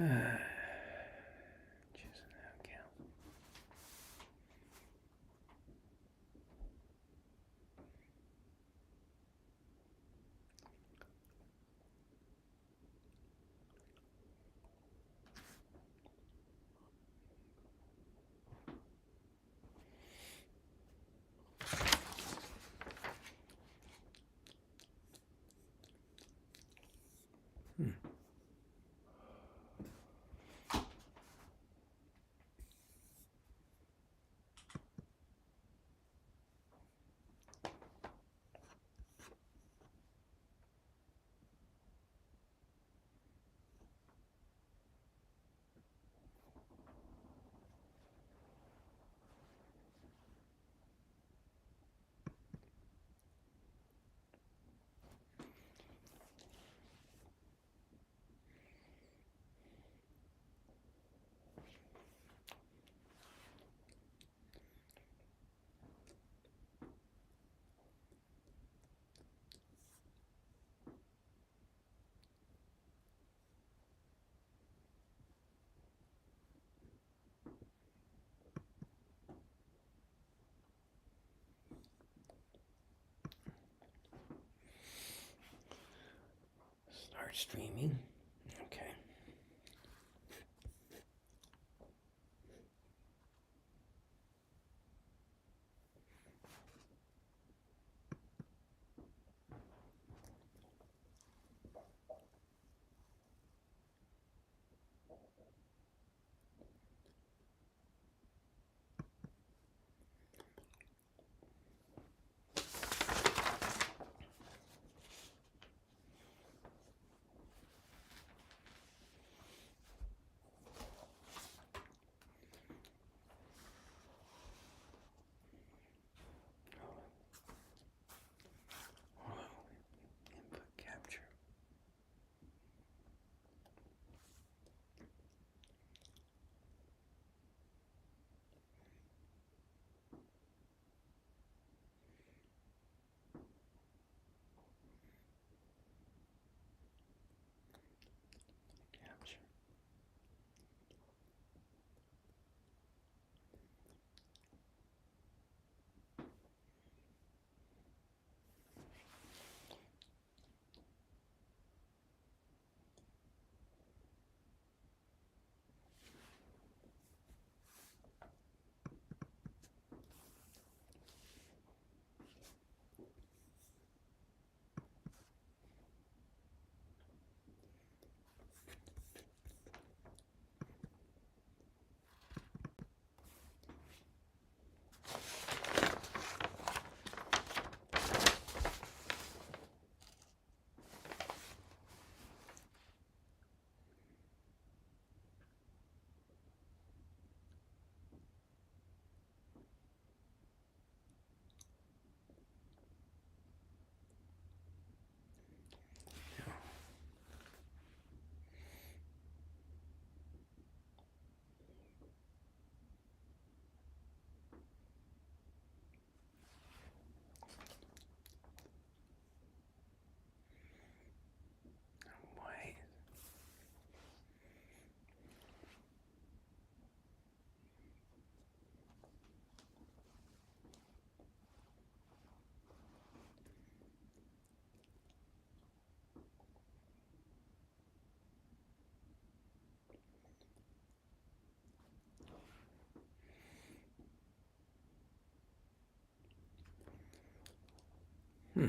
Choose an account. Start streaming. Okay. Input capture. Capture. Wait. Hmm.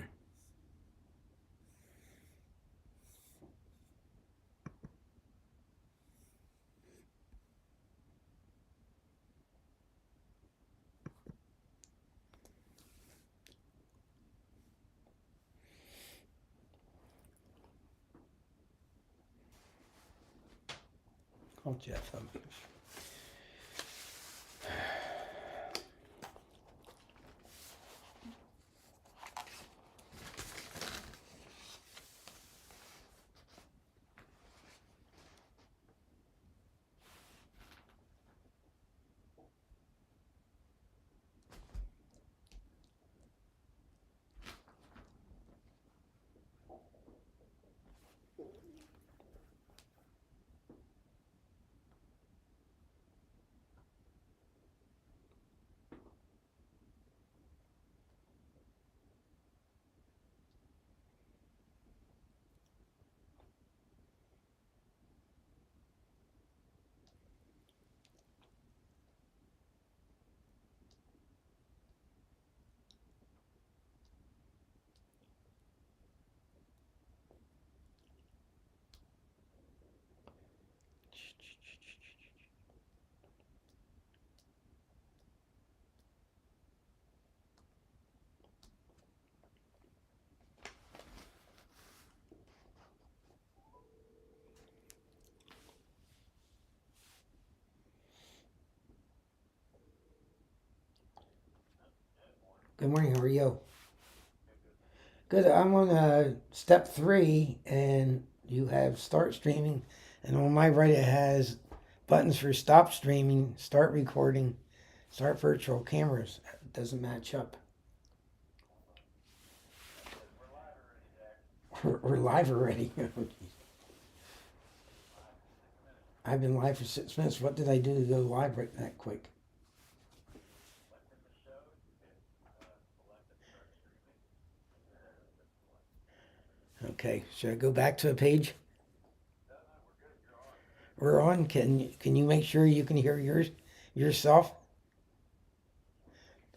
Call Jeff up. Good morning. How are you? Good. I'm on step 3, and you have start streaming, and on my right it has buttons for stop streaming, start recording, start virtual cameras. It doesn't match up. We're live already. I've been live for 6 minutes. What did I do to go live right that quick? Okay. Should I go back to a page? We're on. Can you make sure you can hear yourself?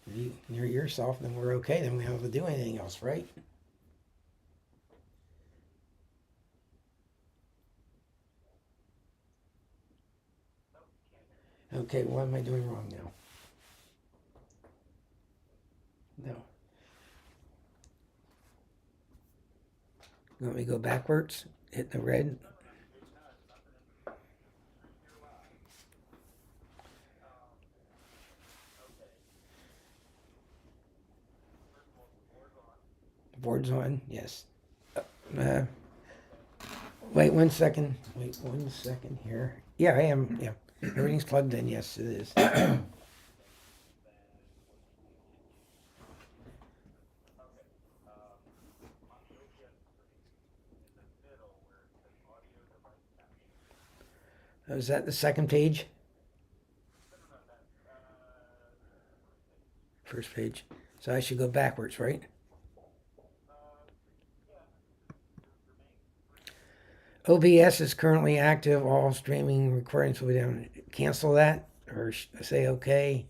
If you can hear yourself, then we're okay. Then we don't have to do anything else, right? Okay, what am I doing wrong now? No. You want me to go backwards? Hit the red? Board's on? Yes. Uh, wait 1 second. Wait 1 second here. Yeah, I am. Yeah. Everything's plugged in. Yes, it is. Is that the second page? First page. So I should go backwards, right? OBS is currently active. All streaming recordings will be down. Cancel that or say okay.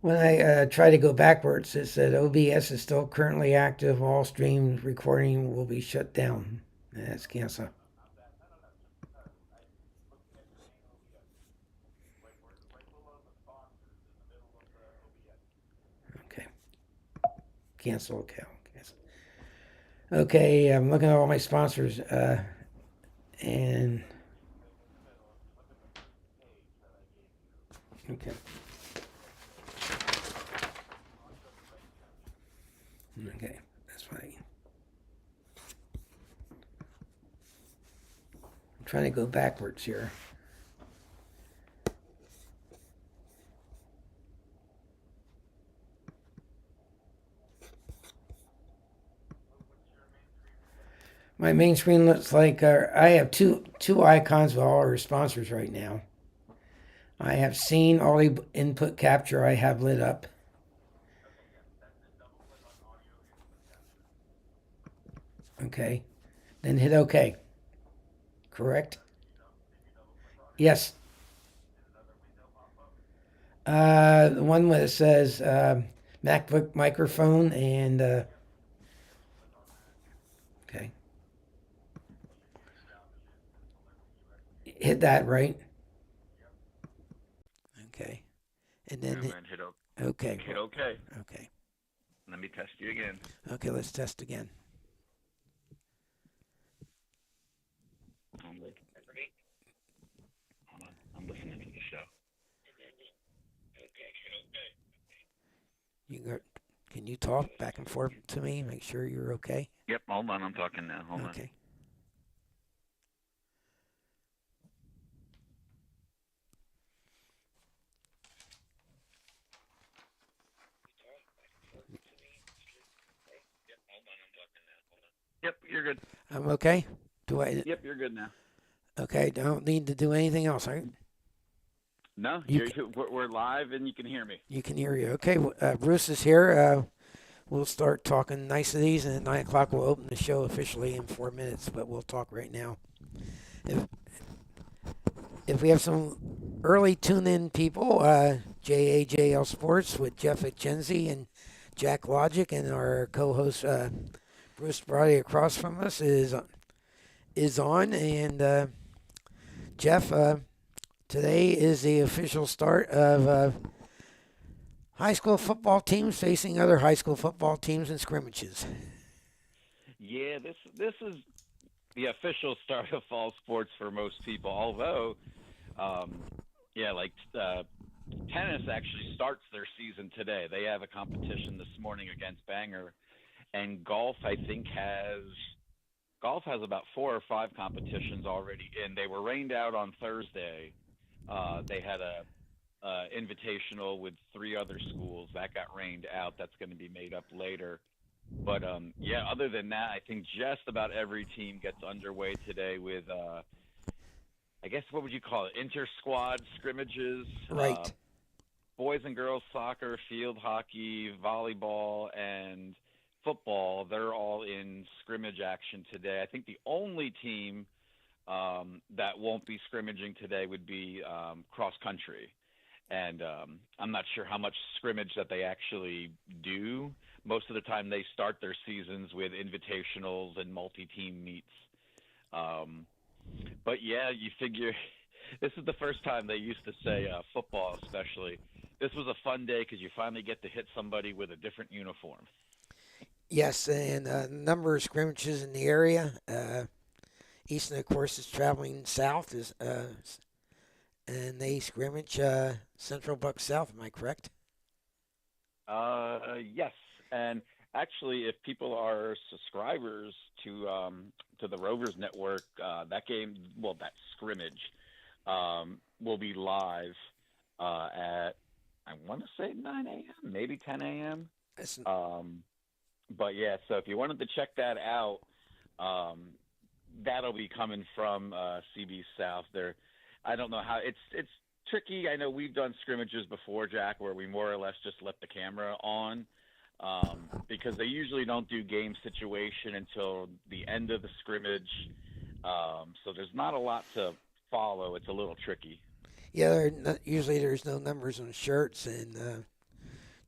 When I try to go backwards, it said OBS is still currently active. All stream recording will be shut down. That's cancel. Okay. Cancel account. Cancel. Okay, I'm looking at all my sponsors. And okay. Okay, that's fine. I'm trying to go backwards here. My main screen looks like I have two icons with all our sponsors right now. I have seen all the input capture I have lit up. Okay. Then hit OK. Correct? Yes. The one where it says MacBook microphone and okay. Hit that, right? Okay. And then And then hit okay. hit OK. Okay. Let me test you again. Okay, let's test again. Hold on. I'm listening to the show. Can you talk back and forth to me? Make sure you're okay. Yep, hold on. I'm talking now. Hold on. Okay. Yep, you're good. I'm okay. Do I? Yep, you're good now. Okay. Don't need to do anything else, right? No, we're live and you can hear me. You can hear you. Okay. Bruce is here. We'll start talking niceties, and at 9 o'clock we'll open the show officially in 4 minutes. But we'll talk right now. If we have some early tune-in people, JAJL Sports with Jeff Etchenzi and Jack Logic, and our co-host Bruce Brody across from us is on. And Jeff, today is the official start of high school football teams facing other high school football teams in scrimmages. Yeah, this is the official start of fall sports for most people. Although, tennis actually starts their season today. They have a competition this morning against Bangor, and golf has about 4 or 5 competitions already in. They were rained out on Thursday. They had a invitational with 3 other schools that got rained out. That's going to be made up later. But yeah, other than that, I think just about every team gets underway today with I guess what would you call it? Inter-squad scrimmages. Right. Boys and girls soccer, field hockey, volleyball, and football, they're all in scrimmage action today. I think the only team that won't be scrimmaging today would be cross country. And I'm not sure how much scrimmage that they actually do. Most of the time they start their seasons with invitationals and multi-team meets. But yeah, you figure this is the first time they used to say football especially. This was a fun day because you finally get to hit somebody with a different uniform. Yes, and a number of scrimmages in the area. Easton, of course, is traveling south, and they scrimmage Central Buck South. Am I correct? Yes, and actually, if people are subscribers to the Rovers Network, that scrimmage, will be live at, I want to say 9 a.m., maybe 10 a.m. But yeah, so if you wanted to check that out, that'll be coming from CB South. There, I don't know how it's tricky. I know we've done scrimmages before, Jack, where we more or less just let the camera on because they usually don't do game situation until the end of the scrimmage. So there's not a lot to follow. It's a little tricky. Yeah, usually there's no numbers on shirts, and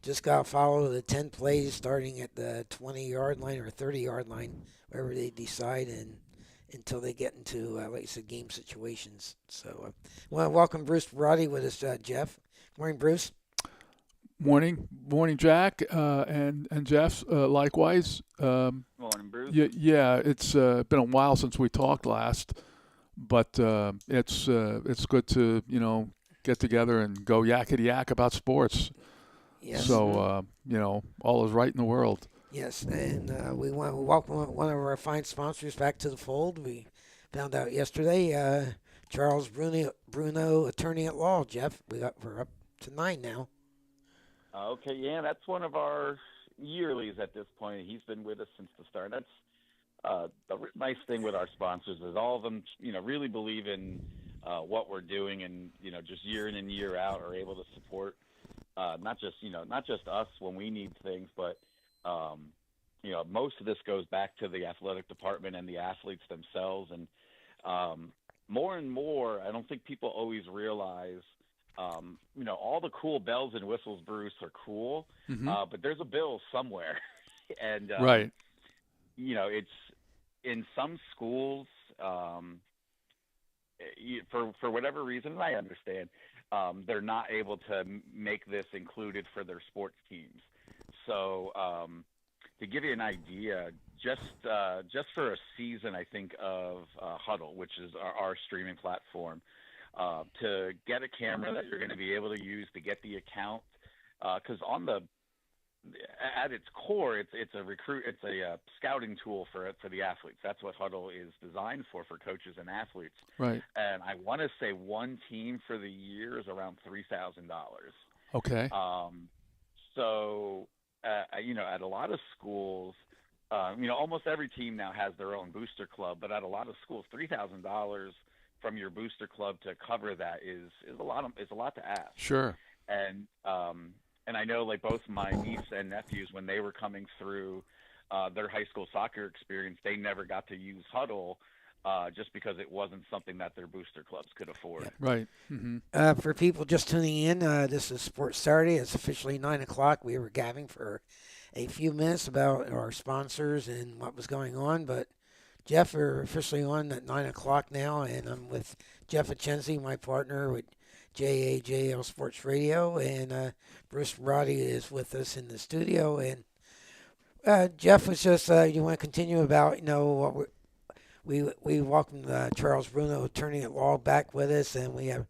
just got to follow the 10 plays starting at the 20-yard line or 30-yard line, wherever they decide, and until they get into, like you said, game situations. So I want to welcome Bruce Brody with us, Jeff. Good morning, Bruce. Morning, Jack, and Jeff. Likewise. Morning, Bruce. Yeah. It's been a while since we talked last, but it's good to get together and go yakety yak about sports. Yes. So all is right in the world. Yes, and we want to welcome one of our fine sponsors back to the fold. We found out yesterday, Charles Bruno, attorney at law. Jeff, we're up to 9 now. Okay, yeah, that's one of our yearlies at this point. He's been with us since the start. That's the nice thing with our sponsors is all of them, really believe in what we're doing, and just year in and year out are able to support not just us when we need things, but most of this goes back to the athletic department and the athletes themselves, and more and more, I don't think people always realize. All the cool bells and whistles, Bruce, are cool, but there's a bill somewhere. And, right. It's in some schools, for whatever reason, and I understand, they're not able to make this included for their sports teams. So to give you an idea, just for a season, I think, of Huddle, which is our streaming platform, to get a camera that you're going to be able to use to get the account, because at its core, it's a scouting tool for the athletes. That's what Huddle is designed for coaches and athletes. Right. And I want to say one team for the year is around $3,000. Okay. So at a lot of schools, almost every team now has their own booster club, but at a lot of schools, $3,000 from your booster club to cover that is a lot to ask. Sure. And I know, like, both my niece and nephews, when they were coming through their high school soccer experience, they never got to use Huddle just because it wasn't something that their booster clubs could afford. Yeah. Right. Mm-hmm. For people just tuning in, this is Sports Saturday. It's officially 9 o'clock. We were gabbing for a few minutes about our sponsors and what was going on, but Jeff, we're officially on at 9 o'clock now, and I'm with Jeff Achenzi, my partner with JAJL Sports Radio, and Bruce Brody is with us in the studio. And Jeff was just, you want to continue about, what we welcomed Charles Bruno, attorney at law, back with us, and we have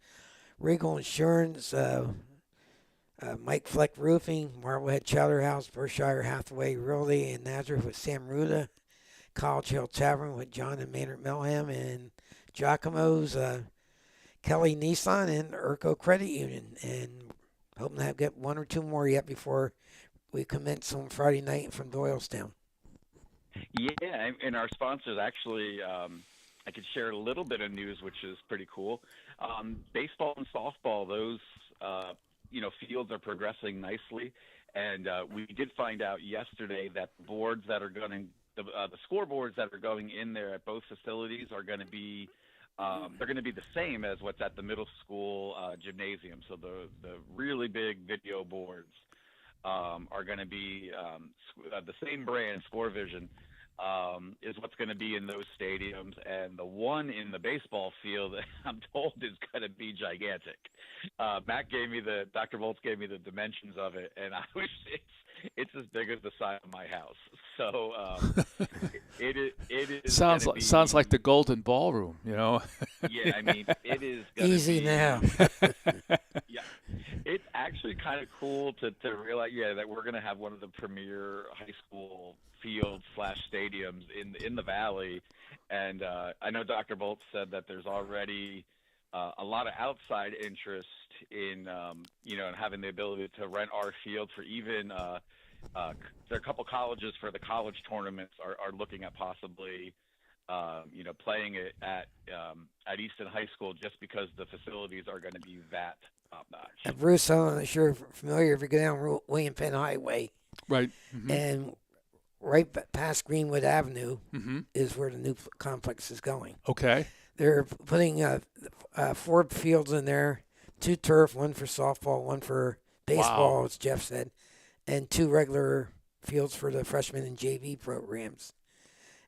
Regal Insurance, Mike Fleck Roofing, Marblehead Chowder House, Berkshire Hathaway Realty in Nazareth with Sam Ruda, College Hill Tavern with John and Maynard Melham, and Giacomo's Kelly Nissan and Urco Credit Union. And hoping to get one or two more yet before we commence on Friday night from Doylestown. Yeah, and our sponsors actually, I could share a little bit of news, which is pretty cool. Baseball and softball, those fields are progressing nicely, and we did find out yesterday that the boards that are going the scoreboards that are going in there at both facilities are going to be they're going to be the same as what's at the middle school gymnasium. So the really big video boards are going to be the same brand, ScoreVision, is what's going to be in those stadiums. And the one in the baseball field, I'm told, is going to be gigantic. Dr. Volz gave me the dimensions of it, and I wish it's as big as the side of my house. So it is sounds like the Golden Ballroom, Yeah, I mean, it is gonna easy be, now. Yeah, it's actually kind of cool to realize, that we're going to have one of the premier high school fields / stadiums in the Valley. And I know Dr. Bolts said that there's already a lot of outside interest in, in having the ability to rent our field for even there are a couple colleges for the college tournaments are looking at possibly playing it at Easton High School, just because the facilities are going to be that top-notch. Bruce, I'm not sure if you're familiar, if you go down William Penn Highway. Right. Mm-hmm. And right past Greenwood Avenue Mm-hmm. is where the new complex is going. Okay. They're putting 4 fields in there, 2 turf, 1 for softball, 1 for baseball, Wow. as Jeff said, and 2 regular fields for the freshman and JV programs.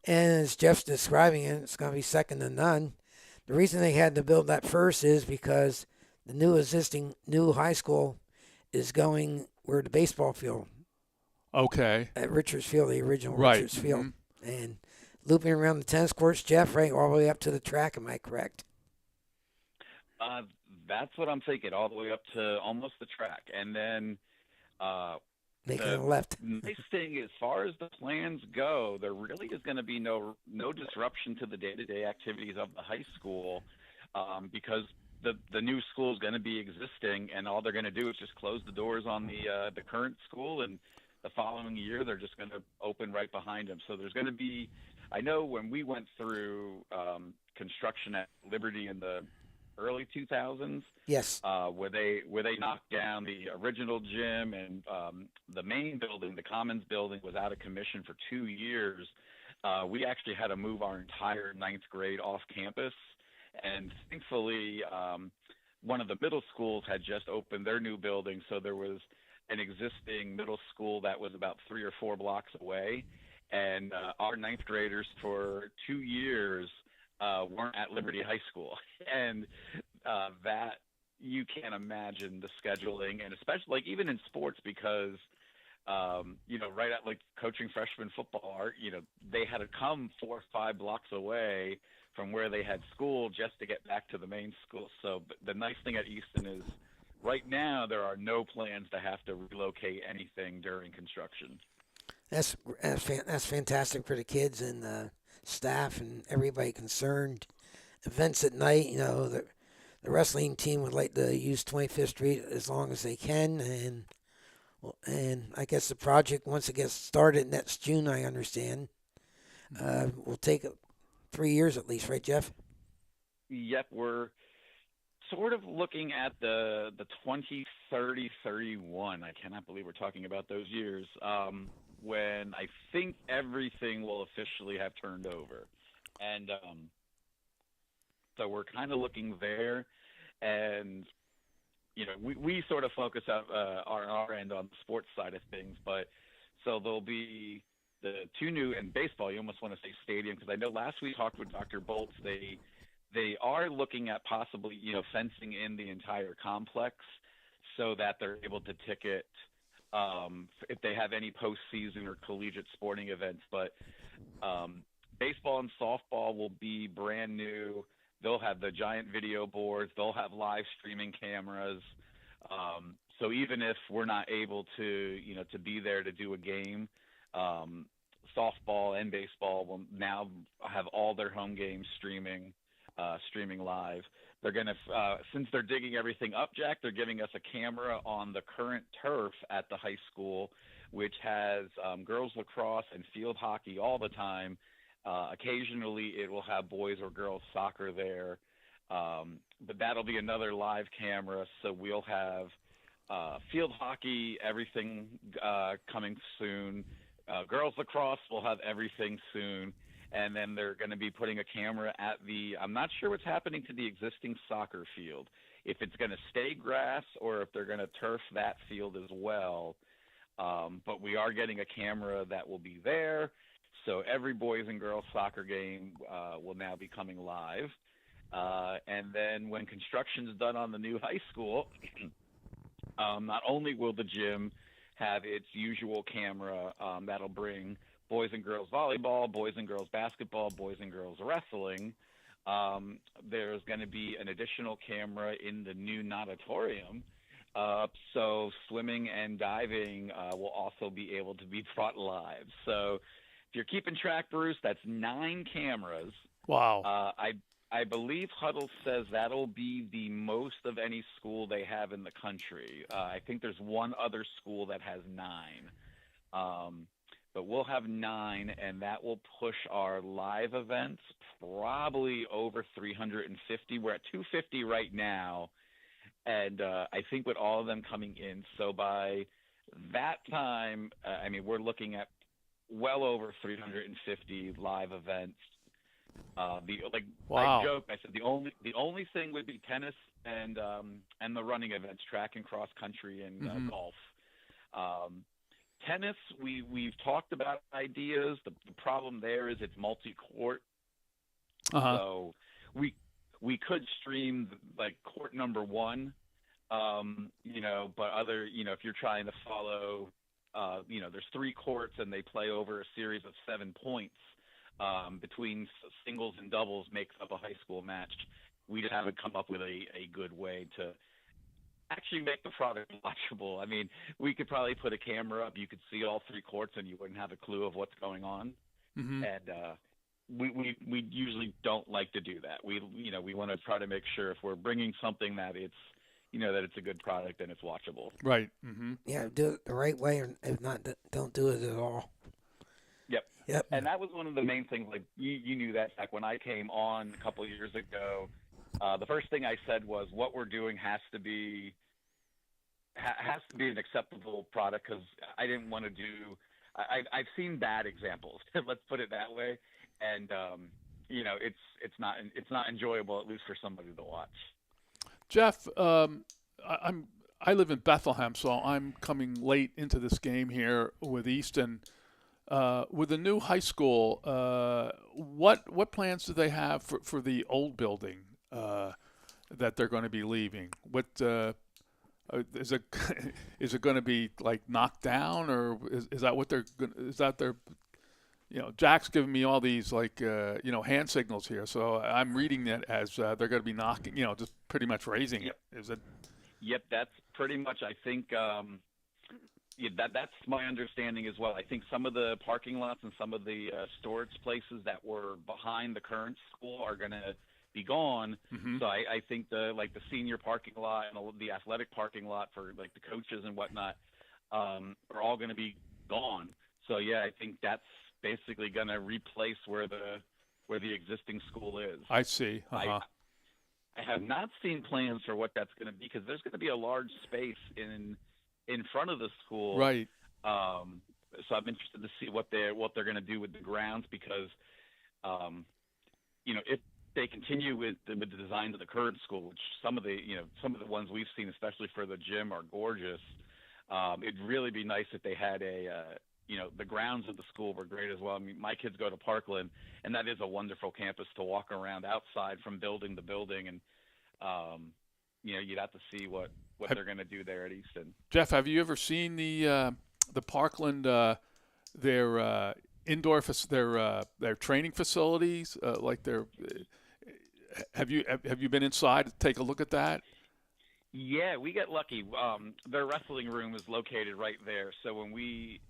And as Jeff's describing it, it's going to be second to none. The reason they had to build that first is because the new high school is going where the baseball field Okay. at Richards Field, the original Right. Richards Field, Mm-hmm. and looping around the tennis courts, Jeff, right all the way up to the track. Am I correct? That's what I'm thinking, all the way up to almost the track, and then Making a left. nice thing, as far as the plans go, there really is going to be no disruption to the day-to-day activities of the high school, because the new school is going to be existing, and all they're going to do is just close the doors on the current school, and the following year they're just going to open right behind them. So there's going to be, I know when we went through construction at Liberty in the early 2000s, Yes. where they knocked down the original gym, and the main building, the Commons building, was out of commission for 2 years. We actually had to move our entire 9th grade off campus, and thankfully one of the middle schools had just opened their new building, so there was an existing middle school that was about 3 or 4 blocks away, and our 9th graders for 2 years weren't at Liberty High School. And that, you can't imagine the scheduling, and especially even in sports, because right at coaching freshman football, they had to come 4 or 5 blocks away from where they had school just to get back to the main school. So the nice thing at Easton is right now there are no plans to have to relocate anything during construction. That's fantastic for the kids and the staff and everybody concerned. Events at night, the wrestling team would like to use 25th Street as long as they can, and I guess the project, once it gets started next June, I understand, will take 3 years at least, right, Jeff? Yep, we're sort of looking at the 2030, 31. I cannot believe we're talking about those years, when I think everything will officially have turned over. And so we're kind of looking there. And, we sort of focus on our end on the sports side of things. But so there'll be the 2 new, in baseball, you almost want to say stadium, because I know last week we talked with Dr. Bolts. They are looking at possibly, fencing in the entire complex so that they're able to ticket if they have any postseason or collegiate sporting events. But baseball and softball will be brand new. They'll have the giant video boards. They'll have live streaming cameras. So even if we're not able to, to be there to do a game, softball and baseball will now have all their home games streaming live. They're going to, since they're digging everything up, Jack, they're giving us a camera on the current turf at the high school, which has girls lacrosse and field hockey all the time. Occasionally it will have boys or girls soccer there. But that'll be another live camera. So we'll have field hockey, everything coming soon. Girls lacrosse will have everything soon. And then they're going to be putting a camera at I'm not sure what's happening to the existing soccer field, if it's going to stay grass or if they're going to turf that field as well. But we are getting a camera that will be there. So every boys and girls soccer game will now be coming live. And then when construction's done on the new high school, not only will the gym have its usual camera that'll bring boys and girls volleyball, boys and girls basketball, boys and girls wrestling, there's going to be an additional camera in the new natatorium. So swimming and diving will also be able to be brought live. So if you're keeping track, Bruce, that's 9 cameras. Wow. I believe Huddle says that'll be the most of any school they have in the country. I think there's one other school that has 9. But we'll have 9, and that will push our live events probably over 350. We're at 250 right now, and I think with all of them coming in, so by that time, we're looking at well over 350 live events. Wow. I joked. I said the only thing would be tennis and the running events, track and cross country and golf. Tennis, we've talked about ideas. The problem there is it's multi-court. So we could stream like court number 1, but other, if you're trying to follow, there's 3 courts and they play over a series of 7 points. Between singles and doubles makes up a high school match. We just haven't come up with a good way to actually make the product watchable. I mean, we could probably put a camera up. You could see all 3 courts and you wouldn't have a clue of what's going on. Mm-hmm. And we usually don't like to do that. We want to try to make sure if we're bringing something that it's, that it's a good product and it's watchable. Right. Mm-hmm. Yeah, do it the right way, or if not, don't do it at all. Yep. And that was one of the main things. Like you knew that back when I came on a couple of years ago. The first thing I said was, what we're doing has to be an acceptable product, because I didn't want to do. I've seen bad examples. Let's put it that way. And it's not enjoyable, at least for somebody to watch. Jeff, I live in Bethlehem, so I'm coming late into this game here with Easton. With the new high school, what plans do they have for the old building that they're going to be leaving? What is it going to be like knocked down, or is that what is that their? Jack's giving me all these hand signals here, so I'm reading it as they're going to be knocking, just pretty much raising it. Is it? Yep, that's pretty much. I think. That's my understanding as well. I think some of the parking lots and some of the storage places that were behind the current school are going to be gone. Mm-hmm. So I think the senior parking lot and the athletic parking lot for like the coaches and whatnot are all going to be gone. So yeah, I think that's basically going to replace where the existing school is. I see. Uh-huh. I have not seen plans for what that's going to be, because there's going to be a large space in front of the school, right? So I'm interested to see what they're going to do with the grounds, because, if they continue with the design of the current school, which some of the ones we've seen, especially for the gym, are gorgeous. It'd really be nice if they had the grounds of the school were great as well. I mean, my kids go to Parkland, and that is a wonderful campus to walk around outside from building to building, and you'd have to see what they're going to do there at Easton. Jeff, have you ever seen the Parkland their indoor their training facilities have you been inside to take a look at that? Yeah, we get lucky. Their wrestling room is located right there, so when we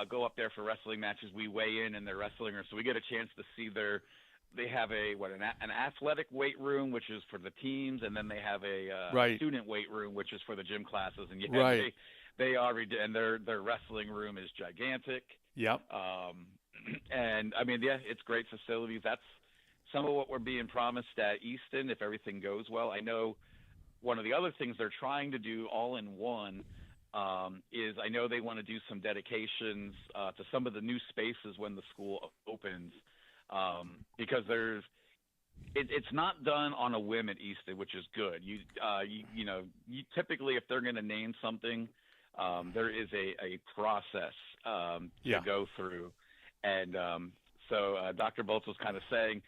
go up there for wrestling matches, we weigh in their wrestling room, so we get a chance to see their. They have an athletic weight room, which is for the teams, and then they have a Right. student weight room, which is for the gym classes. And yeah, Right. they are, and their wrestling room is gigantic. Yep. And I mean, yeah, it's great facilities. That's some of what we're being promised at Easton if everything goes well. I know one of the other things they're trying to do all in one is I know they want to do some dedications to some of the new spaces when the school opens because it's not done on a whim at Easton, which is good. You typically if they're going to name something, there is a process to go through, and so Dr. Bolts was kind of saying,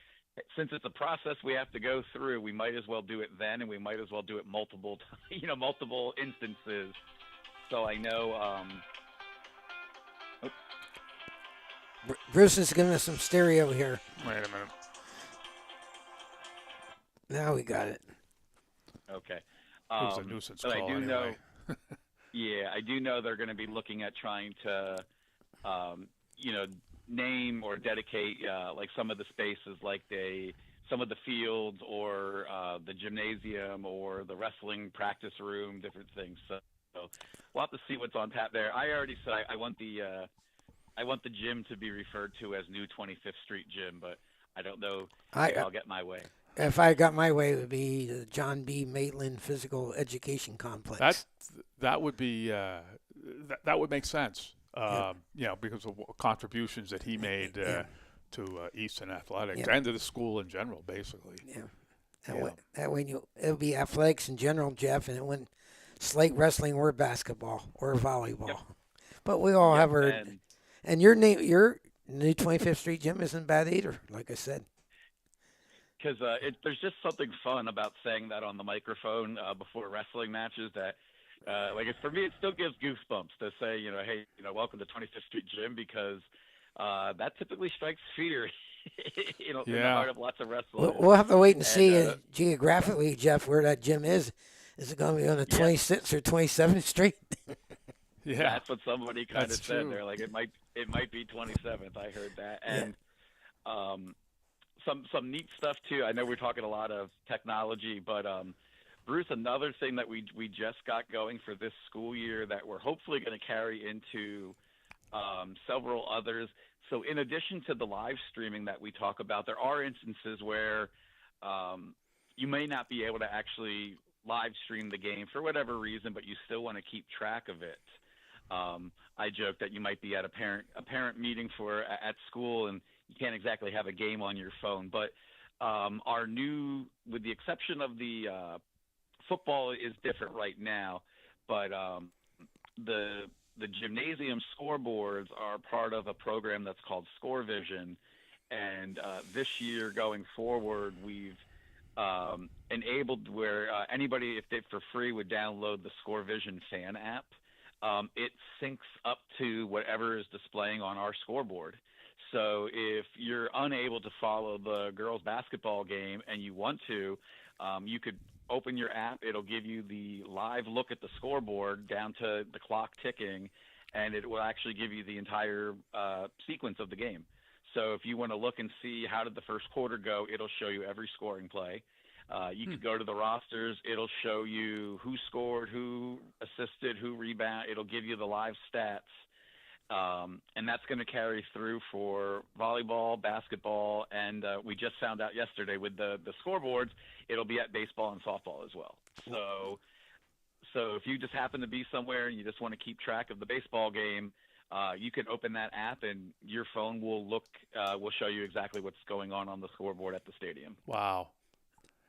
since it's a process we have to go through, we might as well do it then, and we might as well do it multiple instances. So I know. Bruce is giving us some stereo here. Wait a minute. Now we got it. Okay. It was a nuisance but call I do anyway. know. Yeah, I do know they're going to be looking at trying to, name or dedicate like some of the spaces, like some of the fields or the gymnasium or the wrestling practice room, different things. So we'll have to see what's on tap there. I already said I want the gym to be referred to as New 25th Street Gym, but I don't know if I'll get my way. If I got my way, it would be the John B. Maitland Physical Education Complex. That would be that would make sense. Because of contributions that he made to Easton Athletics and to the school in general, basically. Yeah. That way it'll be athletics in general, Jeff, and it wouldn't slate wrestling or basketball or volleyball. Yep. But we all have our. And your new 25th Street Gym isn't bad either, like I said. Because there's just something fun about saying that on the microphone before wrestling matches that, for me, it still gives goosebumps to say, hey, welcome to 25th Street Gym, because that typically strikes fear, in the heart of lots of wrestlers. We'll have to wait and see geographically, Jeff, where that gym is. Is it going to be on the 26th or 27th Street? Yeah, that's what somebody kind of said. They're like, it might be 27th. I heard that, and some neat stuff too. I know we're talking a lot of technology, but Bruce, another thing that we just got going for this school year that we're hopefully going to carry into several others. So in addition to the live streaming that we talk about, there are instances where you may not be able to actually live stream the game for whatever reason, but you still want to keep track of it. I joke that you might be at a parent meeting at school and you can't exactly have a game on your phone, but our new, with the exception of the football is different right now, but the gymnasium scoreboards are part of a program that's called ScoreVision, and this year going forward, we've enabled where anybody, if they for free, would download the ScoreVision fan app. It syncs up to whatever is displaying on our scoreboard. So if you're unable to follow the girls' basketball game and you want to, you could open your app. It'll give you the live look at the scoreboard down to the clock ticking, and it will actually give you the entire sequence of the game. So if you want to look and see how did the first quarter go, it'll show you every scoring play. You could go to the rosters. It'll show you who scored, who assisted, who rebounded. It'll give you the live stats. And that's going to carry through for volleyball, basketball, and we just found out yesterday with the scoreboards, it'll be at baseball and softball as well. So if you just happen to be somewhere and you just want to keep track of the baseball game, you can open that app and your phone will show you exactly what's going on the scoreboard at the stadium. Wow.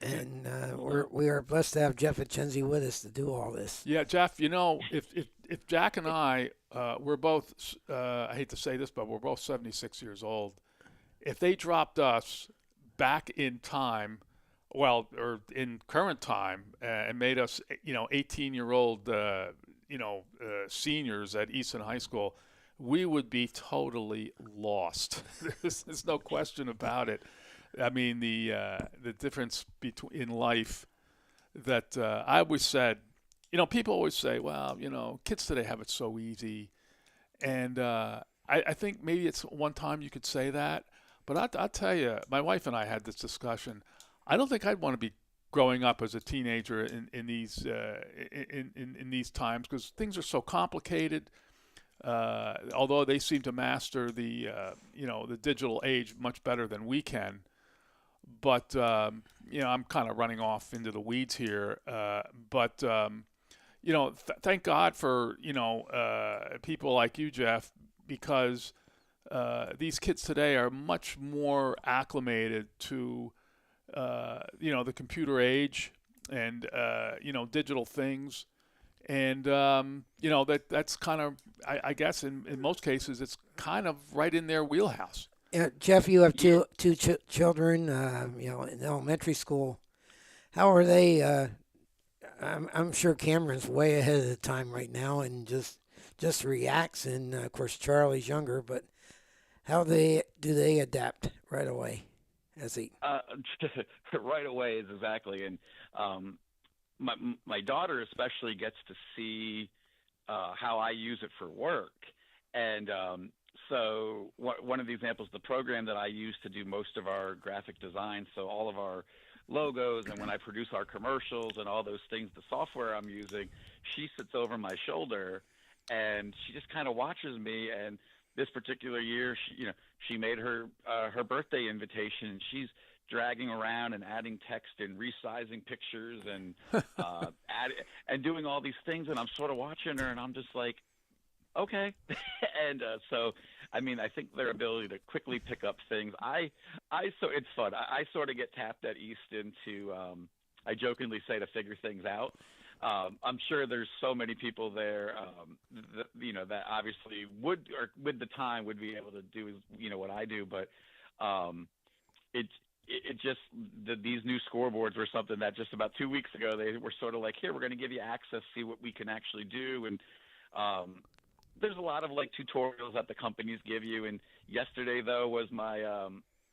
And we are blessed to have Jeff Etchenzi with us to do all this. Yeah, Jeff, if Jack and I, we're both, I hate to say this, but we're both 76 years old. If they dropped us back in time, or in current time, and made us, 18-year-old, seniors at Easton High School, we would be totally lost. There's no question about it. I mean, the difference in life that I always said, people always say, well, kids today have it so easy. And I think maybe it's one time you could say that. But I'll tell you, my wife and I had this discussion. I don't think I'd want to be growing up as a teenager in these in these times because things are so complicated. Although they seem to master the digital age much better than we can. But I'm kind of running off into the weeds here. But thank God for people like you, Jeff, because these kids today are much more acclimated to the computer age and digital things, and that's kind of I guess in most cases it's kind of right in their wheelhouse. Jeff, you have two children, in elementary school. How are they? I'm sure Cameron's way ahead of the time right now and just reacts. And of course, Charlie's younger, but how do they adapt right away? Right away is exactly, and my daughter especially gets to see how I use it for work, and so one of the examples, the program that I use to do most of our graphic design, so all of our logos and when I produce our commercials and all those things, the software I'm using, she sits over my shoulder and she just kind of watches me. And this particular year, she made her birthday invitation, and she's dragging around and adding text and resizing pictures and and doing all these things. And I'm sort of watching her, and I'm just like, okay. And so, I mean, I think their ability to quickly pick up things. So it's fun. I sort of get tapped at Easton to, I jokingly say, to figure things out. I'm sure there's so many people there, that obviously would, or with the time would be able to do, what I do. But these new scoreboards were something that just about 2 weeks ago, they were sort of like, here, we're going to give you access, see what we can actually do. And, there's a lot of tutorials that the companies give you. And yesterday though was my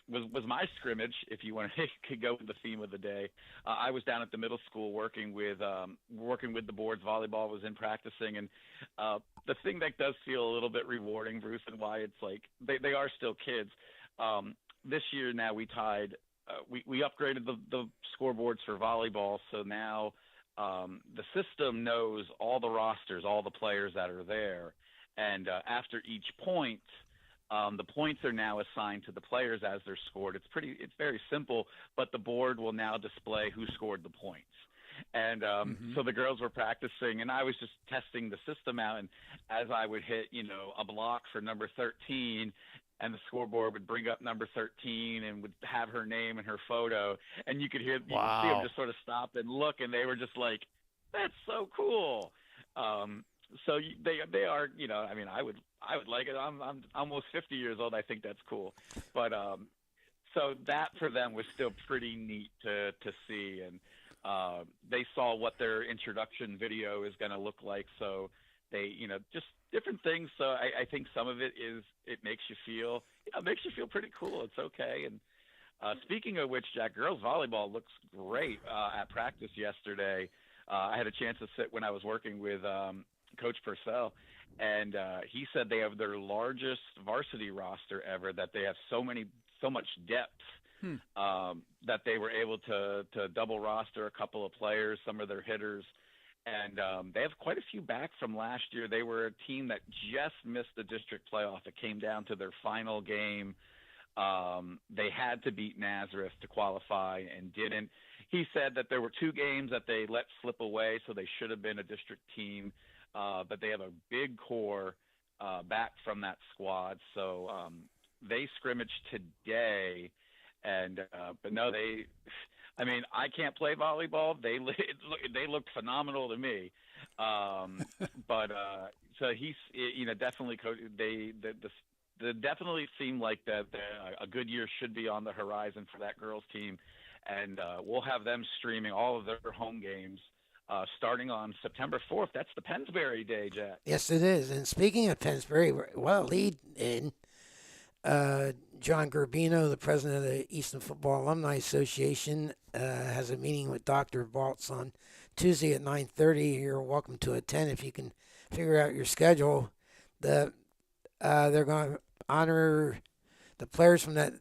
was my scrimmage, if you want to go with the theme of the day. I was down at the middle school working with the boards. Volleyball was in practicing, and the thing that does feel a little bit rewarding, Bruce, and why it's they are still kids. This year now we tied. We upgraded the scoreboards for volleyball, so now the system knows all the rosters, all the players that are there. And after each point, the points are now assigned to the players as they're scored. It's very simple, but the board will now display who scored the points. And so the girls were practicing, and I was just testing the system out. And as I would hit, a block for number 13, and the scoreboard would bring up number 13 and would have her name and her photo, and you could see them just sort of stop and look, and they were just like, "That's so cool." So they are, I mean, I would like it. I'm almost 50 years old. I think that's cool. But so that for them was still pretty neat to see. And they saw what their introduction video is going to look like. So they, just different things. So I think some of it makes you feel, pretty cool. It's okay. And speaking of which, Jack, girls volleyball looks great at practice yesterday. I had a chance to sit when I was working with Coach Purcell, and he said they have their largest varsity roster ever, that they have so much depth that they were able to double roster a couple of players, some of their hitters, and they have quite a few back from last year. They were a team that just missed the district playoff. It came down to their final game. They had to beat Nazareth to qualify and didn't. He said that there were 2 games that they let slip away, so they should have been a district team. But they have a big core back from that squad. So they scrimmaged today, and but no, I can't play volleyball. They looked phenomenal to me. But so he's definitely they definitely seem like that a good year should be on the horizon for that girls team, and we'll have them streaming all of their home games. Starting on September 4th. That's the Pennsbury Day, Jack. Yes, it is. And speaking of Pennsbury, lead in John Gerbino, the president of the Easton Football Alumni Association, has a meeting with Dr. Baltz on Tuesday at 9:30. You're welcome to attend if you can figure out your schedule. They're going to honor the players from that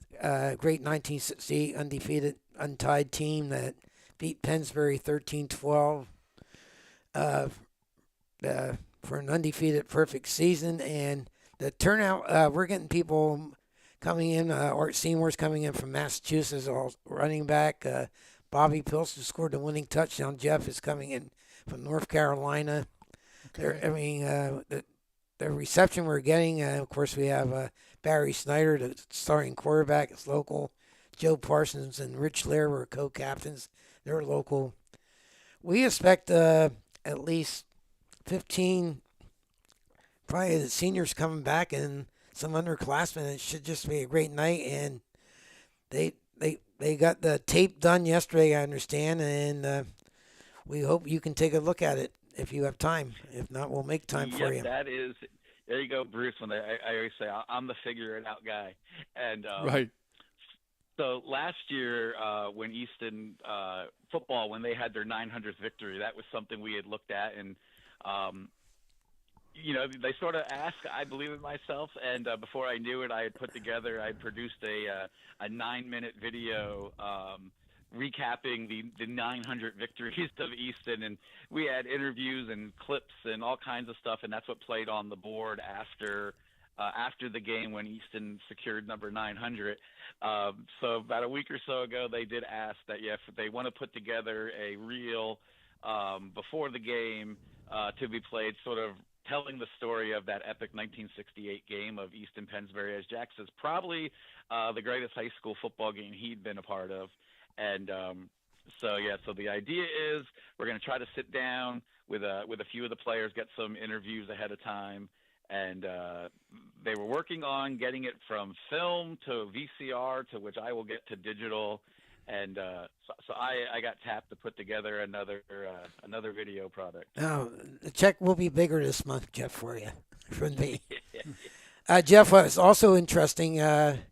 great 1968 undefeated, untied team that beat Pennsbury 13-12 for an undefeated perfect season. And the turnout, we're getting people coming in. Art Seymour's coming in from Massachusetts, all running back. Bobby Pilson scored the winning touchdown. Jeff is coming in from North Carolina. Okay. The reception we're getting, of course, we have Barry Snyder, the starting quarterback. It's local. Joe Parsons and Rich Lair were co-captains. They're local. We expect at least 15, probably the seniors coming back and some underclassmen. It should just be a great night. And they got the tape done yesterday, I understand, and we hope you can take a look at it if you have time. If not, we'll make time for you. That is. There you go, Bruce. When I always say I'm the figure it out guy, and Right. So last year, when Easton football, when they had their 900th victory, that was something we had looked at, and they sort of asked. I believe it myself, and before I knew it, I had produced a 9-minute video recapping the 900 victories of Easton, and we had interviews and clips and all kinds of stuff, and that's what played on the board after the game when Easton secured number 900. So about a week or so ago, they did ask that if they want to put together a reel before the game to be played, sort of telling the story of that epic 1968 game of Easton Pennsbury, as Jack says, probably the greatest high school football game he'd been a part of. And so the idea is we're going to try to sit down with a few of the players, get some interviews ahead of time, and they were working on getting it from film to VCR, to which I will get to digital. And so I got tapped to put together another video product. Oh, the check will be bigger this month, Jeff, for you, from me. Jeff, what's also interesting, Matt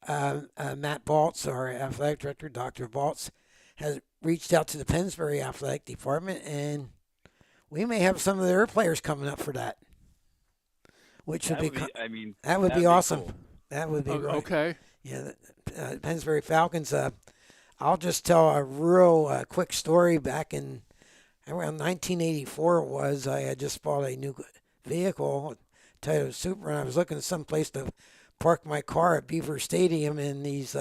Baltz, our athletic director, Dr. Baltz, has reached out to the Pennsbury athletic department, and we may have some of their players coming up for that, which would be awesome. Cool. That would be great. Okay. Yeah, the Pennsbury Falcons. I'll just tell a real quick story. Back in around 1984, it was, I had just bought a new vehicle, Toyota Supra, and I was looking at some place to park my car at Beaver Stadium, and these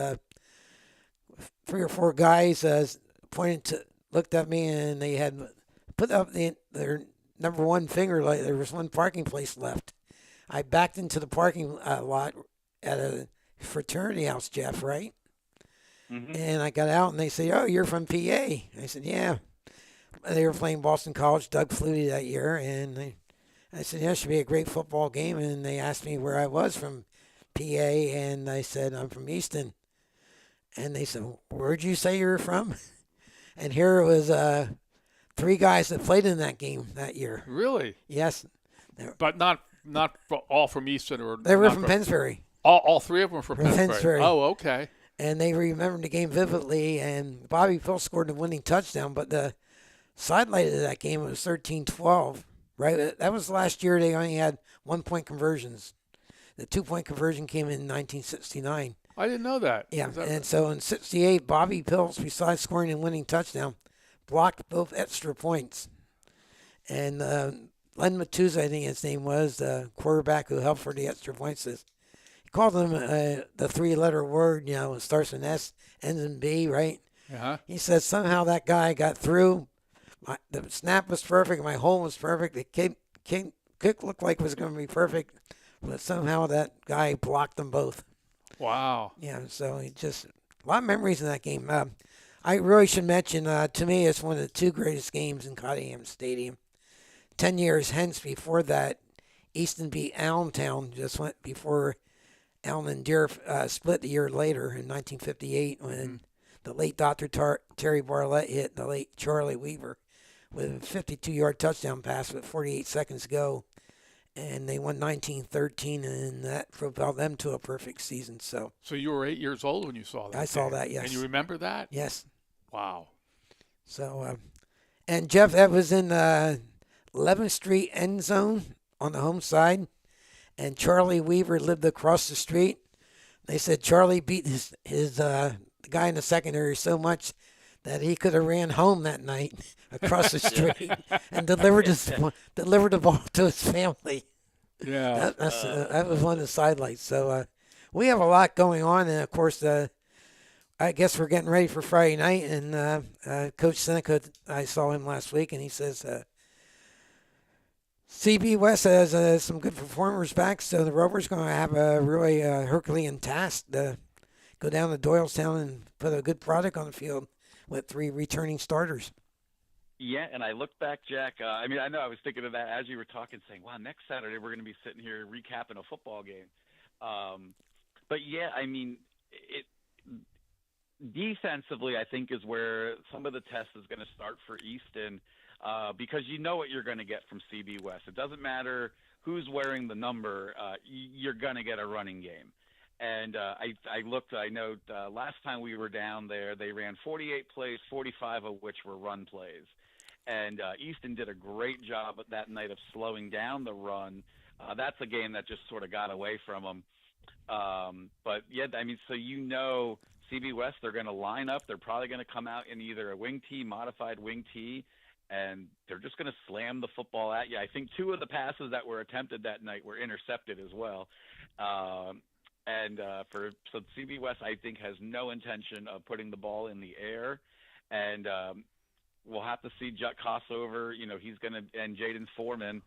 3 or 4 guys looked at me, and they had put up their number one finger, like there was one parking place left. I backed into the parking lot at a fraternity house, Jeff, right? Mm-hmm. And I got out, and they said, "Oh, you're from PA." I said, "Yeah." They were playing Boston College, Doug Flutie that year, and I said, "Yeah, it should be a great football game." And they asked me where I was from PA, and I said, "I'm from Easton." And they said, "Where'd you say you were from?" And here it was 3 guys that played in that game that year. Really? Yes. But not all from Easton, or They were from Pennsbury. All 3 of them were from Pennsbury. Pennsbury. Oh, okay. And they remembered the game vividly, and Bobby Phil scored the winning touchdown, but the sidelight of that game was 13-12, right? That was last year. They only had 1-point conversions. The 2-point conversion came in 1969. I didn't know that. Yeah, Is that and so in 68, Bobby Pills, besides scoring a winning touchdown, blocked both extra points. And Len Matuzza, I think his name was, the quarterback who helped for the extra points, says, he called him the 3-letter word, it starts with S, ends in B, right? Uh-huh. He said somehow that guy got through. The snap was perfect. My hole was perfect. The kick looked like it was going to be perfect, but somehow that guy blocked them both. Wow. Yeah, so he just a lot of memories in that game. I really should mention, to me, it's one of the 2 greatest games in Cottingham Stadium. 10 years hence, before that, Easton beat Allentown just went before Allen and Deer split the year later in 1958 when the late Dr. Terry Barlett hit the late Charlie Weaver with a 52-yard touchdown pass with 48 seconds to go. And they won 19-13, and that propelled them to a perfect season. So you were 8 years old when you saw that? I saw that, yes. And you remember that? Yes. Wow. So, and Jeff, that was in 11th Street end zone on the home side, and Charlie Weaver lived across the street. They said Charlie beat his the guy in the secondary so much that he could have ran home that night across the street and delivered the ball to his family. Yeah. That was one of the sidelights. So we have a lot going on, and of course, I guess we're getting ready for Friday night. And Coach Seneca, I saw him last week, and he says CB West has some good performers back, so the Rovers going to have a really Herculean task to go down to Doylestown and put a good product on the field with 3 returning starters. Yeah, and I look back, Jack. I mean, I know I was thinking of that as you were talking, saying, wow, next Saturday we're going to be sitting here recapping a football game. But, yeah, I mean, defensively, I think, is where some of the test is going to start for Easton because you know what you're going to get from CB West. It doesn't matter who's wearing the number. You're going to get a running game. And I know last time we were down there, they ran 48 plays, 45 of which were run plays. And Easton did a great job that night of slowing down the run. That's a game that just sort of got away from them. But, yeah, I mean, so you know CB West, they're going to line up. They're probably going to come out in either a wing tee, modified wing tee, and they're just going to slam the football at you. I think 2 of the passes that were attempted that night were intercepted as well. So CB West, I think, has no intention of putting the ball in the air. And we'll have to see Jutt Kossover. You know, he's going to – and Jaden Foreman.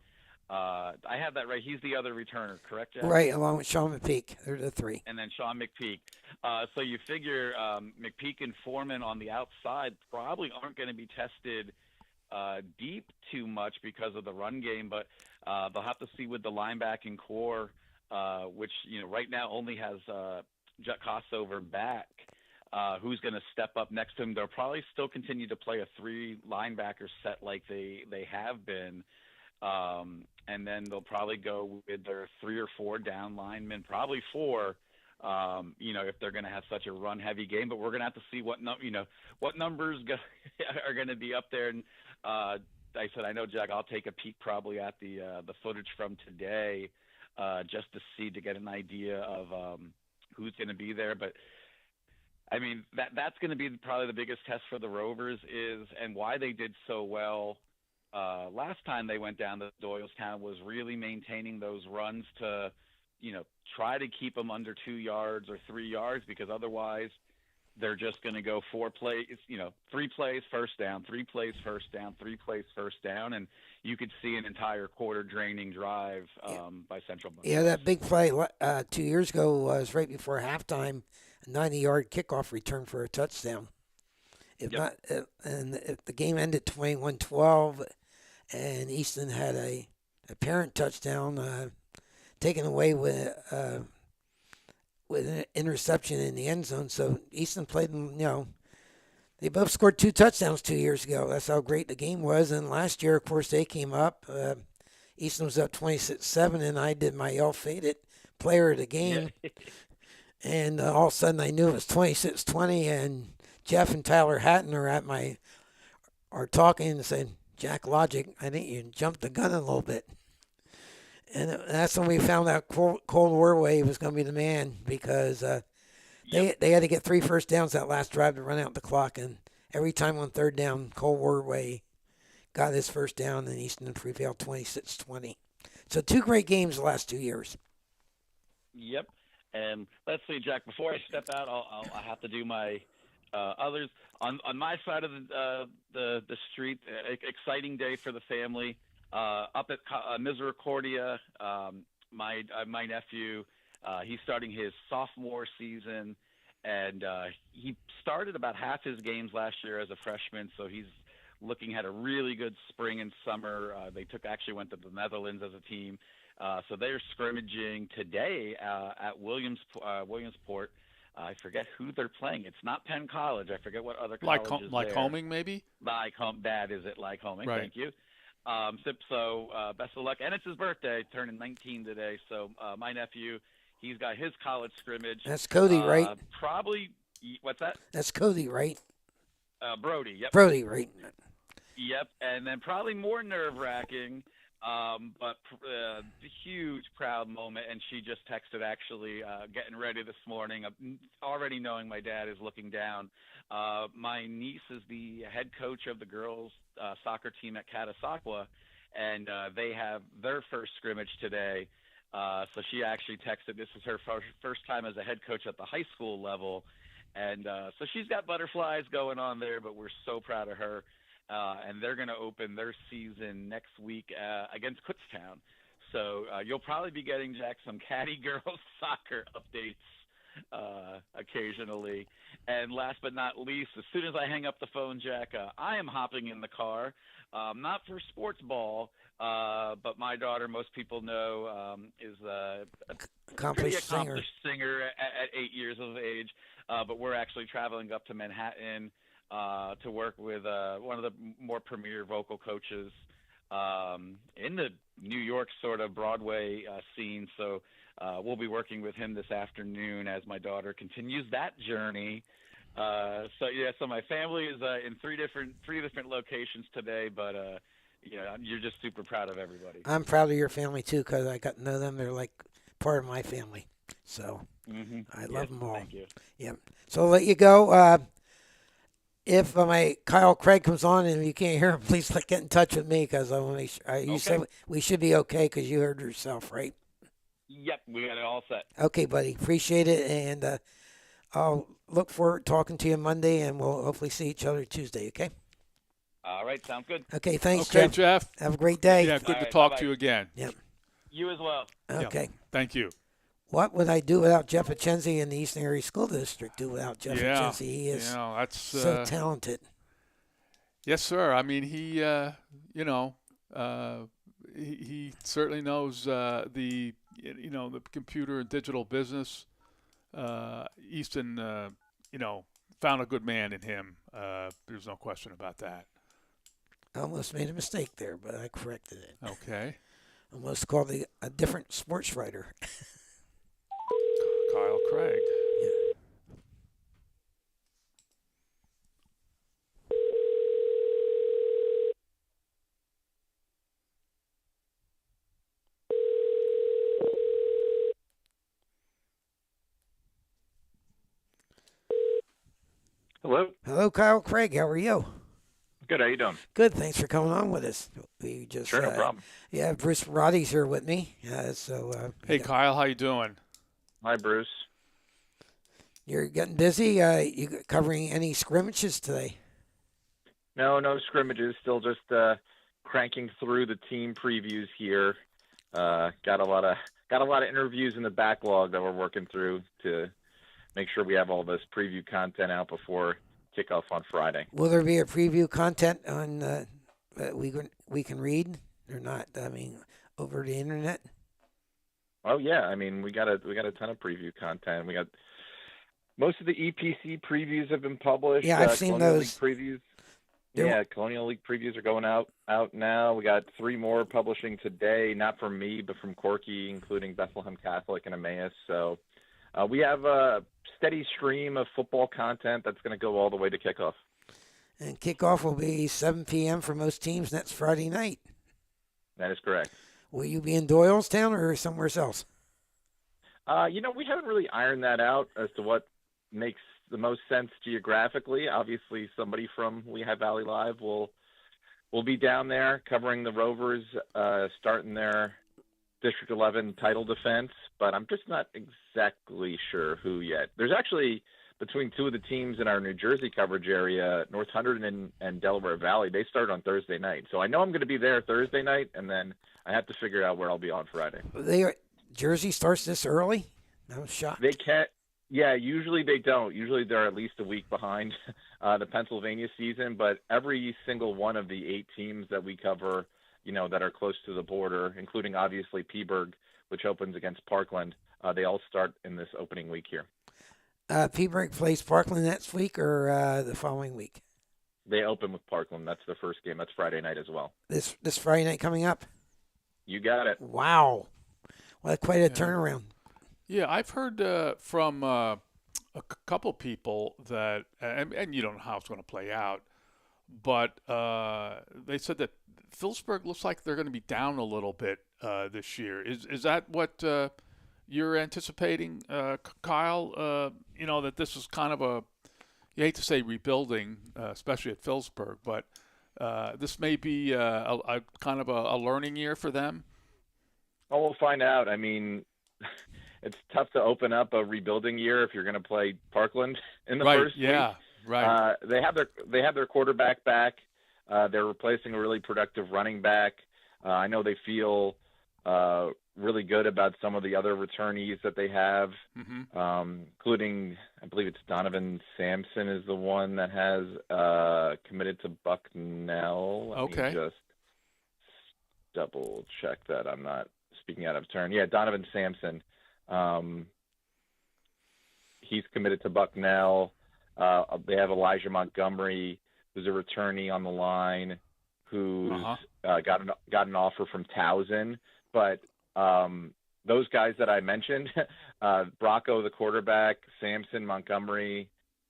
I have that right. He's the other returner, correct, Jack? Right, along with Sean McPeak. They're the 3. And then Sean McPeak. So you figure McPeak and Foreman on the outside probably aren't going to be tested deep too much because of the run game, but they'll have to see with the linebacking core, which, you know, right now only has Jutt Kossover back, who's going to step up next to him. They'll probably still continue to play a 3 linebacker set like they have been. And then they'll probably go with their 3 or 4 down linemen, probably 4, you know, if they're going to have such a run-heavy game. But we're going to have to see what numbers are going to be up there. And I said, I know, Jack, I'll take a peek probably at the footage from today just to get an idea of who's going to be there. But, I mean, that's going to be probably the biggest test for the Rovers and why they did so well last time they went down to Doylestown was really maintaining those runs to, you know, try to keep them under 2 yards or 3 yards, because otherwise they're just going to go 4 plays, you know, 3 plays, first down, 3 plays, first down, 3 plays, first down. And you could see an entire quarter draining drive by Central Bucks. Yeah, that big play 2 years ago was right before halftime, a 90-yard kickoff return for a touchdown. If the game ended 21-12, and Easton had a parent touchdown taken away with an interception in the end zone. So Easton played them, you know, they both scored 2 touchdowns 2 years ago. That's how great the game was. And last year, of course, they came up. Easton was up 26-7, and I did my ill-fated player of the game. And all of a sudden, I knew it was 26-20, and Jeff and Tyler Hatton are talking and saying, Jack Logic, I think you jumped the gun a little bit. And that's when we found out Cold Warway was going to be the man, because they had to get 3 first downs that last drive to run out the clock. And every time on 3rd down, Cold Warway got his first down, and Easton prevailed 26-20. So 2 great games the last 2 years. Yep. And let's see, Jack, before I step out, I'll have to do my others. On my side of the street, exciting day for the family. Up at Misericordia, my nephew, he's starting his sophomore season, and he started about half his games last year as a freshman, so he's looking at a really good spring and summer. They went to the Netherlands as a team. So they're scrimmaging today at Williamsport. I forget who they're playing. It's not Penn College. I forget what other college is there. Lycoming, maybe? That is it, Lycoming. Right. Thank you. So best of luck. And it's his birthday, turning 19 today. So my nephew, he's got his college scrimmage. That's Cody, right? Probably. What's that? That's Cody, right? Brody. Yep. Brody, right? Yep, and then probably more nerve-wracking, but huge proud moment. And she just texted actually, getting ready this morning, already knowing my dad is looking down. My niece is the head coach of the girls' soccer team at Catasauqua, and they have their first scrimmage today. So she actually texted. This is her first time as a head coach at the high school level, and so she's got butterflies going on there. But we're so proud of her. And they're going to open their season next week against Kutztown. So you'll probably be getting, Jack, some Caddy girls soccer updates occasionally. And last but not least, as soon as I hang up the phone, Jack, I am hopping in the car, not for sports ball, but my daughter, most people know, is a pretty accomplished singer at 8 years of age. But we're actually traveling up to Manhattan to work with one of the more premier vocal coaches in the New York sort of Broadway scene. So we'll be working with him this afternoon as my daughter continues that journey. So my family is in three different locations today, but you're just super proud of everybody. I'm proud of your family too, because I got to know them. They're like part of my family, so I love them all. Thank you. Yep. So I'll let you go. If my Kyle Craig comes on and you can't hear him, please get in touch with me, because I want to make sure. You said we should be okay because you heard yourself, right? Yep, we got it all set. Okay, buddy. Appreciate it, and I'll look forward to talking to you Monday, and we'll hopefully see each other Tuesday, okay? All right, sounds good. Okay, thanks, Okay, Jeff. Jeff. Have a great day. Yeah, good All to right, talk bye-bye. to you again. Yep. You as well. Okay. Yeah, thank you. What would I do without Jeff Achenzi in the Eastern Area School District? Do without Jeff Achenzi? He is that's so talented. Yes, sir. I mean, he certainly knows the computer and digital business. Easton, found a good man in him. There's no question about that. I almost made a mistake there, but I corrected it. Okay. Almost called a different sports writer. Kyle Craig. Yeah. Hello. Hello, Kyle Craig. How are you? Good. How you doing? Good. Thanks for coming on with us. We just Sure, no problem. Yeah, Bruce Roddy's here with me. Hey, Kyle, how you doing? Hi, Bruce. You're getting busy. You covering any scrimmages today? No scrimmages. Still just cranking through the team previews here. Got a lot of interviews in the backlog that we're working through to make sure we have all this preview content out before kickoff on Friday. Will there be a preview content on that we can read or not? I mean, over the internet. Oh yeah, I mean we got a ton of preview content. We got most of the EPC previews have been published. Yeah, I've seen Colonial those. League previews. Yeah, Colonial League previews are going out now. We got 3 more publishing today, not from me, but from Corky, including Bethlehem Catholic and Emmaus. So we have a steady stream of football content that's going to go all the way to kickoff. And kickoff will be 7 p.m. for most teams. That's Friday night. That is correct. Will you be in Doylestown or somewhere else? We haven't really ironed that out as to what makes the most sense geographically. Obviously, somebody from Lehigh Valley Live will be down there covering the Rovers, starting their District 11 title defense, but I'm just not exactly sure who yet. There's actually, between 2 of the teams in our New Jersey coverage area, North Hunterdon and Delaware Valley, they start on Thursday night. So I know I'm going to be there Thursday night, and then I have to figure out where I'll be on Friday. Jersey starts this early? I was shocked. They can't. Yeah, usually they don't. Usually they're at least a week behind the Pennsylvania season, but every single one of the 8 teams that we cover, that are close to the border, including obviously Peaburg, which opens against Parkland, they all start in this opening week here. Peaburg plays Parkland next week or the following week? They open with Parkland. That's the first game. That's Friday night as well. This Friday night coming up? You got it. Wow. Well, quite a turnaround. Yeah, I've heard from couple people that, and you don't know how it's going to play out, but they said that Phillipsburg looks like they're going to be down a little bit this year. Is that what you're anticipating, Kyle? That this is kind of you hate to say rebuilding, especially at Phillipsburg, but this may be a kind of a learning year for them. Well, we'll find out. I mean, it's tough to open up a rebuilding year if you're going to play Parkland in the first week. Yeah, right. They have their quarterback back. They're replacing a really productive running back. I know they feel really good about some of the other returnees that they have, including, I believe it's Donovan Sampson is the one that has committed to Bucknell. Let me just double check that I'm not speaking out of turn. Yeah, Donovan Sampson. He's committed to Bucknell. They have Elijah Montgomery, who's a returnee on the line, who's got an offer from Towson. But those guys that I mentioned, Bracco, the quarterback, Sampson, Montgomery,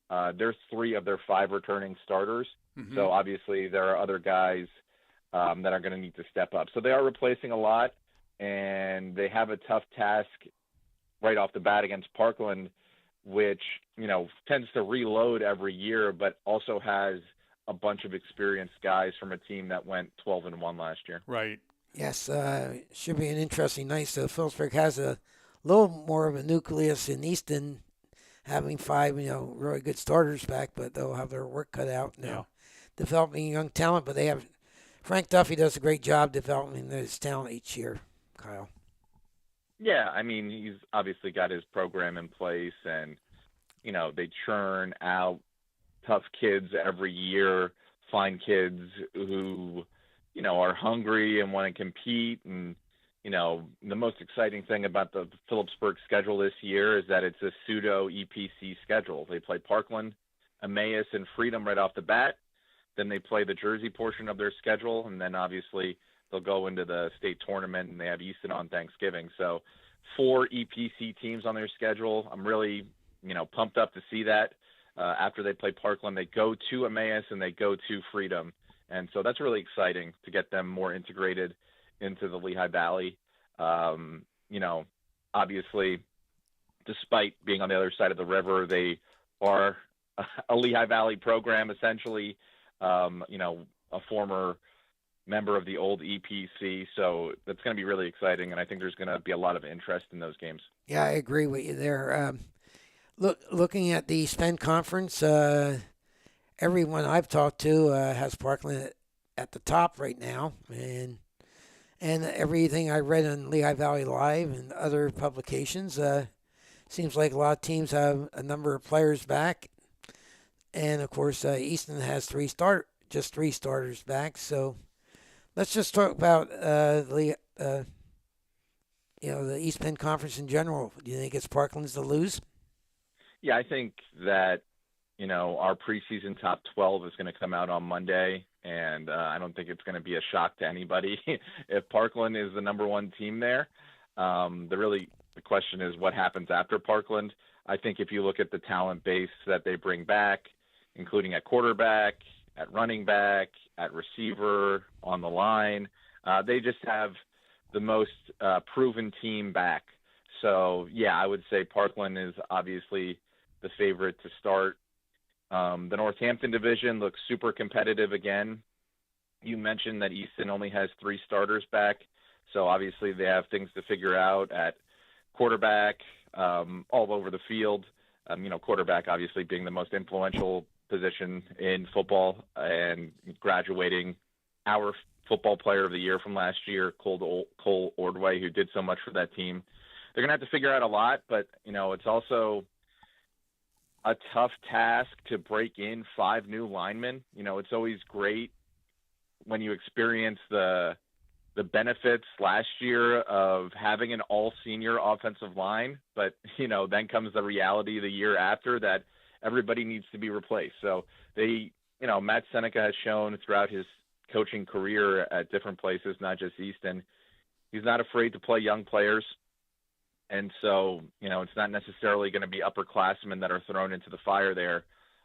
they're 3 of their 5 returning starters. So obviously there are other guys that are going to need to step up. So they are replacing a lot, and they have a tough task right off the bat against Parkland, which, tends to reload every year, but also has a bunch of experienced guys from a team that went 12-1 last year. Right. Yes, should be an interesting night. So Phillipsburg has a little more of a nucleus in Easton, having 5, really good starters back, but they'll have their work cut out now, developing young talent. But they have Frank Duffy does a great job developing this talent each year, Kyle. Yeah, I mean, he's obviously got his program in place, and, they churn out tough kids every year, find kids who, are hungry and want to compete. And, the most exciting thing about the Phillipsburg schedule this year is that it's a pseudo EPC schedule. They play Parkland, Emmaus, and Freedom right off the bat. Then they play the Jersey portion of their schedule, and then obviously they'll go into the state tournament, and they have Easton on Thanksgiving. So 4 EPC teams on their schedule. I'm really, pumped up to see that. After they play Parkland, they go to Emmaus and they go to Freedom. And so that's really exciting to get them more integrated into the Lehigh Valley. Obviously, despite being on the other side of the river, they are a Lehigh Valley program, essentially, a former member of the old EPC. So that's going to be really exciting, and I think there's going to be a lot of interest in those games. Yeah, I agree with you there. Looking at the East Bend Conference, everyone I've talked to has Parkland at the top right now, and everything I read on Lehigh Valley Live and other publications seems like a lot of teams have a number of players back, and of course Easton has 3 starters back. So let's just talk about the East Bend Conference in general. Do you think it's Parkland's to lose? Yeah, I think that, our preseason top 12 is going to come out on Monday, and I don't think it's going to be a shock to anybody if Parkland is the number 1 team there. The question is what happens after Parkland. I think if you look at the talent base that they bring back, including at quarterback, at running back, at receiver, on the line, they just have the most proven team back. So, yeah, I would say Parkland is obviously the favorite to start. The Northampton division looks super competitive again. You mentioned that Easton only has 3 starters back, so obviously they have things to figure out at quarterback, all over the field. Quarterback obviously being the most influential position in football, and graduating our football player of the year from last year, Cole Ordway, who did so much for that team. They're going to have to figure out a lot, but, it's also a tough task to break in 5 new linemen. It's always great when you experience the benefits last year of having an all-senior offensive line, but, then comes the reality the year after that everybody needs to be replaced. So Matt Seneca has shown throughout his coaching career at different places, not just Easton, he's not afraid to play young players. And so, it's not necessarily going to be upperclassmen that are thrown into the fire there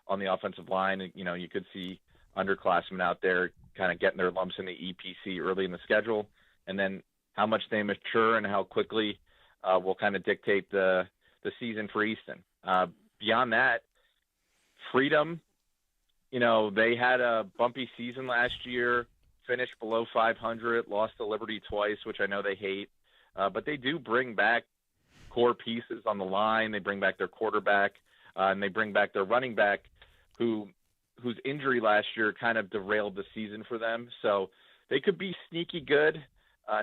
on the offensive line. You could see underclassmen out there kind of getting their lumps in the EPC early in the schedule. And then how much they mature and how quickly will kind of dictate the season for Easton. Beyond that, Freedom, they had a bumpy season last year, finished below 500, lost to Liberty twice, which I know they hate. But they do bring back core pieces on the line. They bring back their quarterback, and they bring back their running back, whose injury last year kind of derailed the season for them. So they could be sneaky good.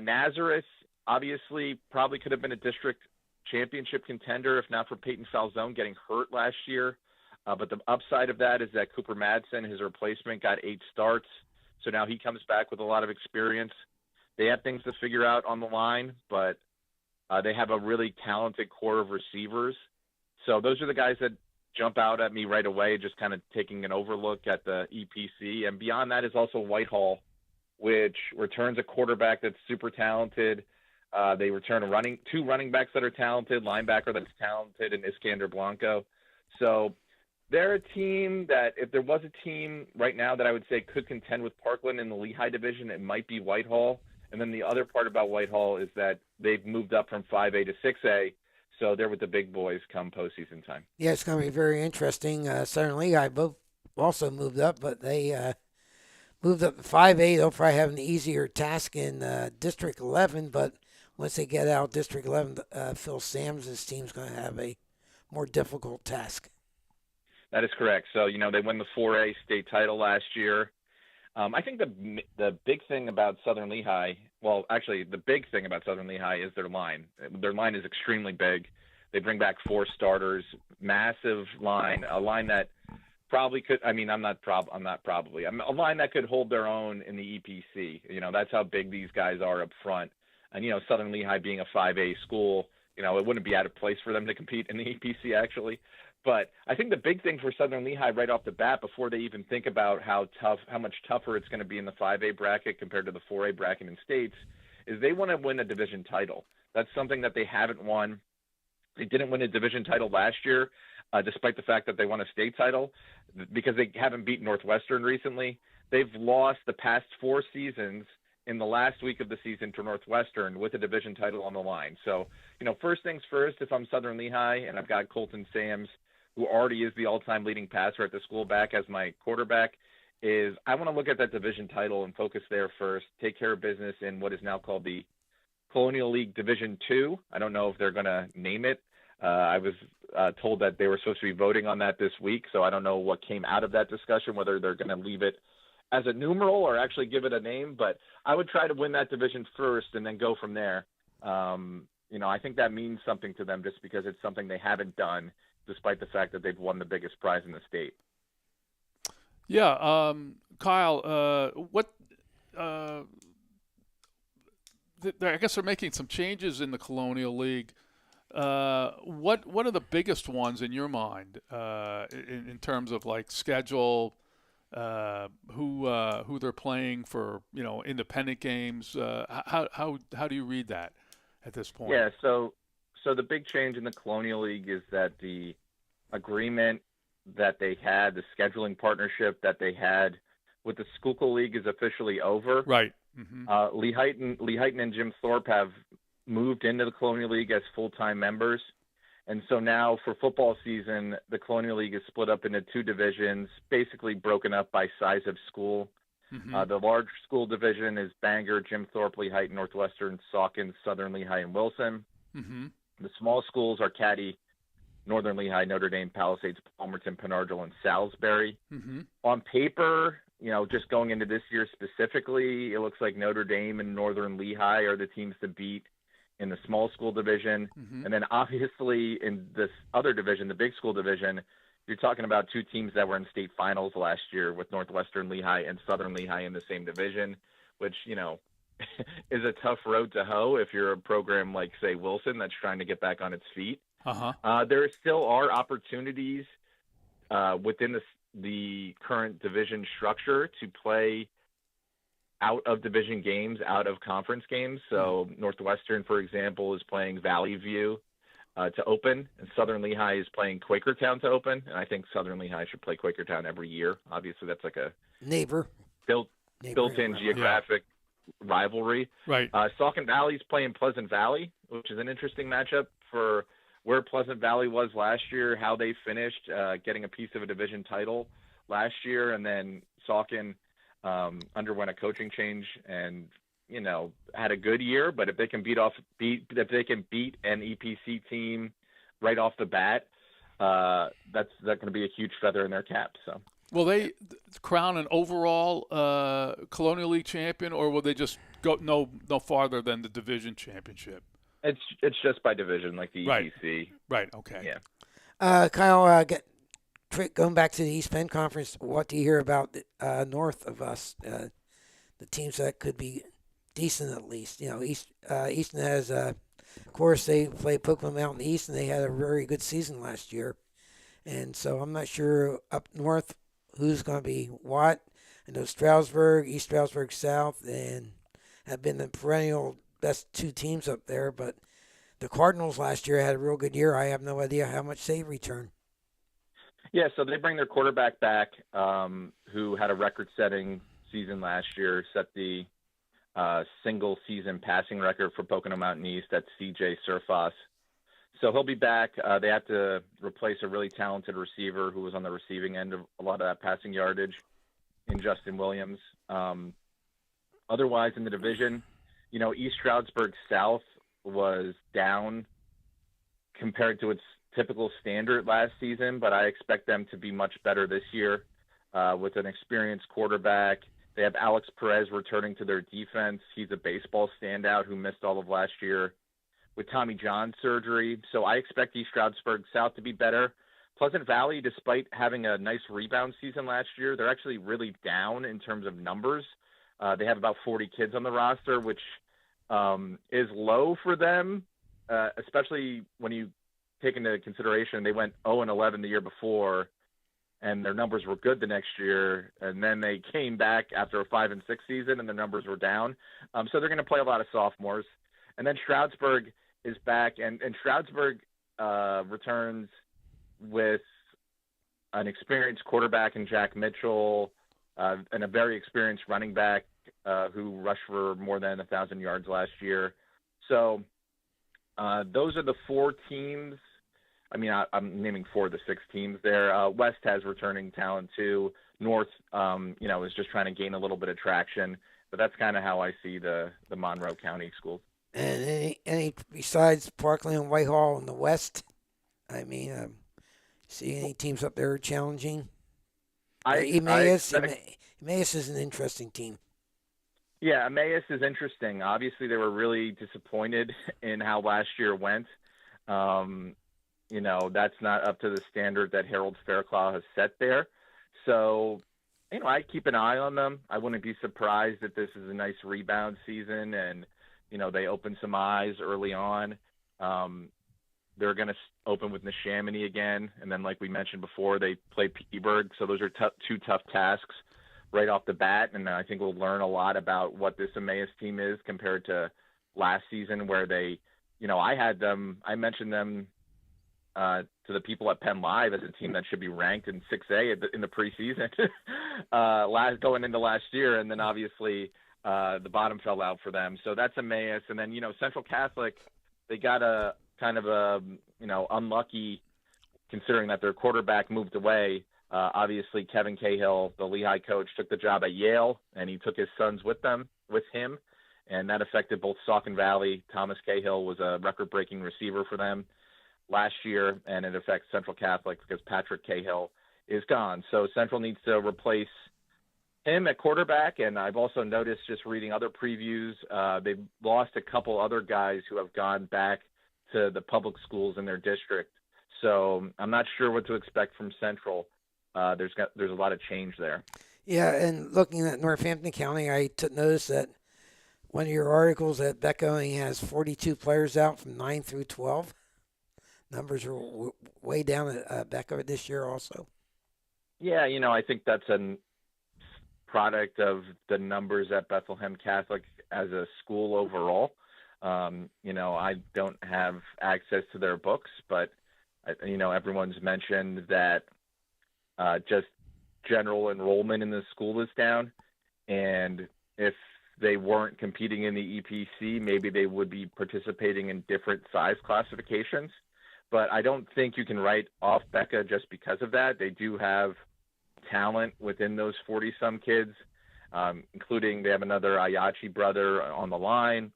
Nazareth, obviously, probably could have been a district championship contender if not for Peyton Falzone getting hurt last year. But the upside of that is that Cooper Madsen, his replacement, got 8 starts. So now he comes back with a lot of experience. They have things to figure out on the line, but they have a really talented core of receivers. So those are the guys that jump out at me right away, just kind of taking an overlook at the EPC. And beyond that is also Whitehall, which returns a quarterback that's super talented. They return 2 running backs that are talented, linebacker that's talented, and Iskander Blanco. So they're a team that, if there was a team right now that I would say could contend with Parkland in the Lehigh division, it might be Whitehall. And then the other part about Whitehall is that they've moved up from 5A to 6A, so they're with the big boys come postseason time. Yeah, it's going to be very interesting. Southern Lehigh both also moved up, but they moved up to 5A. They'll probably have an easier task in District 11, but once they get out District 11, Phil Sams' team's going to have a more difficult task. That is correct. So, they won the 4A state title last year. I think the big thing about Southern Lehigh, well, actually, the big thing about Southern Lehigh is their line. Their line is extremely big. They bring back 4 starters, massive line, a line that probably could. I mean, a line that could hold their own in the EPC. That's how big these guys are up front. And Southern Lehigh being a 5A school, it wouldn't be out of place for them to compete in the EPC actually. But I think the big thing for Southern Lehigh right off the bat, before they even think about how much tougher it's going to be in the 5A bracket compared to the 4A bracket in states, is they want to win a division title. That's something that they haven't won. They didn't win a division title last year, despite the fact that they won a state title, because they haven't beaten Northwestern recently. They've lost the past 4 seasons in the last week of the season to Northwestern with a division title on the line. So, first things first, if I'm Southern Lehigh and I've got Colton Sams, who already is the all-time leading passer at the school, back as my quarterback, is I want to look at that division title and focus there first, take care of business in what is now called the Colonial League Division II. I don't know if they're going to name it. I was told that they were supposed to be voting on that this week, so I don't know what came out of that discussion, whether they're going to leave it as a numeral or actually give it a name. But I would try to win that division first and then go from there. I think that means something to them just because it's something they haven't done, despite the fact that they've won the biggest prize in the state. Yeah, Kyle, I guess they're making some changes in the Colonial League. What are the biggest ones in your mind in terms of like schedule, who they're playing for, independent games? How do you read that at this point? Yeah, so the big change in the Colonial League is that the agreement that they had, the scheduling partnership that they had with the Schuylkill League is officially over. Right. Mm-hmm. Lee Heighton and Jim Thorpe have moved into the Colonial League as full-time members. And so now for football season, the Colonial League is split up into 2 divisions, basically broken up by size of school. Mm-hmm. The large school division is Bangor, Jim Thorpe, Lee Heighton, Northwestern, Sawkins, Southern Lehigh, and Wilson. Mm-hmm. The small schools are Caddy, Northern Lehigh, Notre Dame, Palisades, Palmerton, Penardville, and Salisbury. Mm-hmm. On paper, just going into this year specifically, it looks like Notre Dame and Northern Lehigh are the teams to beat in the small school division. Mm-hmm. And then obviously in this other division, the big school division, you're talking about 2 teams that were in state finals last year with Northwestern Lehigh and Southern Lehigh in the same division, which, is a tough road to hoe if you're a program like, say, Wilson that's trying to get back on its feet. Uh-huh. There still are opportunities within the current division structure to play out of division games, out of conference games. So Northwestern, for example, is playing Valley View to open, and Southern Lehigh is playing Quakertown to open, and I think Southern Lehigh should play Quakertown every year. Obviously, that's like a Neighbor. built-in geographic rivalry. Right. Saucon Valley's playing Pleasant Valley, which is an interesting matchup for where Pleasant Valley was last year, how they finished, getting a piece of a division title last year, and then Saucon underwent a coaching change and had a good year. But if they can beat an EPC team right off the bat, that's going to be a huge feather in their cap. So. Will they crown an overall Colonial League champion, or will they just go no farther than the division championship? It's just by division, like the EPC. Right. Okay. Yeah. Kyle, going back to the East Penn Conference, what do you hear about north of us? The teams that could be decent at least. Easton has, of course, they play Pocono Mountain East, and they had a very good season last year. And so I'm not sure up north who's going to be what. I know Stroudsburg, East Stroudsburg South, and have been the perennial best two teams up there. But the Cardinals last year had a real good year. I have no idea how much they return. Yeah, so they bring their quarterback back, who had a record-setting season last year, set the single-season passing record for Pocono Mountain East. That's C.J. Surfas. So he'll be back. They have to replace a really talented receiver who was on the receiving end of a lot of that passing yardage in Justin Williams. Otherwise, in the division, East Stroudsburg South was down compared to its typical standard last season, but I expect them to be much better this year with an experienced quarterback. They have Alex Perez returning to their defense. He's a baseball standout who missed all of last year with Tommy John surgery. So I expect East Stroudsburg South to be better. Pleasant Valley, despite having a nice rebound season last year, they're actually really down in terms of numbers. They have about 40 kids on the roster, which is low for them, especially when you take into consideration they went 0-11 the year before, and their numbers were good the next year, and then they came back after a 5-6 season, and their numbers were down. So they're going to play a lot of sophomores. And then Stroudsburg is back, and Stroudsburg returns with an experienced quarterback in Jack Mitchell and a very experienced running back who rushed for more than 1,000 yards last year. So those are the four teams. I mean, I'm naming 4 of the 6 teams there. West has returning talent too. North, is just trying to gain a little bit of traction. But that's kind of how I see the Monroe County schools. And any besides Parkland and Whitehall in the West? I mean, see any teams up there challenging? Emmaus is an interesting team. Yeah, Emmaus is interesting. Obviously, they were really disappointed in how last year went. That's not up to the standard that Harold Fairclough has set there. So, I keep an eye on them. I wouldn't be surprised if this is a nice rebound season and, they open some eyes early on. They're going to open with Neshaminy again. And then, like we mentioned before, they play Petersburg. So those are two tough tasks right off the bat. And I think we'll learn a lot about what this Emmaus team is compared to last season where they, I mentioned them to the people at Penn Live as a team that should be ranked in 6A in the preseason going into last year. And then obviously the bottom fell out for them. So that's Emmaus. And then, Central Catholic, they got a kind of a, unlucky considering that their quarterback moved away. Obviously Kevin Cahill, the Lehigh coach, took the job at Yale and he took his sons with him. And that affected both Saucon Valley. Thomas Cahill was a record-breaking receiver for them last year, and it affects Central Catholic because Patrick Cahill is gone. So Central needs to replace him at quarterback, and I've also noticed just reading other previews, they've lost a couple other guys who have gone back to the public schools in their district. So I'm not sure what to expect from Central. There's a lot of change there. Yeah, and looking at Northampton County, I took notice that one of your articles that Becca only has 42 players out from 9 through 12. Numbers are way down at Becca this year also. Yeah, I think that's a product of the numbers at Bethlehem Catholic as a school overall. I don't have access to their books, but everyone's mentioned that just general enrollment in the school is down, and if they weren't competing in the EPC, maybe they would be participating in different size classifications. But I don't think you can write off Becca just because of that. They do have talent within those 40-some kids, including they have another Ayachi brother on the line.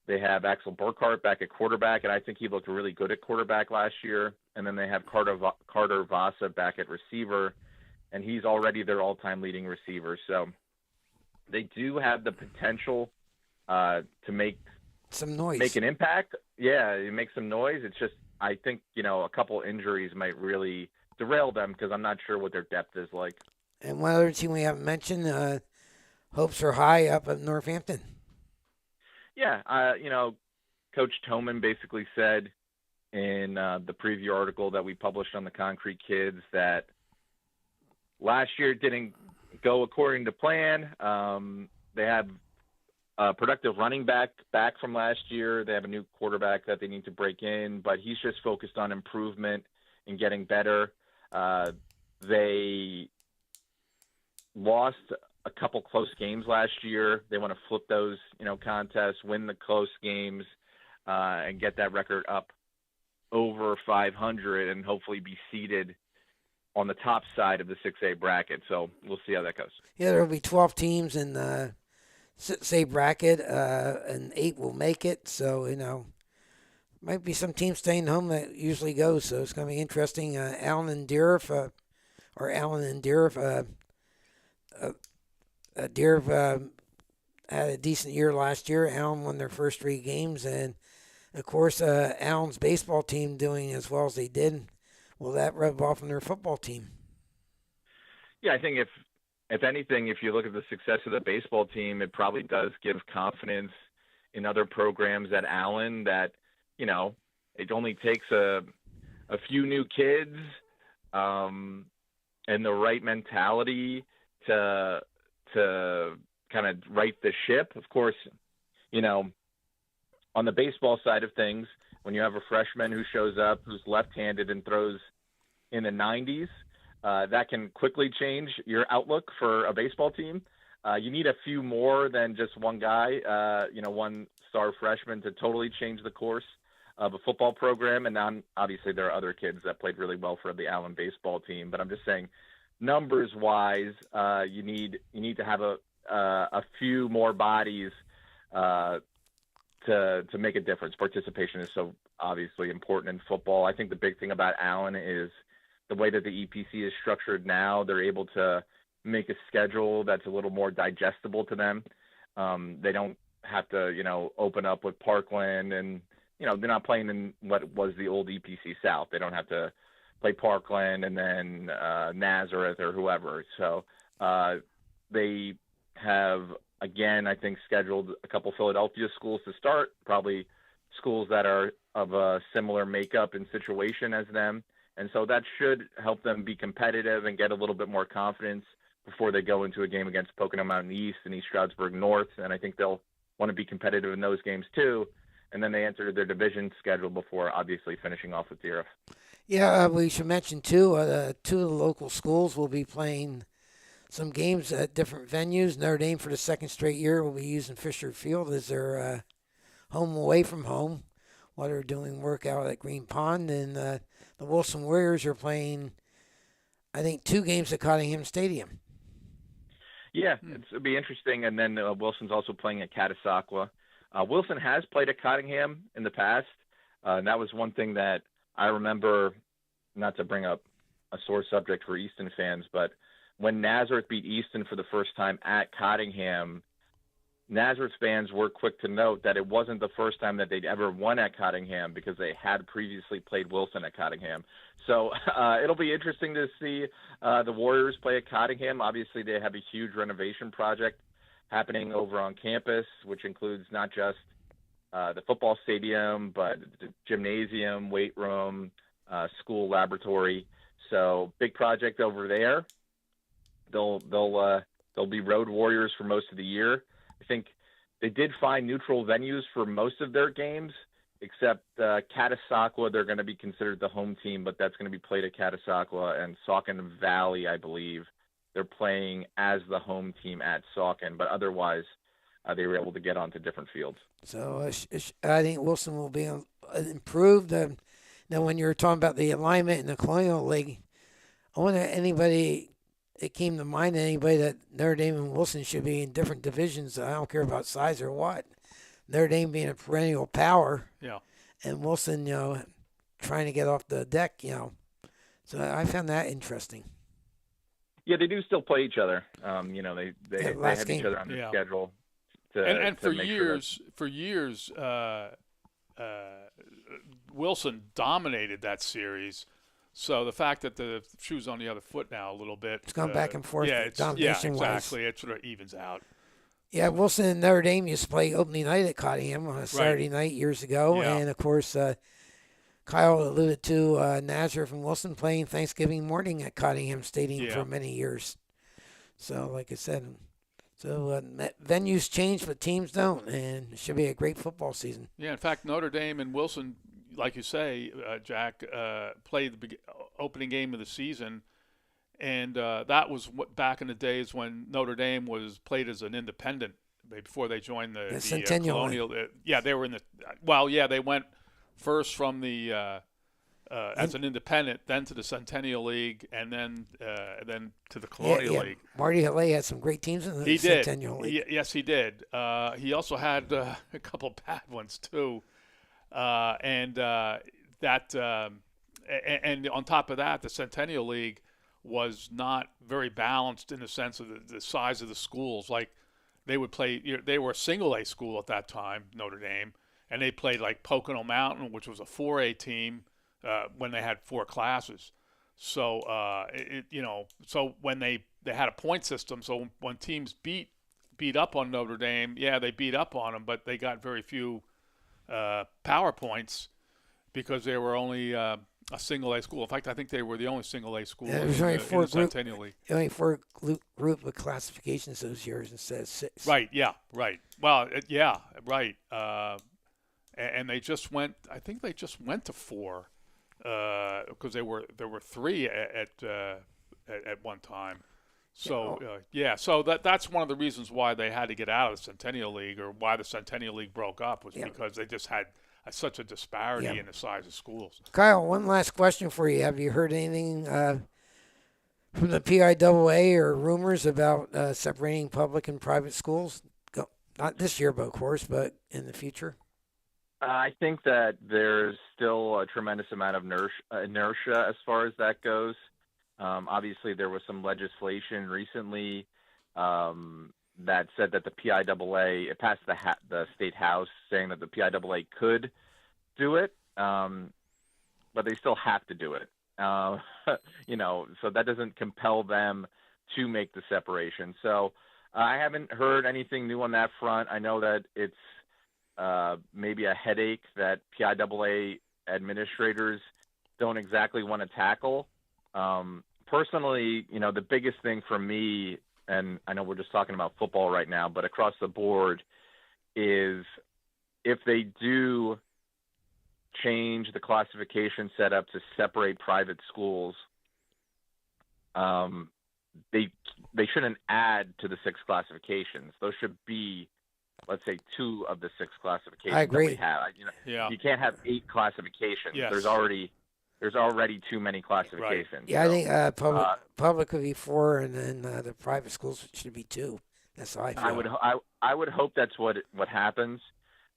They have Axel Burkhart back at quarterback, and I think he looked really good at quarterback last year. And then they have Carter Vasa back at receiver, and he's already their all-time leading receiver. So they do have the potential to make some noise, make an impact. Yeah, make some noise. It's just I think a couple injuries might really derail them because I'm not sure what their depth is like. And one other team we haven't mentioned, hopes are high up at Northampton. Yeah, Coach Toman basically said in the preview article that we published on the Concrete Kids that last year didn't go according to plan. They have a productive running back from last year. They have a new quarterback that they need to break in, but he's just focused on improvement and getting better. They lost a couple close games last year. They want to flip those, contests, win the close games, and get that record up over 500 and hopefully be seeded on the top side of the 6A bracket. So we'll see how that goes. Yeah, there will be 12 teams in the 6A bracket, and 8 will make it. So, might be some teams staying home that usually goes. So it's going to be interesting. Allen and Deerf had a decent year last year. Allen won their first 3 games, and of course, Allen's baseball team doing as well as they did. Will that rub off on their football team? Yeah, I think if anything, if you look at the success of the baseball team, it probably does give confidence in other programs at Allen that, it only takes a few new kids and the right mentality to kind of right the ship. Of course, on the baseball side of things, when you have a freshman who shows up who's left-handed and throws in the 90s, that can quickly change your outlook for a baseball team. You need a few more than just one guy, one star freshman to totally change the course of a football program. And then obviously there are other kids that played really well for the Allen baseball team. But I'm just saying, numbers-wise, you need to have a few more bodies to make a difference. Participation is so obviously important in football. I think the big thing about Allen is the way that the EPC is structured now. They're able to make a schedule that's a little more digestible to them. They don't have to, open up with Parkland and, they're not playing in what was the old EPC South. They don't have to play Parkland and then Nazareth or whoever. So they have, again, I think, scheduled a couple Philadelphia schools to start, probably schools that are of a similar makeup and situation as them. And so that should help them be competitive and get a little bit more confidence before they go into a game against Pocono Mountain East and East Stroudsburg North. And I think they'll want to be competitive in those games too. And then they enter their division schedule before obviously finishing off with Deerf. Yeah, we should mention too, 2 of the local schools will be playing some games at different venues. Notre Dame, for the second straight year, will be using Fisher Field as their home away from home while they're doing work out at Green Pond. And the Wilson Warriors are playing, I think, 2 games at Cottingham Stadium. Yeah, it'll be interesting. And then Wilson's also playing at Catasauqua. Wilson has played at Cottingham in the past. And that was one thing that I remember, not to bring up a sore subject for Easton fans, but when Nazareth beat Easton for the first time at Cottingham, Nazareth fans were quick to note that it wasn't the first time that they'd ever won at Cottingham because they had previously played Wilson at Cottingham. So it'll be interesting to see the Warriors play at Cottingham. Obviously, they have a huge renovation project happening over on campus, which includes not just the football stadium, but the gymnasium, weight room, school laboratory. So big project over there. They'll be road warriors for most of the year. I think They did find neutral venues for most of their games, except Catasauqua. They're going to be considered the home team, but that's going to be played at Catasauqua, and Saucon Valley, I believe, they're playing as the home team at Saucon. But otherwise, they were able to get onto different fields. So I think Wilson will be improved. Now, when you were talking about the alignment in the Colonial League, I wonder it came to mind anybody that Notre Dame and Wilson should be in different divisions. I don't care about size or what. Notre Dame being a perennial power, Yeah. and Wilson, trying to get off the deck, So I found that interesting. Yeah, they do still play each other. They have each other on the schedule. And for make years, Wilson dominated that series. So the fact that the shoe's on the other foot now a little bit. It's gone back and forth. Yeah, domination-wise. exactly. It sort of evens out. Yeah, Wilson and Notre Dame used to play opening night at Cottingham on a Saturday night years ago. Yeah. And, of course, Kyle alluded to Nazareth and Wilson playing Thanksgiving morning at Cottingham Stadium for many years. So, like I said, venues change, but teams don't, and it should be a great football season. Yeah, in fact, Notre Dame and Wilson, like you say, Jack, played the opening game of the season, and that was back in the days when Notre Dame was played as an independent before they joined the Centennial Colonial. They were in the they went first from the as an independent, then to the Centennial League, and then to the Colonial League. Marty Halley had some great teams in the Centennial League. Yes, he did. He also had a couple bad ones too, and on top of that, the Centennial League was not very balanced in the sense of the size of the schools. Like they would play, they were a single A school at that time, Notre Dame, and they played like Pocono Mountain, which was a 4A team when they had 4 classes. So so when they had a point system, so when teams beat up on Notre Dame, they beat up on them, but they got very few power points because they were only a single A school. In fact, I think they were the only single A school in the Centennial League. Only 4 group of classifications those years instead of 6. Right. Yeah. Right. Well. Right. And they just went. I think they just went to 4 because there were 3 at one time. So so that's one of the reasons why they had to get out of the Centennial League, or why the Centennial League broke up, was because they just had such a disparity in the size of schools. Kyle, one last question for you. Have you heard anything from the PIAA or rumors about separating public and private schools? Not this year, but of course, but in the future? I think that there's still a tremendous amount of inertia as far as that goes. Obviously, there was some legislation recently that said that the PIAA, it passed the state house saying that the PIAA could do it, but they still have to do it. So that doesn't compel them to make the separation. So I haven't heard anything new on that front. I know that it's maybe a headache that PIAA administrators don't exactly want to tackle. Personally, the biggest thing for me, and I know we're just talking about football right now, but across the board, is if they do change the classification setup to separate private schools, they shouldn't add to the 6 classifications. Those should be, let's say, 2 of the 6 classifications. I agree. That we have. You can't have 8 classifications. Yes. There's already too many classifications. Right. Yeah, I think public would be 4, and then the private schools should be 2. That's how I feel. I would hope that's what happens.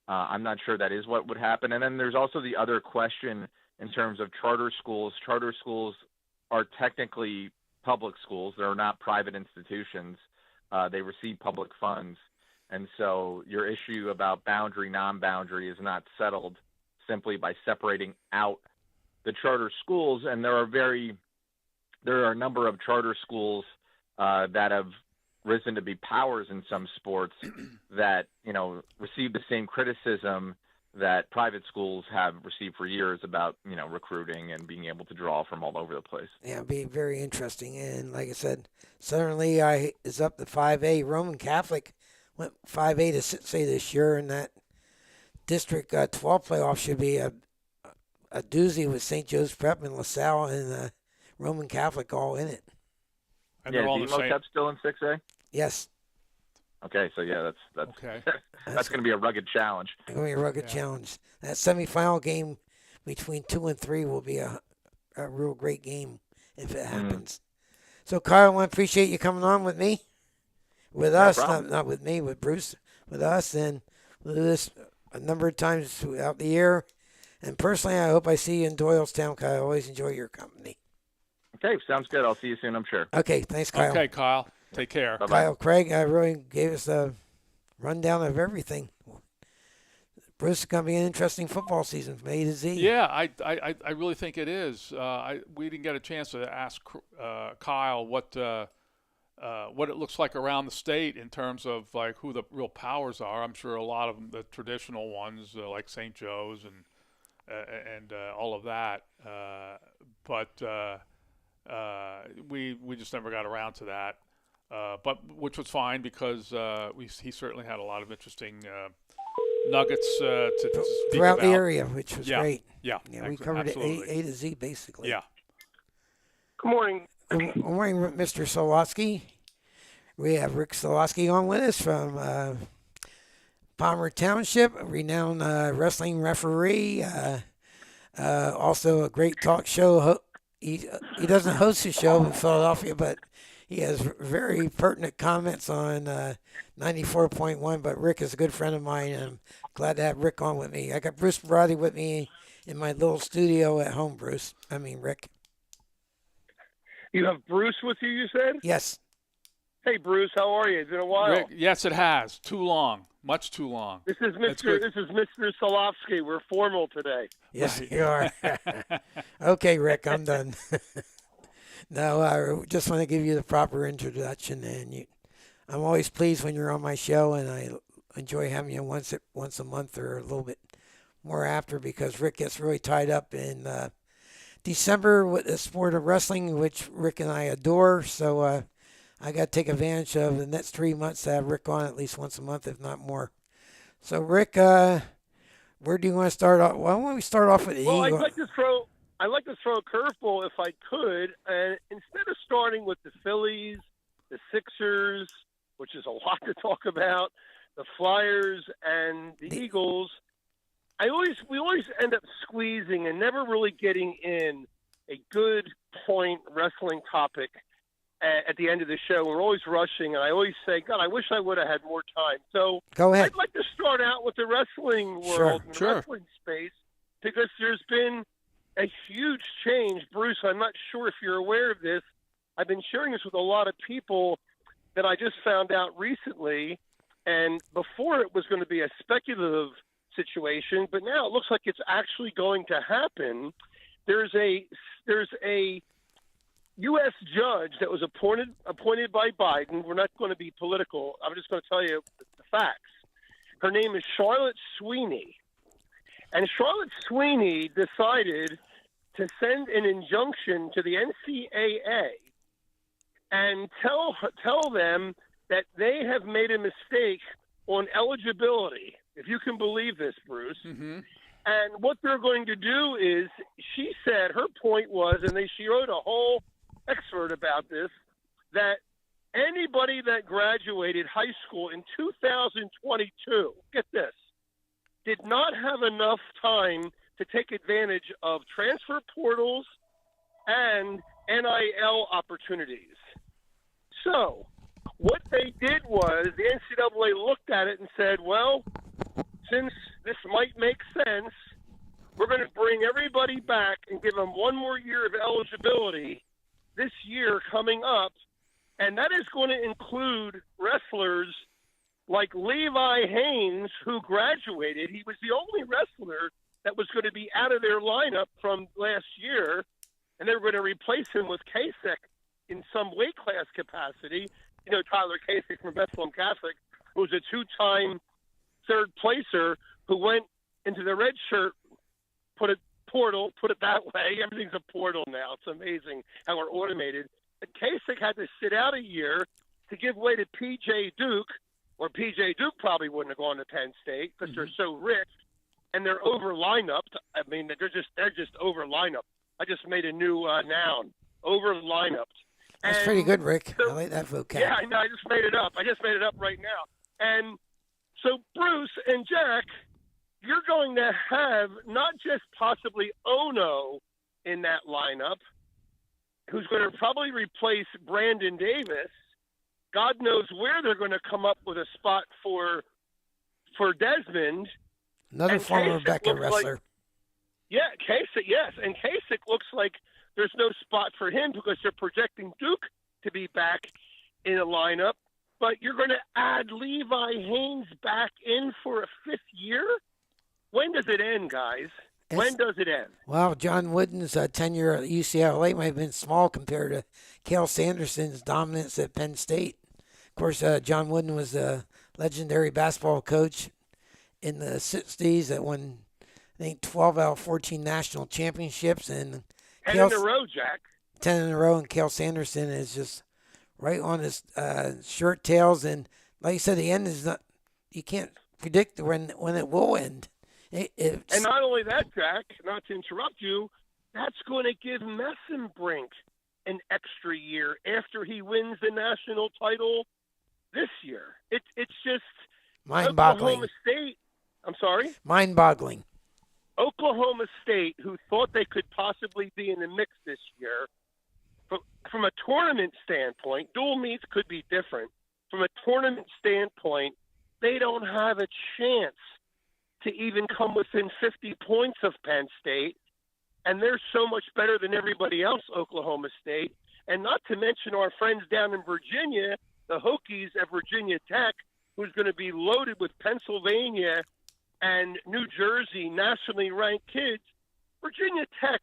I'm not sure that is what would happen. And then there's also the other question in terms of charter schools. Charter schools are technically public schools. They're not private institutions. They receive public funds. And so your issue about boundary, non-boundary is not settled simply by separating out the charter schools. And there are a number of charter schools that have risen to be powers in some sports that, receive the same criticism that private schools have received for years about, recruiting and being able to draw from all over the place. Yeah, it'd be very interesting. And like I said, Southern Lehigh is up to 5A. Roman Catholic went 5A to 6A this year, and that District 12 playoff should be a doozy with St. Joe's Prep and LaSalle and Roman Catholic all in it. And Yeah, they're all is the same. EMOTEP still in 6A? Yes, Okay, so yeah, that's Okay. that's going to be a rugged challenge. going to be a rugged challenge. That semifinal game between 2 and 3 will be a real great game if it happens. So, Kyle, I appreciate you coming on with me, with us, problem. not with me, with Bruce, with us, and we'll do this a number of times throughout the year. And personally, I hope I see you in Doylestown, Kyle. I always enjoy your company. Okay, sounds good. I'll see you soon, I'm sure. Okay, thanks, Kyle. Okay, Kyle. Take care. Bye-bye. Kyle Craig, really gave us a rundown of everything. Bruce, is going to be an interesting football season from A to Z. Yeah, I really think it is. We didn't get a chance to ask Kyle what it looks like around the state in terms of like who the real powers are. I'm sure a lot of them, the traditional ones like St. Joe's and all of that. But we just never got around to that. But which was fine because he certainly had a lot of interesting nuggets to speak throughout about. the area, which was great. Yeah, Yeah, we covered it absolutely. A to Z basically. Yeah. Good morning. Good morning, Mr. Solosky. We have Rick Solosky on with us from Palmer Township, a renowned wrestling referee. Also a great talk show. He doesn't host a show in Philadelphia, but he has very pertinent comments on 94.1. But Rick is a good friend of mine, and I'm glad to have Rick on with me. I got Bruce Brody with me in my little studio at home, Rick. You have Bruce with you, you said? Yes. Hey, Bruce, how are you? It's been a while. Rick, yes, it has. Too long. Much too long. This is That's Mr. good. This is Mr. Solovsky. We're formal today. Yes, Right. you are. Okay, Rick, I'm done. No, I just want to give you the proper introduction, and I'm always pleased when you're on my show, and I enjoy having you once a month or a little bit more after, because Rick gets really tied up in December with the sport of wrestling, which Rick and I adore. So I got to take advantage of the next 3 months to have Rick on at least once a month, if not more. So Rick, where do you want to start off? Why don't we start off with the Well, Eagle? I'd like to throw a curveball if I could, and instead of starting with the Phillies, the Sixers, which is a lot to talk about, the Flyers and the Eagles, we always end up squeezing and never really getting in a good point wrestling topic at the end of the show. We're always rushing, and I always say, God, I wish I would have had more time. So Go ahead. I'd like to start out with the wrestling world, and the Sure. wrestling space, because there's been a huge change. Bruce, I'm not sure if you're aware of this. I've been sharing this with a lot of people that I just found out recently, and before it was going to be a speculative situation, but now it looks like it's actually going to happen. There's a U.S. judge that was appointed by Biden. We're not going to be political. I'm just going to tell you the facts. Her name is Charlotte Sweeney. And Charlotte Sweeney decided to send an injunction to the NCAA and tell them that they have made a mistake on eligibility, if you can believe this, Bruce. Mm-hmm. And what they're going to do is, she said, her point was, and she wrote a whole expert about this, that anybody that graduated high school in 2022, get this, did not have enough time to take advantage of transfer portals and NIL opportunities. So what they did was the NCAA looked at it and said, well, since this might make sense, we're going to bring everybody back and give them one more year of eligibility this year coming up, and that is going to include wrestlers like Levi Haynes, who graduated. He was the only wrestler that was going to be out of their lineup from last year, and they were going to replace him with Kasich in some weight class capacity. You know, Tyler Kasich from Bethlehem Catholic, who was a two-time third placer who went into the red shirt, put it that way. Everything's a portal now. It's amazing how we're automated. But Kasich had to sit out a year to give way to P.J. Duke, or P.J. Duke probably wouldn't have gone to Penn State because they're so rich and they're over lineup. I mean, they're just over lineup. I just made a new noun, over lineup. That's pretty good, Rick. I like that vocab. Yeah, I know. I just made it up. I just made it up right now. And so, Bruce and Jack, you're going to have not just possibly Ono in that lineup, who's going to probably replace Brandon Davis. God knows where they're going to come up with a spot for Desmond. Another And former Kasich Becca looks like- wrestler. Yeah, Kasich, yes. And Kasich looks like there's no spot for him because they're projecting Duke to be back in a lineup. But you're going to add Levi Haynes back in for a 5th year? When does it end, guys? When does it end? Well, John Wooden's tenure at UCLA might have been small compared to Cale Sanderson's dominance at Penn State. Of course, John Wooden was a legendary basketball coach in the 60s that won, I think, 12 out of 14 national championships. And 10 in a row, Jack. 10 in a row, and Cale Sanderson is just right on his short tails. And like you said, the end is not, you can't predict when it will end. And not only that, Jack, not to interrupt you, that's going to give Messenbrink an extra year after he wins the national title this year. It's just mind-boggling. Oklahoma State. I'm sorry? Mind-boggling. Oklahoma State, who thought they could possibly be in the mix this year, from a tournament standpoint, dual meets could be different. From a tournament standpoint, they don't have a chance to even come within 50 points of Penn State, and they're so much better than everybody else, Oklahoma State, and not to mention our friends down in Virginia, the Hokies at Virginia Tech, who's going to be loaded with Pennsylvania and New Jersey nationally ranked kids. Virginia Tech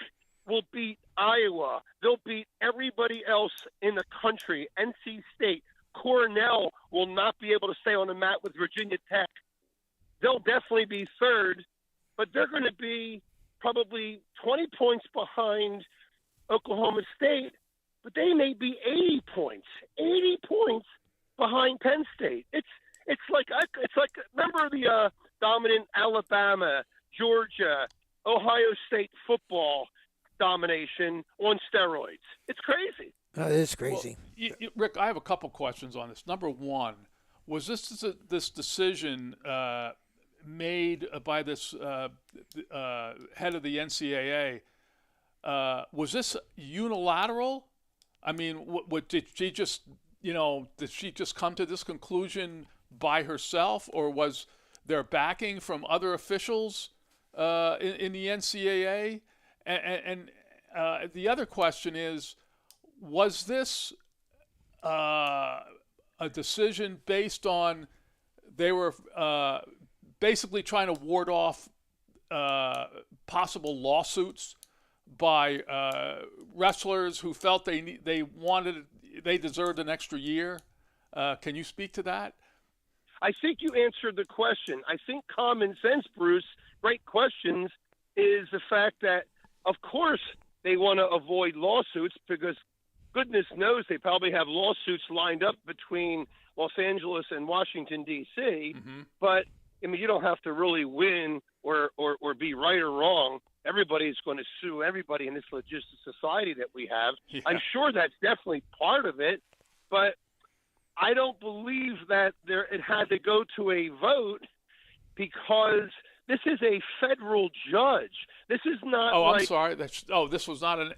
will beat Iowa. They'll beat everybody else in the country. NC State, Cornell will not be able to stay on the mat with Virginia Tech. They'll definitely be third, but they're going to be probably 20 points behind Oklahoma State, but they may be 80 points behind Penn State. It's like remember the dominant Alabama, Georgia, Ohio State football domination on steroids. It's crazy. Oh, it is crazy. Well, Rick, I have a couple questions on this. Number one, was this decision made by this head of the NCAA? Was this unilateral? I mean, what did she just come to this conclusion by herself, or was there backing from other officials in the NCAA? And the other question is, was this a decision based on they were basically trying to ward off possible lawsuits by wrestlers who felt they deserved an extra year? Can you speak to that? I think you answered the question. I think common sense, Bruce, great questions, is the fact that, of course, they want to avoid lawsuits because goodness knows they probably have lawsuits lined up between Los Angeles and Washington, D.C. Mm-hmm. But, I mean, you don't have to really win or be right or wrong. Everybody's going to sue everybody in this logis society that we have. Yeah. I'm sure that's definitely part of it, but I don't believe that it had to go to a vote because this is a federal judge. This is not. Oh, like, I'm sorry. This was not an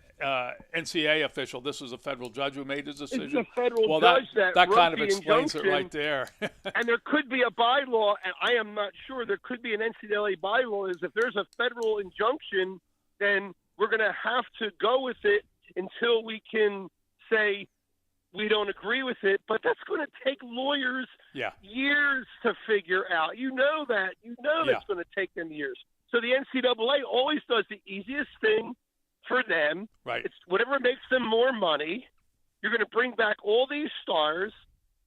NCAA official. This was a federal judge who made this decision. It's a federal well, judge that kind wrote of the explains it injunction, right there. And there could be a bylaw, and I am not sure. There could be an NCAA bylaw. Is if there's a federal injunction, then we're going to have to go with it until we can say we don't agree with it. But that's going to take lawyers years to figure out. You know that. You know that's going to take them years. So the NCAA always does the easiest thing for them. Right. It's whatever makes them more money. You're going to bring back all these stars.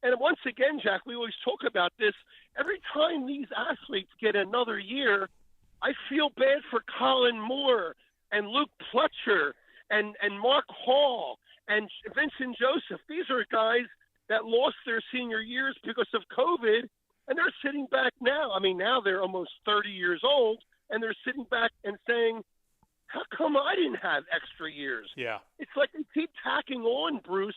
And once again, Jack, we always talk about this. Every time these athletes get another year, I feel bad for Colin Moore and Luke Pletcher and Mark Hall and Vincent Joseph. These are guys that lost their senior years because of COVID, And they're sitting back now. I mean, now they're almost 30 years old, and they're sitting back and saying, how come I didn't have extra years? Yeah. It's like they keep tacking on, Bruce,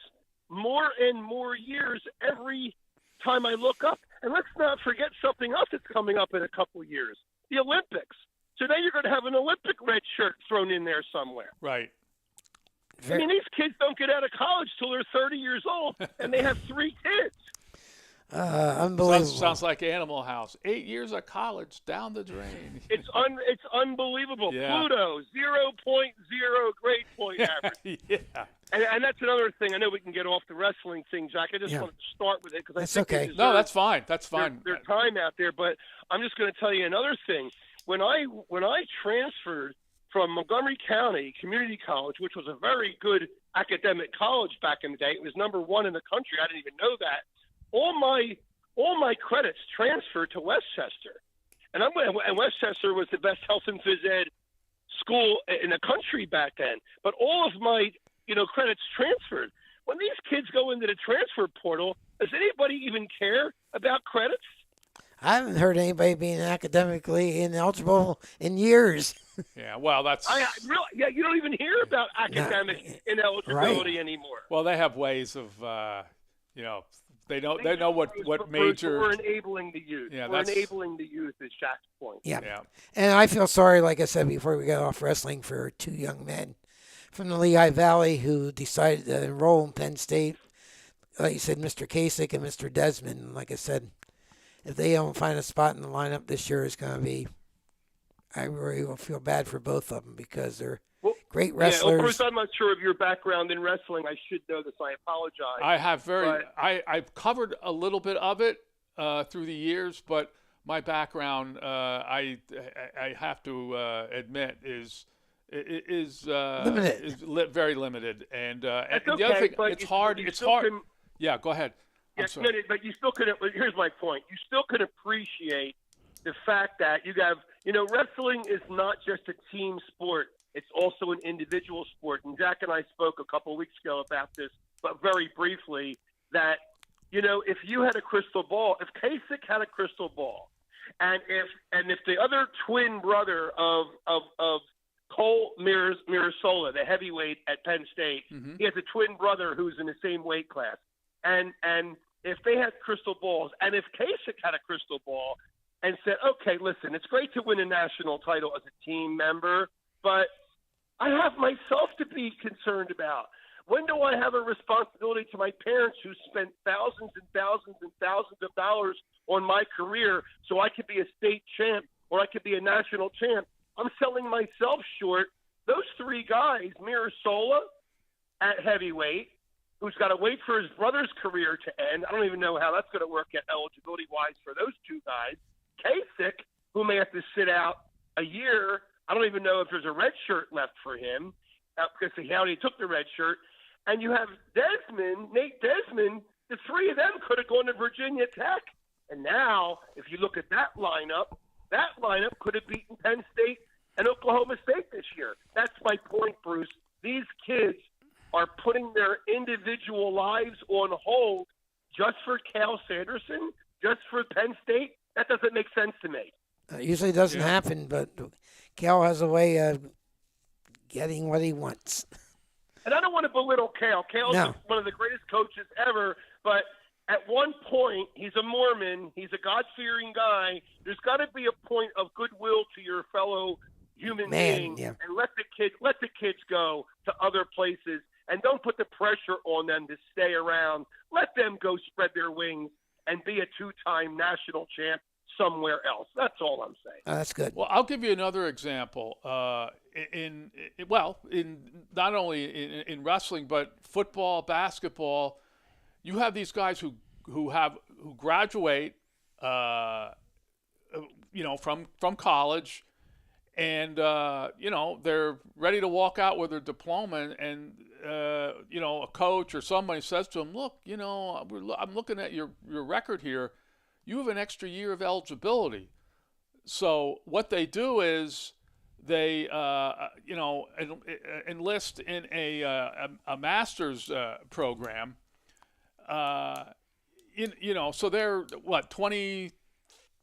more and more years every time I look up. And let's not forget something else that's coming up in a couple of years, the Olympics. So now you're going to have an Olympic red shirt thrown in there somewhere. Right. I mean, these kids don't get out of college till they're 30 years old, and they have 3 kids. Unbelievable. Sounds like Animal House. 8 years of college down the drain. It's unbelievable. Yeah. Pluto, 0.0 grade point average. Yeah. And that's another thing. I know we can get off the wrestling thing, Jack. I just wanted to start with it because I That's think okay. they deserve No, that's fine. That's fine. Their time out there. But I'm just going to tell you another thing. When I transferred from Montgomery County Community College, which was a very good academic college back in the day, it was number 1 in the country. I didn't even know that. All my credits transferred to Westchester, and Westchester was the best health and phys ed school in the country back then. But all of my credits transferred. When these kids go into the transfer portal, does anybody even care about credits? I haven't heard anybody being academically ineligible in years. Yeah, well, that's you don't even hear about academic ineligibility anymore. well, they have ways of they know what major. We're enabling the youth. Yeah, we're enabling the youth is Jack's point. Yeah. Yeah. And I feel sorry, like I said before we got off wrestling, for 2 young men from the Lehigh Valley who decided to enroll in Penn State. Like you said, Mr. Kasich and Mr. Desmond. Like I said, if they don't find a spot in the lineup this year, it's going to be, I really will feel bad for both of them because they're great wrestlers. Yeah, Bruce, I'm not sure of your background in wrestling. I should know this. I apologize. I have I've covered a little bit of it through the years, but my background, I have to admit, is limited. Very limited, and That's and the okay, other thing, but it's you hard. still It's hard. can- Yeah, go ahead. I'm Yes, sorry. but you still could. Here's my point. You still could appreciate the fact that you have, wrestling is not just a team sport. It's also an individual sport. And Jack and I spoke a couple of weeks ago about this, but very briefly, that, if you had a crystal ball, if Kasich had a crystal ball, and if the other twin brother of Cole Mirasola, the heavyweight at Penn State, he has a twin brother who's in the same weight class. And if they had crystal balls, and if Kasich had a crystal ball and said, okay, listen, it's great to win a national title as a team member, but I have myself to be concerned about. When do I have a responsibility to my parents who spent thousands and thousands and thousands of dollars on my career so I could be a state champ or I could be a national champ? I'm selling myself short. Those 3 guys, Mirasola at heavyweight, who's got to wait for his brother's career to end. I don't even know how that's going to work out eligibility-wise for those 2 guys. Kasich, who may have to sit out a year. I don't even know if there's a red shirt left for him because he already took the red shirt. And you have Nate Desmond. The 3 of them could have gone to Virginia Tech. And now, if you look at that lineup could have beaten Penn State and Oklahoma State this year. That's my point, Bruce. These kids are putting their individual lives on hold just for Cal Sanderson, just for Penn State. That doesn't make sense to me. Usually doesn't happen, but Cal has a way of getting what he wants. And I don't want to belittle Cal. Cal's No. one of the greatest coaches ever, but at one point, he's a Mormon. He's a God-fearing guy. There's got to be a point of goodwill to your fellow human being, yeah. and let the kids go to other places, and don't put the pressure on them to stay around. Let them go spread their wings and be a 2-time national champ somewhere else. That's all I'm saying. That's good. Well, I'll give you another example. In not only in wrestling, but football, basketball, you have these guys who graduate, from college, and they're ready to walk out with their diploma, and a coach or somebody says to them, "Look, I'm looking at your record here. You have an extra year of eligibility." So what they do is they enlist in a master's program. So they're 20,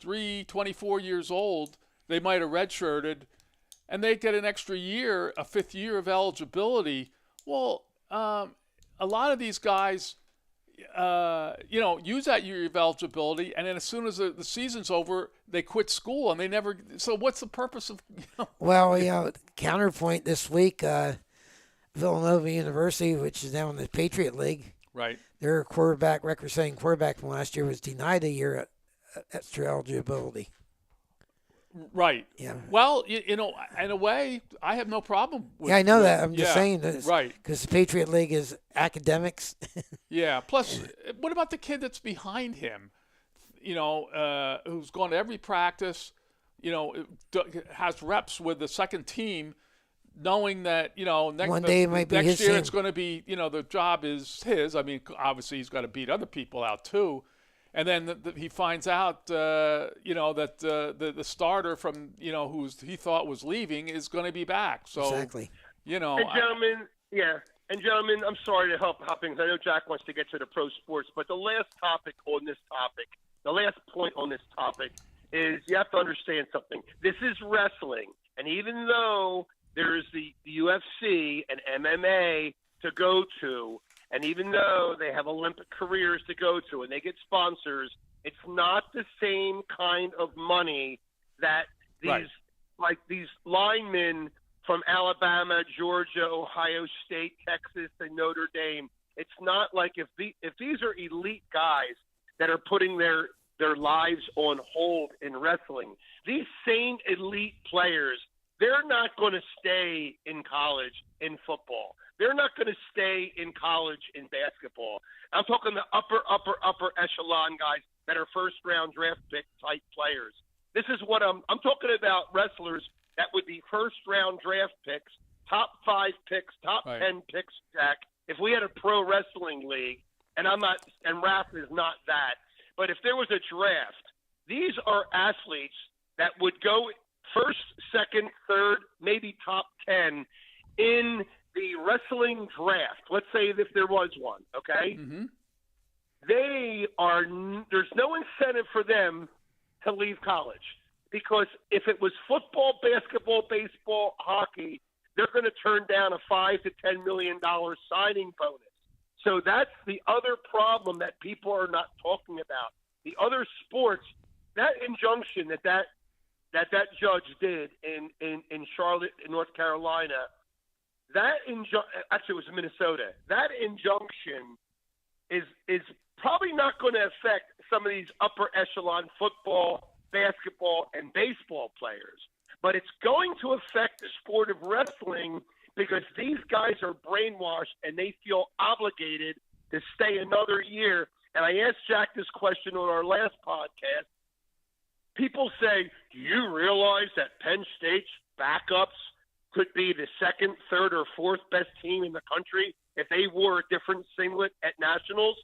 24 years old, they might have redshirted, and they get an extra year, a fifth year of eligibility. Well, a lot of these guys, use that year of eligibility, and then as soon as the season's over, they quit school, and they never. So what's the purpose of? Well, counterpoint this week, Villanova University, which is now in the Patriot League, Right. their record-setting quarterback from last year was denied a year extra eligibility. Right. Yeah. Well, in a way, I have no problem with. Yeah, I know with- that. I'm just yeah, saying that. Right. Because the Patriot League is academics. Yeah. Plus, what about the kid that's behind him? Who's going to every practice, has reps with the second team, knowing that, One day it might be next his year team. it's going to be, the job is his. I mean, obviously he's got to beat other people out too. And then he finds out, that the starter from, he thought was leaving is going to be back. So, Exactly. And gentlemen, I'm sorry to hop in because I know Jack wants to get to the pro sports, but the last point on this topic is you have to understand something. This is wrestling, and even though there is the UFC and MMA to go to, and even though they have Olympic careers to go to and they get sponsors, it's not the same kind of money that these linemen from Alabama, Georgia, Ohio State, Texas, and Notre Dame. It's not like if these are elite guys that are putting their lives on hold in wrestling, these same elite players, they're not going to stay in college in football. They're not going to stay in college in basketball. I'm talking the upper echelon guys that are first-round draft pick type players. This is what I'm talking about, wrestlers that would be first-round draft picks, top 5 picks, top 10 picks, Jack. If we had a pro wrestling league, and RAF is not that, but if there was a draft, these are athletes that would go first, second, third, maybe top 10 in the wrestling draft. Let's say if there was one, okay? Mm-hmm. There's no incentive for them to leave college because if it was football, basketball, baseball, hockey, they're going to turn down a $5 to $10 million signing bonus. So that's the other problem that people are not talking about. The other sports, that injunction that judge did in Charlotte, in North Carolina, actually it was Minnesota. That injunction is probably not going to affect some of these upper echelon football, basketball, and baseball players. But it's going to affect the sport of wrestling because these guys are brainwashed and they feel obligated to stay another year. And I asked Jack this question on our last podcast. People say, do you realize that Penn State's backups could be the second, third, or fourth best team in the country if they wore a different singlet at nationals?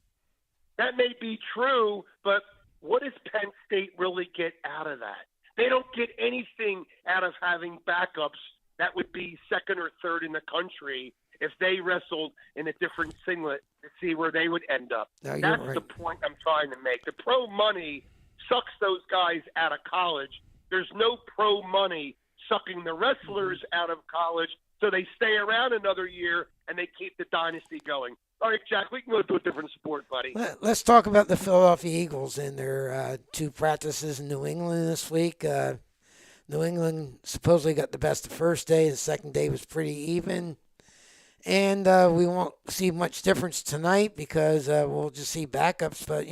That may be true, but what does Penn State really get out of that? They don't get anything out of having backups that would be second or third in the country if they wrestled in a different singlet to see where they would end up. No, you're That's right. the point I'm trying to make. The pro money sucks those guys out of college. There's no pro money sucking the wrestlers out of college, so they stay around another year and they keep the dynasty going. All right, Jack, we can go to a different sport, buddy. Let's talk about the Philadelphia Eagles and their 2 practices in New England this week. New England supposedly got the best the first day. The second day was pretty even. And we won't see much difference tonight because we'll just see backups. But,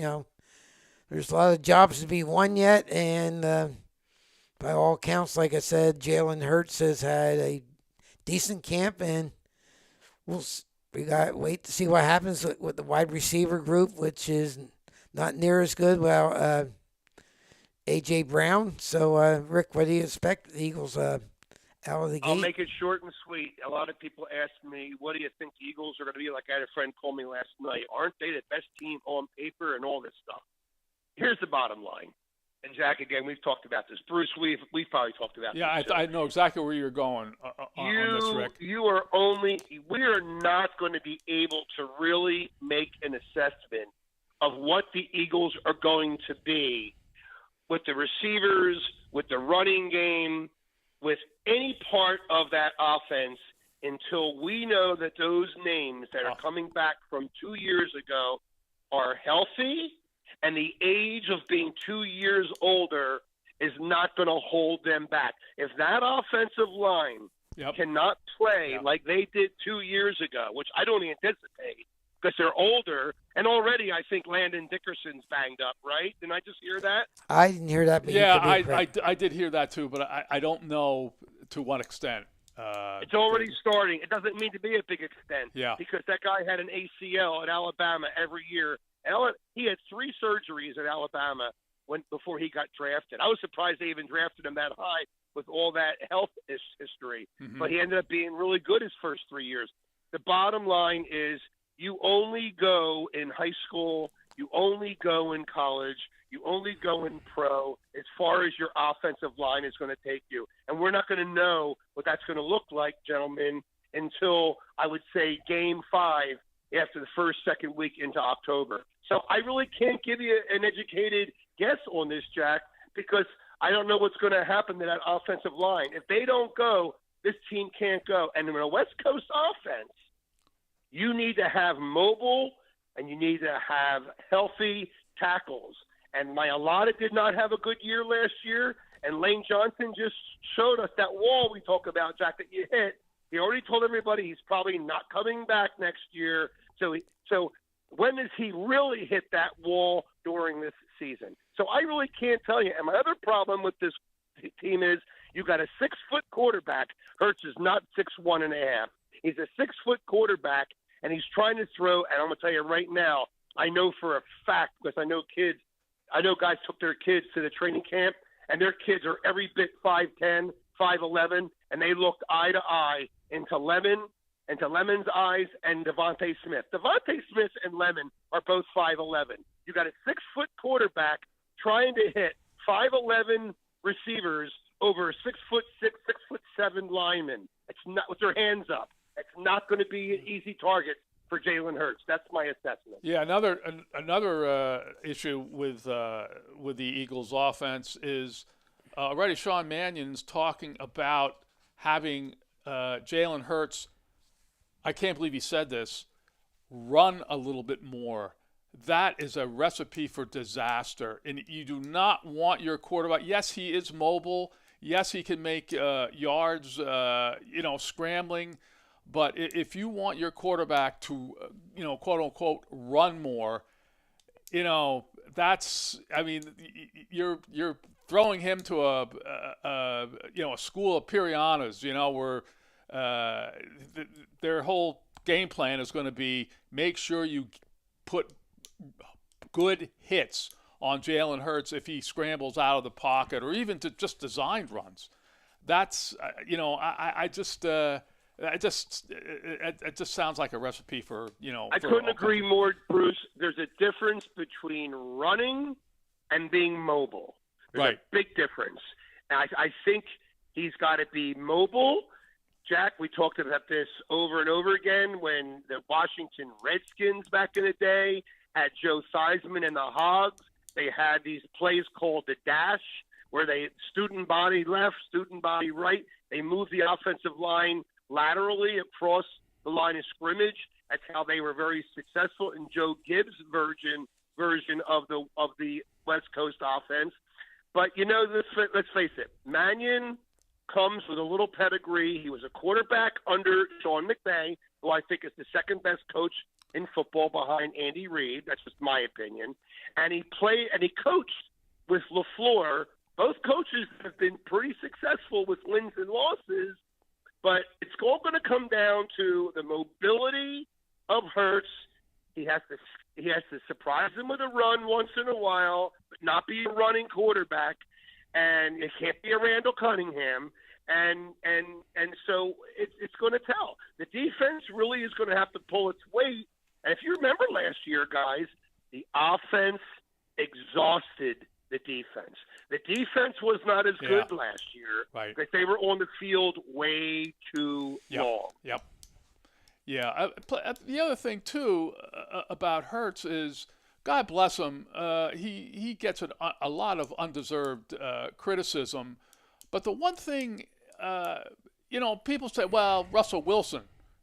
there's a lot of jobs to be won yet. And by all accounts, like I said, Jalen Hurts has had a decent camp. And we got to wait to see what happens with the wide receiver group, which is not near as good. Well, A.J. Brown. So, Rick, what do you expect the Eagles out of the gate? I'll make it short and sweet. A lot of people ask me, what do you think the Eagles are going to be? Like I had a friend call me last night. Aren't they the best team on paper and all this stuff? Here's the bottom line. And, Jack, again, we've talked about this. Bruce, we've probably talked about this. Yeah, I know exactly where you're going on this, Rick. We are not going to be able to really make an assessment of what the Eagles are going to be with the receivers, with the running game, with any part of that offense until we know that those names that are coming back from 2 years ago are healthy, and the age of being 2 years older is not going to hold them back. If that offensive line cannot play like they did 2 years ago, which I don't anticipate because they're older, and already I think Landon Dickerson's banged up, right? Didn't I just hear that? I didn't hear that, but you could be correct. I did hear that too, but I don't know to what extent. It's already starting. It doesn't mean to be a big extent. Yeah. Because that guy had an ACL at Alabama every year. And he had 3 surgeries at Alabama before he got drafted. I was surprised they even drafted him that high with all that health history. Mm-hmm. But he ended up being really good his first 3 years. The bottom line is you only go in high school, you only go in college, you only go in pro as far as your offensive line is going to take you. And we're not going to know what that's going to look like, gentlemen, until I would say game 5 after the first, second week into October. So I really can't give you an educated guess on this, Jack, because I don't know what's going to happen to that offensive line. If they don't go, this team can't go. And in a West Coast offense, you need to have mobile and you need to have healthy tackles. And Mailata did not have a good year last year, and Lane Johnson just showed us that wall we talk about, Jack, that you hit. He already told everybody he's probably not coming back next year. So when does he really hit that wall during this season? So I really can't tell you. And my other problem with this team is you got a 6-foot quarterback. Hurts is not 6'1.5". He's a 6-foot quarterback, and he's trying to throw. And I'm going to tell you right now, I know for a fact because I know guys took their kids to the training camp, and their kids are every bit 5'10", 5'11", and they looked eye to eye into Lemon's eyes and Devontae Smith. Devontae Smith and Lemon are both 5'11". You got a 6-foot quarterback trying to hit 5'11" receivers over a 6'6", 6'7" lineman. It's not with their hands up. It's not going to be an easy target for Jalen Hurts. That's my assessment. Yeah, another issue with the Eagles' offense is already Sean Mannion's talking about having Jalen Hurts. I can't believe he said this. Run a little bit more. That is a recipe for disaster, and you do not want your quarterback. Yes, he is mobile. Yes, he can make yards, scrambling. But if you want your quarterback to, quote unquote, run more, you're throwing him to a school of Pirianas, where their whole game plan is going to be make sure you put good hits on Jalen Hurts if he scrambles out of the pocket or even to just designed runs. That's, it just sounds like a recipe for, I couldn't agree more, Bruce. There's a difference between running and being mobile. There's a big difference. And I think he's got to be mobile. Jack, we talked about this over and over again when the Washington Redskins back in the day had Joe Theismann and the Hogs. They had these plays called the dash, where they student body left, student body right. They moved the offensive line laterally across the line of scrimmage. That's how they were very successful in Joe Gibbs' version of the West Coast offense. But let's face it, Mannion comes with a little pedigree. He was a quarterback under Sean McVay, who I think is the second best coach in football behind Andy Reid. That's just my opinion. And he coached with LaFleur. Both coaches have been pretty successful with wins and losses. But it's all going to come down to the mobility of Hurts. He has to surprise him with a run once in a while, but not be a running quarterback. And it can't be a Randall Cunningham. And so it's going to tell. The defense really is going to have to pull its weight. And if you remember last year, guys, the offense exhausted the defense. The defense was not as good last year because they were on the field way too long. Yep. Yeah. The other thing, too, about Hurts is God bless him. He gets a lot of undeserved criticism. But the one thing, people say, well, Russell Wilson,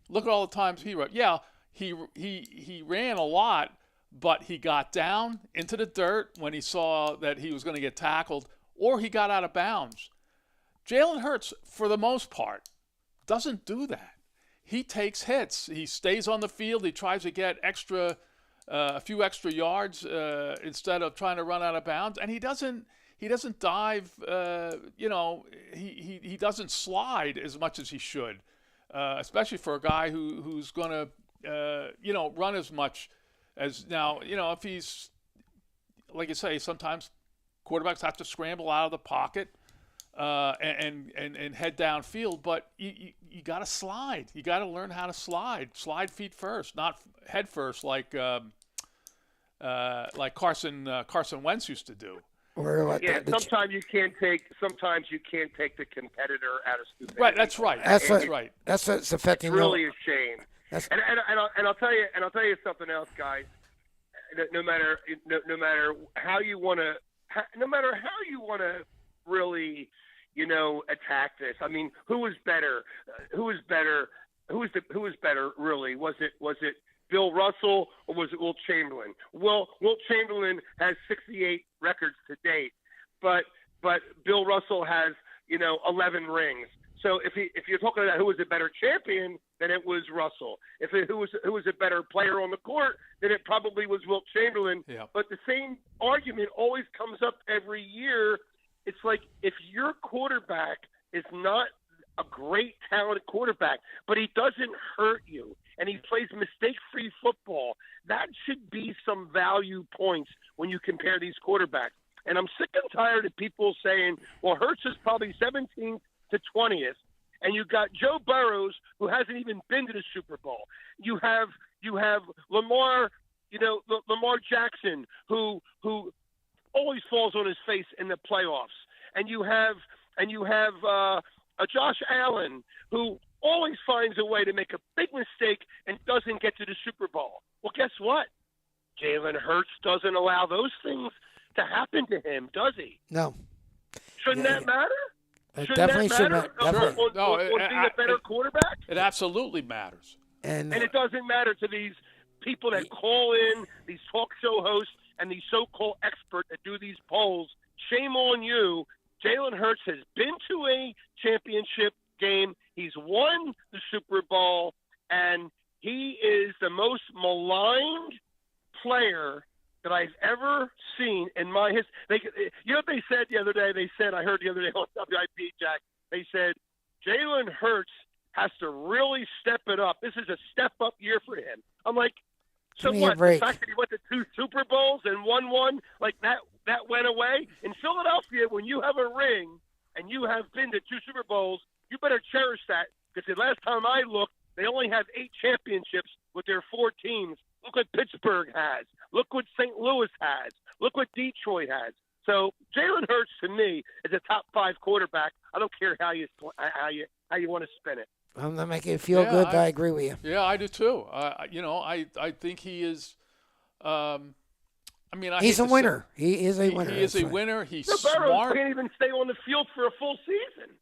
look at all the times he ran. Yeah, he ran a lot, but he got down into the dirt when he saw that he was going to get tackled, or he got out of bounds. Jalen Hurts, for the most part, doesn't do that. He takes hits. He stays on the field. He tries to get a few extra yards instead of trying to run out of bounds, and he doesn't dive. He doesn't slide as much as he should, especially for a guy who's going to run as much as now. If he's, like you say, sometimes quarterbacks have to scramble out of the pocket and head downfield, but you got to slide. You got to learn how to slide feet first, not head first, like Carson Wentz used to do. Or like sometimes you can't take the competitor out of stupidity. Right, that's right. That's right. That's what's affecting. It's really a shame. And I'll tell you something else, guys. No matter how you want to really, attack this. I mean, who was better? Who was better? Really? Was it Bill Russell or was it Wilt Chamberlain? Well, Wilt Chamberlain has 68 records to date, but Bill Russell has 11 rings. So if you're talking about who was a better champion, then it was Russell. Who was a better player on the court, then it probably was Wilt Chamberlain. Yeah. But the same argument always comes up every year. It's like if your quarterback is not a great talented quarterback, but he doesn't hurt you and he plays mistake-free football, that should be some value points when you compare these quarterbacks. And I'm sick and tired of people saying, well, Hurts is probably 17th to 20th, and you got Joe Burrows, who hasn't even been to the Super Bowl. You have Lamar, Lamar Jackson, who always falls on his face in the playoffs, and you have Josh Allen, who always finds a way to make a big mistake and doesn't get to the Super Bowl. Well, guess what? Jalen Hurts doesn't allow those things to happen to him, does he? No. Shouldn't that matter? It definitely should matter. On being a better quarterback? It absolutely matters. And it doesn't matter to these people that call in, these talk show hosts, and these so-called experts that do these polls. Shame on you. Jalen Hurts has been to a championship game. He's won the Super Bowl, and he is the most maligned player that I've ever seen in my history. You know what they said the other day? I heard the other day on WIP, Jack, they said, Jalen Hurts has to really step it up. This is a step-up year for him. I'm like, so what? The fact that he went to 2 Super Bowls and won one, like that went away? In Philadelphia, when you have a ring and you have been to 2 Super Bowls, you better cherish that, because the last time I looked, they only have 8 championships with their 4 teams. Look what Pittsburgh has. Look what St. Louis has. Look what Detroit has. So Jalen Hurts, to me, is a top 5 quarterback. I don't care how you want to spin it. I'm not making you feel good, but I agree with you. Yeah, I do too. I think he is. He's a winner. He is a winner. He is a winner. He's Burrow smart. Can't even stay on the field for a full season.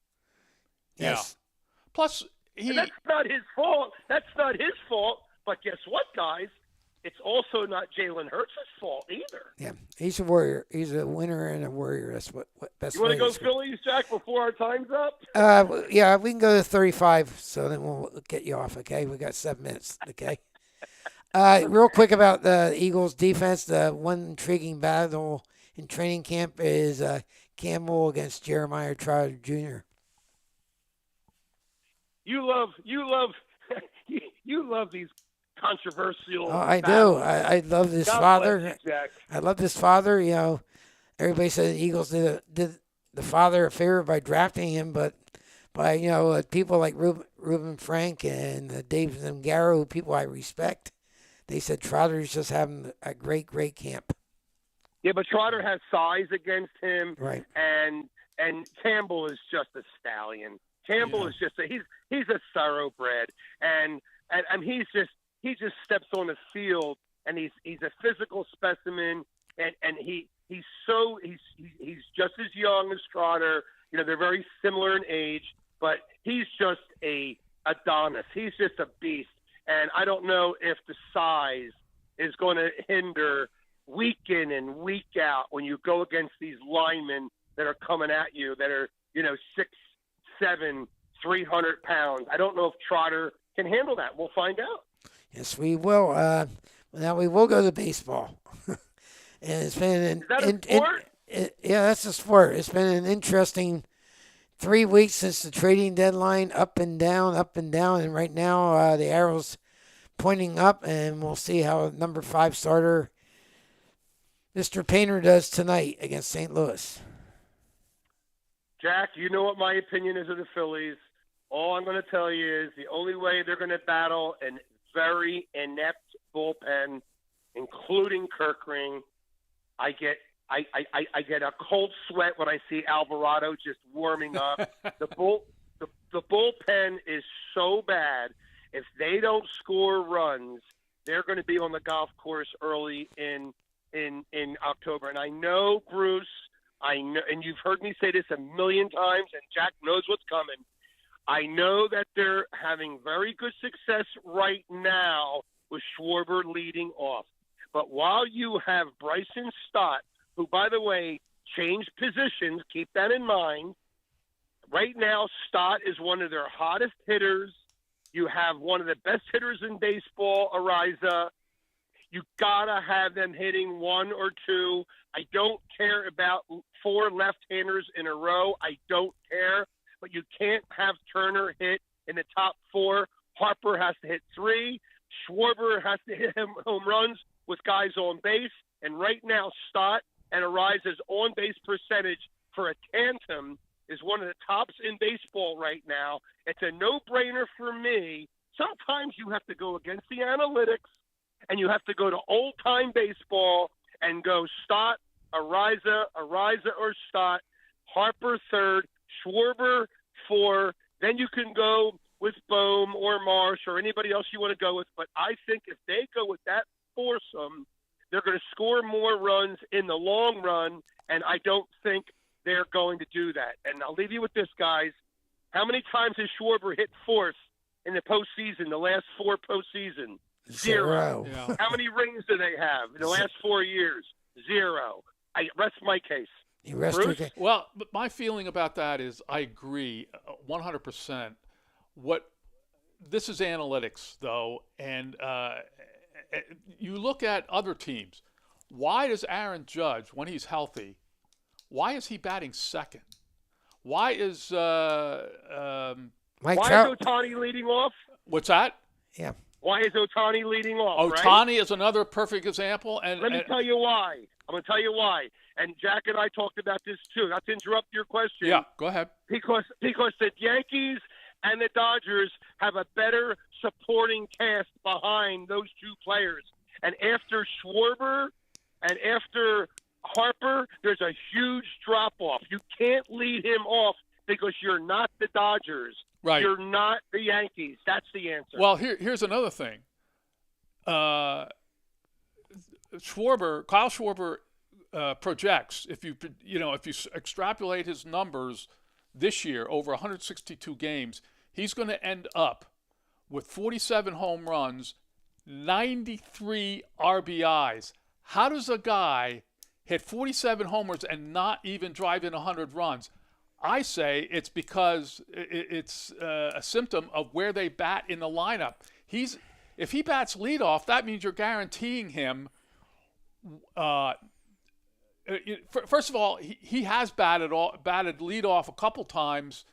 Yes. Yeah. Plus, and that's not his fault. That's not his fault. But guess what, guys? It's also not Jalen Hurts' fault either. Yeah, he's a warrior. He's a winner and a warrior. That's what best. You want to go Phillies, Jack, before our time's up? Yeah, we can go to 35. So then we'll get you off. Okay, we got 7 minutes. Okay. Real quick about the Eagles' defense. The one intriguing battle in training camp is Campbell against Jeremiah Trotter Jr. You love these controversial. Oh, I do. I love this father. You, I love this father. Everybody said the Eagles did the father a favor by drafting him, but by people like Reuben Frank and Dave Zangaro, who people I respect, they said Trotter's just having a great camp. Yeah, but Trotter has size against him, right? And Campbell is just a stallion. Campbell is just he's a thoroughbred, and he just steps on the field and he's a physical specimen, and he's just as young as Trotter. You know, they're very similar in age, but he's just a Adonis. He's just a beast, and I don't know if the size is going to hinder week in and week out when you go against these linemen that are coming at you that are, 6'7", 300 pounds. I don't know if Trotter can handle that. We'll find out. Yes, we will. Now we will go to baseball. And it's been Is that a sport? Yeah, that's a sport. It's been an interesting 3 weeks since the trading deadline, up and down, and right now the arrow's pointing up, and we'll see how number 5 starter Mr. Painter does tonight against St. Louis. Jack, you know what my opinion is of the Phillies. All I'm going to tell you is the only way they're going to battle a very inept bullpen, including Kirkring, I get a cold sweat when I see Alvarado just warming up. The bullpen is so bad. If they don't score runs, they're going to be on the golf course early in October. And I know, Bruce, and you've heard me say this a million times, and Jack knows what's coming. I know that they're having very good success right now with Schwarber leading off. But while you have Bryson Stott, who, by the way, changed positions, keep that in mind. Right now, Stott is one of their hottest hitters. You have one of the best hitters in baseball, Ariza. You got to have them hitting 1 or 2. I don't care about 4 left-handers in a row. I don't care. But you can't have Turner hit in the top 4. Harper has to hit 3. Schwarber has to hit home runs with guys on base. And right now, Stott and Ariza's on-base percentage for a tandem is one of the tops in baseball right now. It's a no-brainer for me. Sometimes you have to go against the analytics, and you have to go to old-time baseball and go Stott, Ariza or Stott, Harper 3rd, Schwarber 4. Then you can go with Bohm or Marsh or anybody else you want to go with. But I think if they go with that foursome, they're going to score more runs in the long run, and I don't think they're going to do that. And I'll leave you with this, guys. How many times has Schwarber hit 4th in the postseason, the last 4 postseason? 0. Yeah. How many rings do they have in the last 4 years? 0. I rest my case. You rest Bruce? your case. Well, but my feeling about that is I agree 100%. This is analytics, though, and you look at other teams. Why does Aaron Judge, when he's healthy, why is he batting 2nd? Why is Mike Why Trout. is Ohtani leading off? what's that? Yeah. Why is Ohtani leading off? Right? Ohtani is another perfect example. And Let me tell you why. I'm going to tell you why. And Jack and I talked about this too. Not to interrupt your question. yeah, go ahead. Because the Yankees and the Dodgers have a better supporting cast behind those 2 players. And after Schwarber and after Harper, there's a huge drop-off. You can't lead him off because you're not the Dodgers. Right. You're not the Yankees. That's the answer. Well, here's another thing. Kyle Schwarber projects, if you extrapolate his numbers this year over 162 games, he's going to end up with 47 home runs, 93 RBIs. How does a guy hit 47 homers and not even drive in 100 runs? I say it's because it's a symptom of where they bat in the lineup. If he bats leadoff, that means you're guaranteeing him. First of all, he has batted leadoff a couple times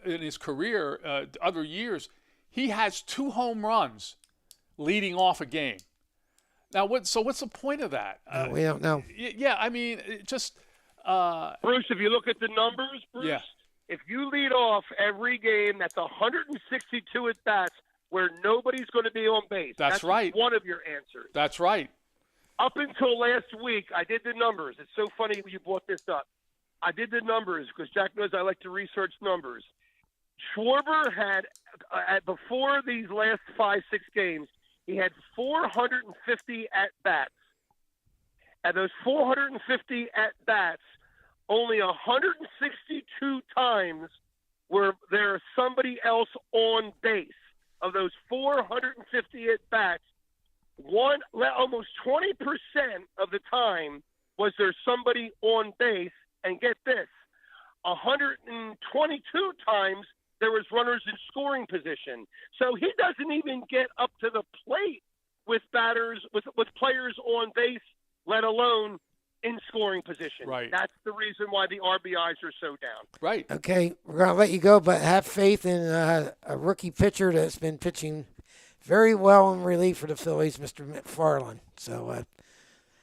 in his career. Other years, he has 2 home runs leading off a game. Now, what's the point of that? We don't know. Yeah, I mean, it just. Bruce, if you look at the numbers, Bruce, Yeah. if you lead off every game, that's 162 at bats where nobody's going to be on base. That's right. One of your answers. That's right. Up until last week, I did the numbers. It's so funny you brought this up. I did the numbers because Jack knows I like to research numbers. Schwarber had, before these last 5-6 games, He had 450 at-bats. And those 450 at-bats, only 162 times were there somebody else on base. Of those 450 at-bats, almost 20% of the time was there somebody on base. And get this, 122 times there was runners in scoring position. So he doesn't even get up to the plate with batters, with players on base, let alone in scoring position. Right. That's the reason why the RBIs are so down. Right. Okay, we're going to let you go, but have faith in a rookie pitcher that's been pitching very well in relief for the Phillies, Mr. McFarland. So,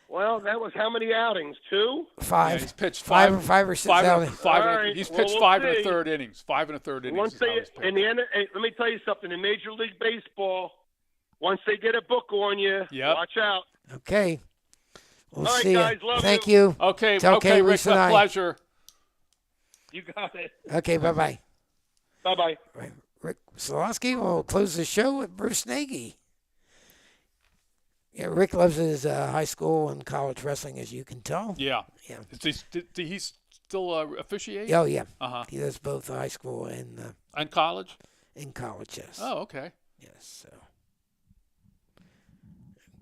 Well, that was how many outings? 2? 5. Yeah, he's pitched five or six outings. All right, He's well, pitched we'll 5 and see. a third innings. 5 and a third innings. Once is how they he's pitched. in the end, let me tell you something. In Major League Baseball, once they get a book on you, Yep. watch out. Okay. We'll All right, see guys, you. love Thank you. you. Okay, Tell okay, Kay, Rick, Reese, and a I. pleasure. You got it. Okay, bye-bye. Bye-bye. Right. Rick Solosky will close the show with Bruce Nagy. Yeah, Rick loves his high school and college wrestling, as you can tell. Yeah. Yeah. Did he still officiate? Oh, yeah. Uh-huh. He does both high school and And college? in college, yes. Oh, okay. Yes, so.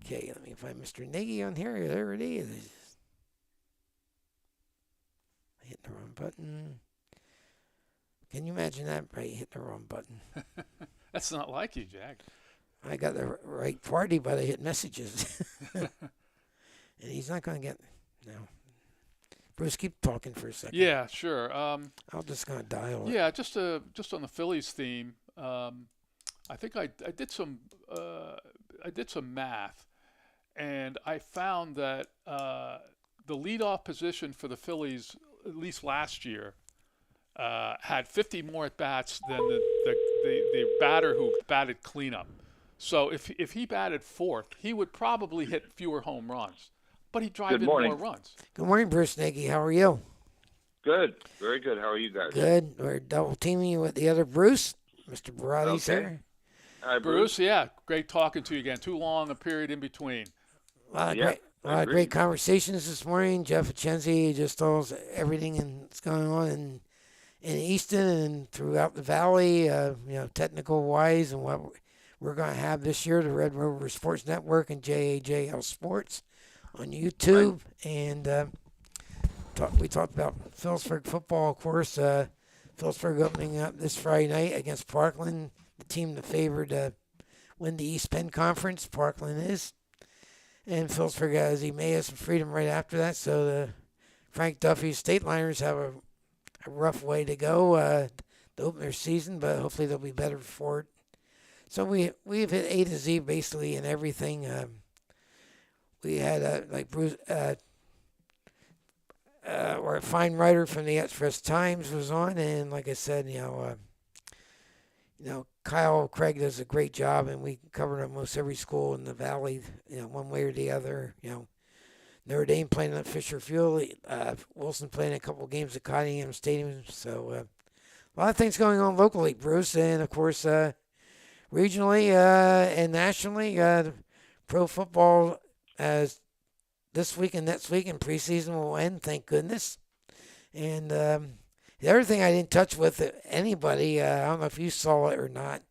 Okay, let me find Mr. Nagy on here. There it is. Hitting the wrong button. Can you imagine that? Right, hit the wrong button. That's not like you, Jack. I got the right party, but I hit messages. And he's not going to get... No. Bruce, keep talking for a second. Yeah, sure. I'm just going to dial it. Yeah, just on the Phillies theme, I think I did some math, and I found that the leadoff position for the Phillies, at least last year, had 50 more at bats than the batter who batted cleanup. So if he batted fourth, he would probably hit fewer home runs, but he'd drive in more runs. Good morning, Bruce Nagy. How are you? Good. Very good. How are you guys? Good. We're double teaming you with the other Bruce, Mr. Barati's Okay. here. Hi, Bruce, yeah, great talking to you again. Too long a period in between. A lot of Yeah, I agree. great conversations this morning. Jeff Achenzi just told us everything that's going on in Easton and throughout the valley, technical wise, and what we're going to have this year, the Red Rover Sports Network and JAJL Sports on YouTube. And we talked about Phillipsburg football, of course. Phillipsburg opening up this Friday night against Parkland, the team that favored to win the East Penn Conference. Parkland is. And Phillipsburg has Emmaus and Freedom right after that. So the Frank Duffy State Liners have a rough way to go to open their season, but hopefully they'll be better for it. So we've hit A to Z basically in everything. We had like Bruce, or a fine writer from the Express Times was on, and like I said, Kyle Craig does a great job, and we covered almost every school in the valley, one way or the other. Notre Dame playing at Fisher Field, Wilson playing a couple games at Cottingham Stadium. So a lot of things going on locally, Bruce, and of course regionally and nationally. Pro football as this week and next week and preseason will end, thank goodness. And the other thing I didn't touch with anybody, I don't know if you saw it or not,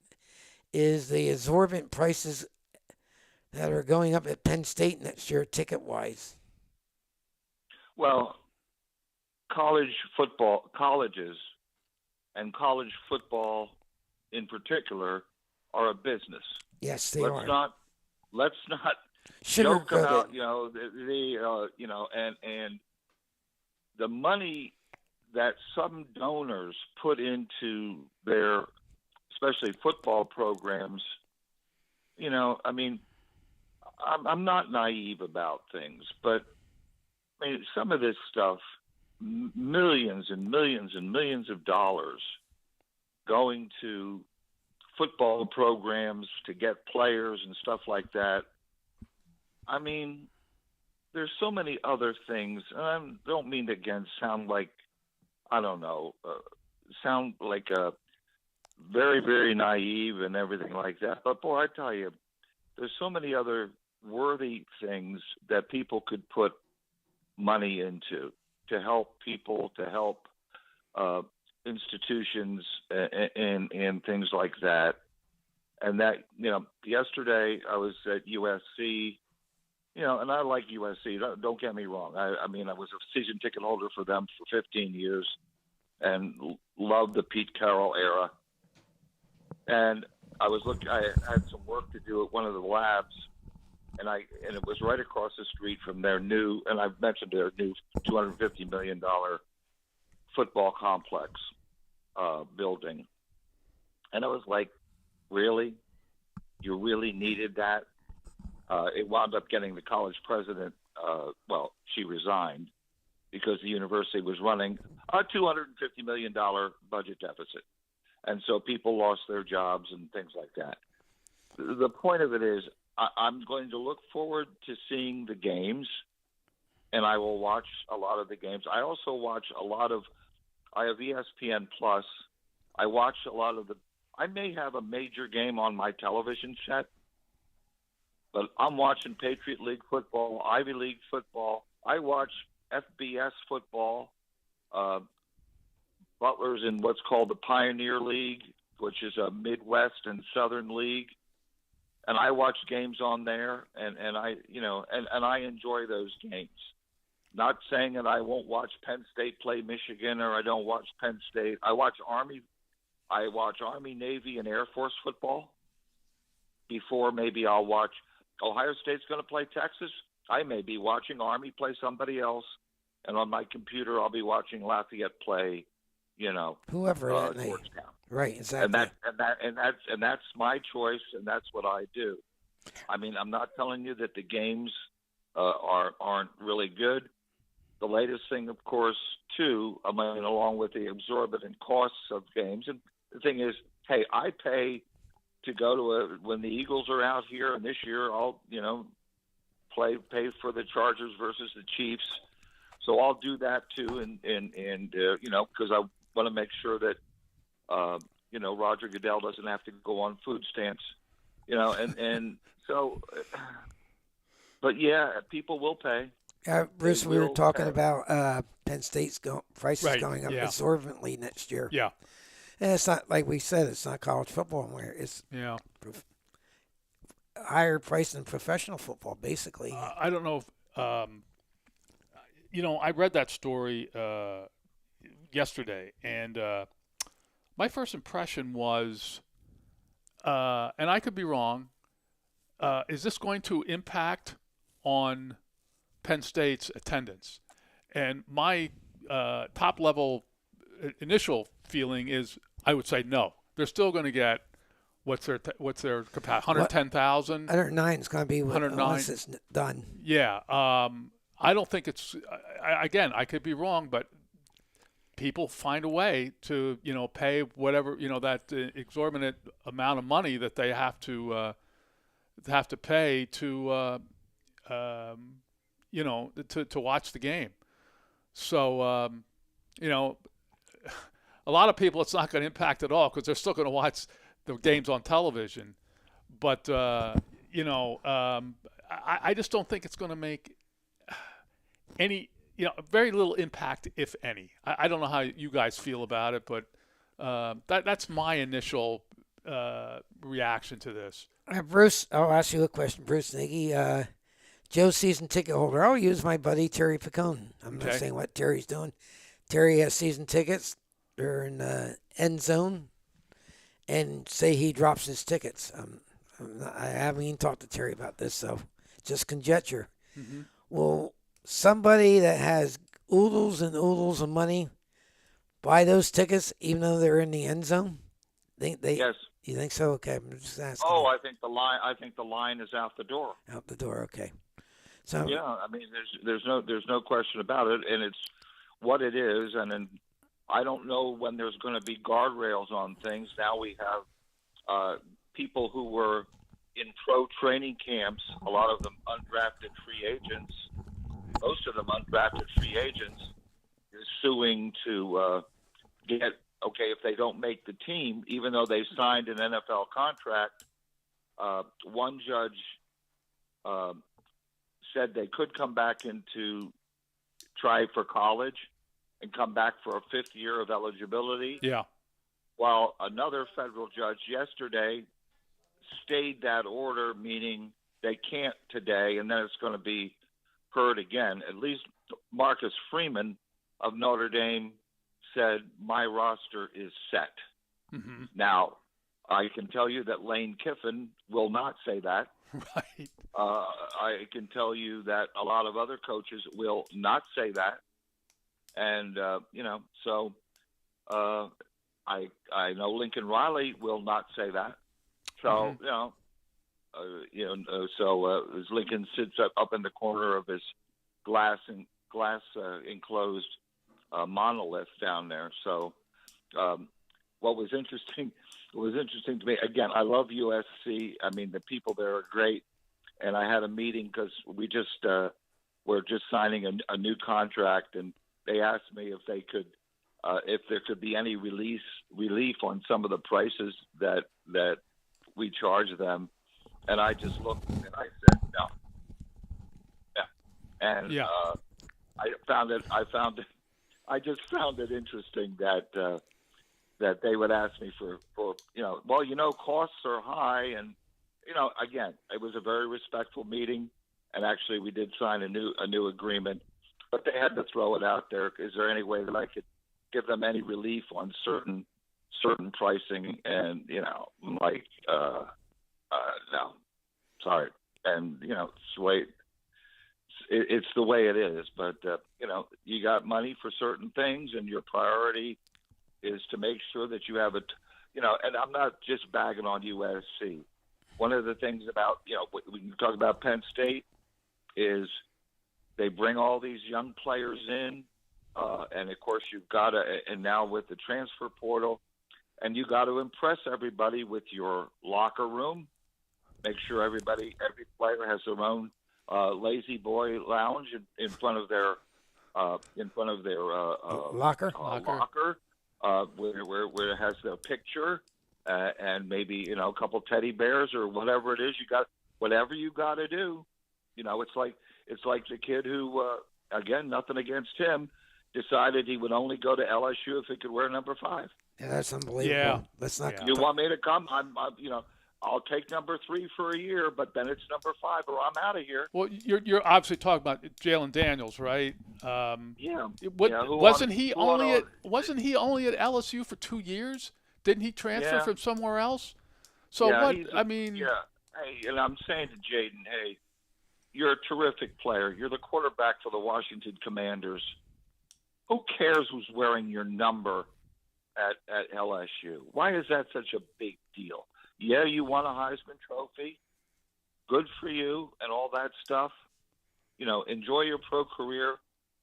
is the exorbitant prices that are going up at Penn State next year, ticket-wise. Well, colleges and college football in particular are a business. Yes, they Let's are. not joke about Sugarcoat it. and the money that some donors put into their, especially football programs. I'm not naive about things, but some of this stuff, millions and millions and millions of dollars going to football programs to get players and stuff like that. There's so many other things, and I don't mean to again sound like, sound like a very, very naive and everything like that. But boy, I tell you, there's so many other worthy things that people could put money into to help people, to help institutions and things like that. And that, yesterday I was at USC, and I like USC. Don't get me wrong. I mean, I was a season ticket holder for them for 15 years and loved the Pete Carroll era. And I had some work to do at one of the labs, and it was right across the street from their new, and I've mentioned their new $250 million football complex building. And I was like, really? You really needed that? It wound up getting the college president, she resigned because the university was running a $250 million budget deficit. And so people lost their jobs and things like that. The point of it is I'm going to look forward to seeing the games, and I will watch a lot of the games. I also watch I have ESPN Plus. I watch a lot of I may have a major game on my television set, but I'm watching Patriot League football, Ivy League football. I watch FBS football. Butler's in what's called the Pioneer League, which is a Midwest and Southern league. And I watch games on there, and I enjoy those games. Not saying that I won't watch Penn State play Michigan, or I don't watch Penn State. I watch Army, Navy, and Air Force football. Before maybe I'll watch Ohio State's going to play Texas. I may be watching Army play somebody else, and on my computer I'll be watching Lafayette play, whoever that may. Georgetown. Right, exactly. And that's my choice, and that's what I do. I mean, I'm not telling you that the games aren't really good. The latest thing, of course, too, along with the exorbitant costs of games, and the thing is, hey, I pay to go to when the Eagles are out here, and this year I'll pay for the Chargers versus the Chiefs, so I'll do that too, and because I want to make sure that Roger Goodell doesn't have to go on food stamps, and so, but yeah, people will pay. Bruce, we were talking about Penn State's prices going up yeah. exorbitantly next year. Yeah. And it's not, like we said, it's not college football anymore. It's higher price than professional football, basically. I don't know if, I read that story yesterday, and my first impression was, and I could be wrong, is this going to impact on Penn State's attendance? And my top-level initial feeling is I would say no. They're still going to get what's their capacity? 110,000. 109 is going to be 109 once it's done. Yeah. I don't think it's. Again, I could be wrong, but people find a way to pay whatever that exorbitant amount of money that they have to pay to to watch the game. So a lot of people, it's not going to impact at all because they're still going to watch the games on television. But I just don't think it's going to make any very little impact, if any. I don't know how you guys feel about it, but that's my initial reaction to this. Bruce, I'll ask you a question. Bruce Nagy, Joe's season ticket holder. I'll use my buddy Terry Picone. I'm not saying what Terry's doing. Terry has season tickets. They're in the end zone, and say he drops his tickets. I haven't even talked to Terry about this, so just conjecture. Mm-hmm. Will somebody that has oodles and oodles of money buy those tickets even though they're in the end zone? Yes. You think so? Okay, I'm just asking. Oh, I think the line is out the door. Out the door. Okay. So yeah, I mean, there's no question about it, and it's what it is, and then I don't know when there's going to be guardrails on things. Now we have people who were in pro training camps, a lot of them undrafted free agents, most of them undrafted free agents, is suing to get, if they don't make the team, even though they've signed an NFL contract, One judge said they could come back into try for college and come back for a fifth year of eligibility, Yeah. while another federal judge yesterday stayed that order, meaning they can't today, and then it's going to be heard again. At least Marcus Freeman of Notre Dame said, my roster is set. Mm-hmm. Now, I can tell you that Lane Kiffin will not say that. Right. I can tell you that a lot of other coaches will not say that. And, so I know Lincoln Riley will not say that. So, as Lincoln sits up in the corner of his glass enclosed monolith down there. So, what was interesting to me, again, I love USC. I mean, the people there are great. And I had a meeting because we just were just signing a new contract, and they asked me if they could, if there could be any relief on some of the prices that we charge them. And I just looked and I said no. Yeah. And I just found it interesting that they would ask me for costs are high, and again, it was a very respectful meeting, and actually we did sign a new agreement, but they had to throw it out there. Is there any way that I could give them any relief on certain pricing? And no, sorry. And it's the way it is. But you got money for certain things, and your priority is to make sure that you have it. And I'm not just bagging on USC. One of the things about we can talk about Penn State is they bring all these young players in, and of course you've got to, and now with the transfer portal, and you got to impress everybody with your locker room. Make sure every player has their own lazy boy lounge in front of their locker, where it has their picture. And maybe a couple teddy bears or whatever it is. You got whatever you got to do. It's like the kid who, again, nothing against him, decided he would only go to LSU if he could wear number 5. Yeah, that's unbelievable. Yeah. Let's not. You want me to come? I'll take number 3 for a year, but then it's number 5, or I'm out of here. Well, you're obviously talking about Jalen Daniels, right? Yeah. Wasn't he only at LSU for 2 years? Didn't he transfer from somewhere else? So what? I mean, Hey, and I'm saying to Jaden, hey, you're a terrific player. You're the quarterback for the Washington Commanders. Who cares who's wearing your number at LSU? Why is that such a big deal? Yeah, you won a Heisman Trophy. Good for you and all that stuff. Enjoy your pro career.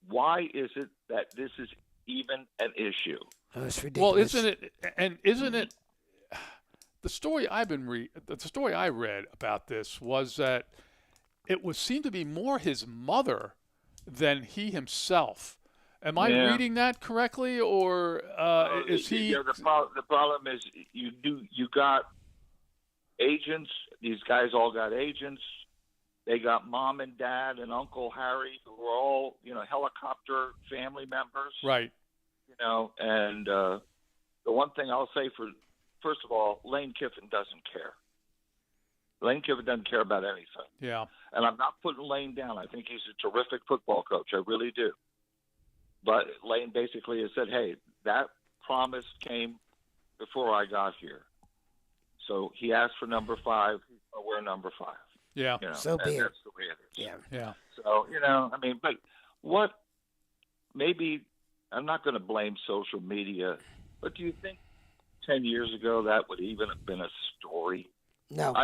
Why is it that this is even an issue? Oh, it's ridiculous. Well, isn't it? The story the story I read about this was that it seemed to be more his mother than he himself. Am I reading that correctly, or is he? The problem is you got agents. These guys all got agents. They got mom and dad and Uncle Harry, who are all helicopter family members. Right. And the one thing I'll say first of all, Lane Kiffin doesn't care. Lane Kiffin doesn't care about anything. Yeah. And I'm not putting Lane down. I think he's a terrific football coach. I really do. But Lane basically has said, hey, that promise came before I got here. So he asked for number 5. We're number 5. Yeah. So be it. That's the way it is. Yeah. Yeah. So, but what maybe – I'm not going to blame social media, but do you think 10 years ago that would even have been a story? No.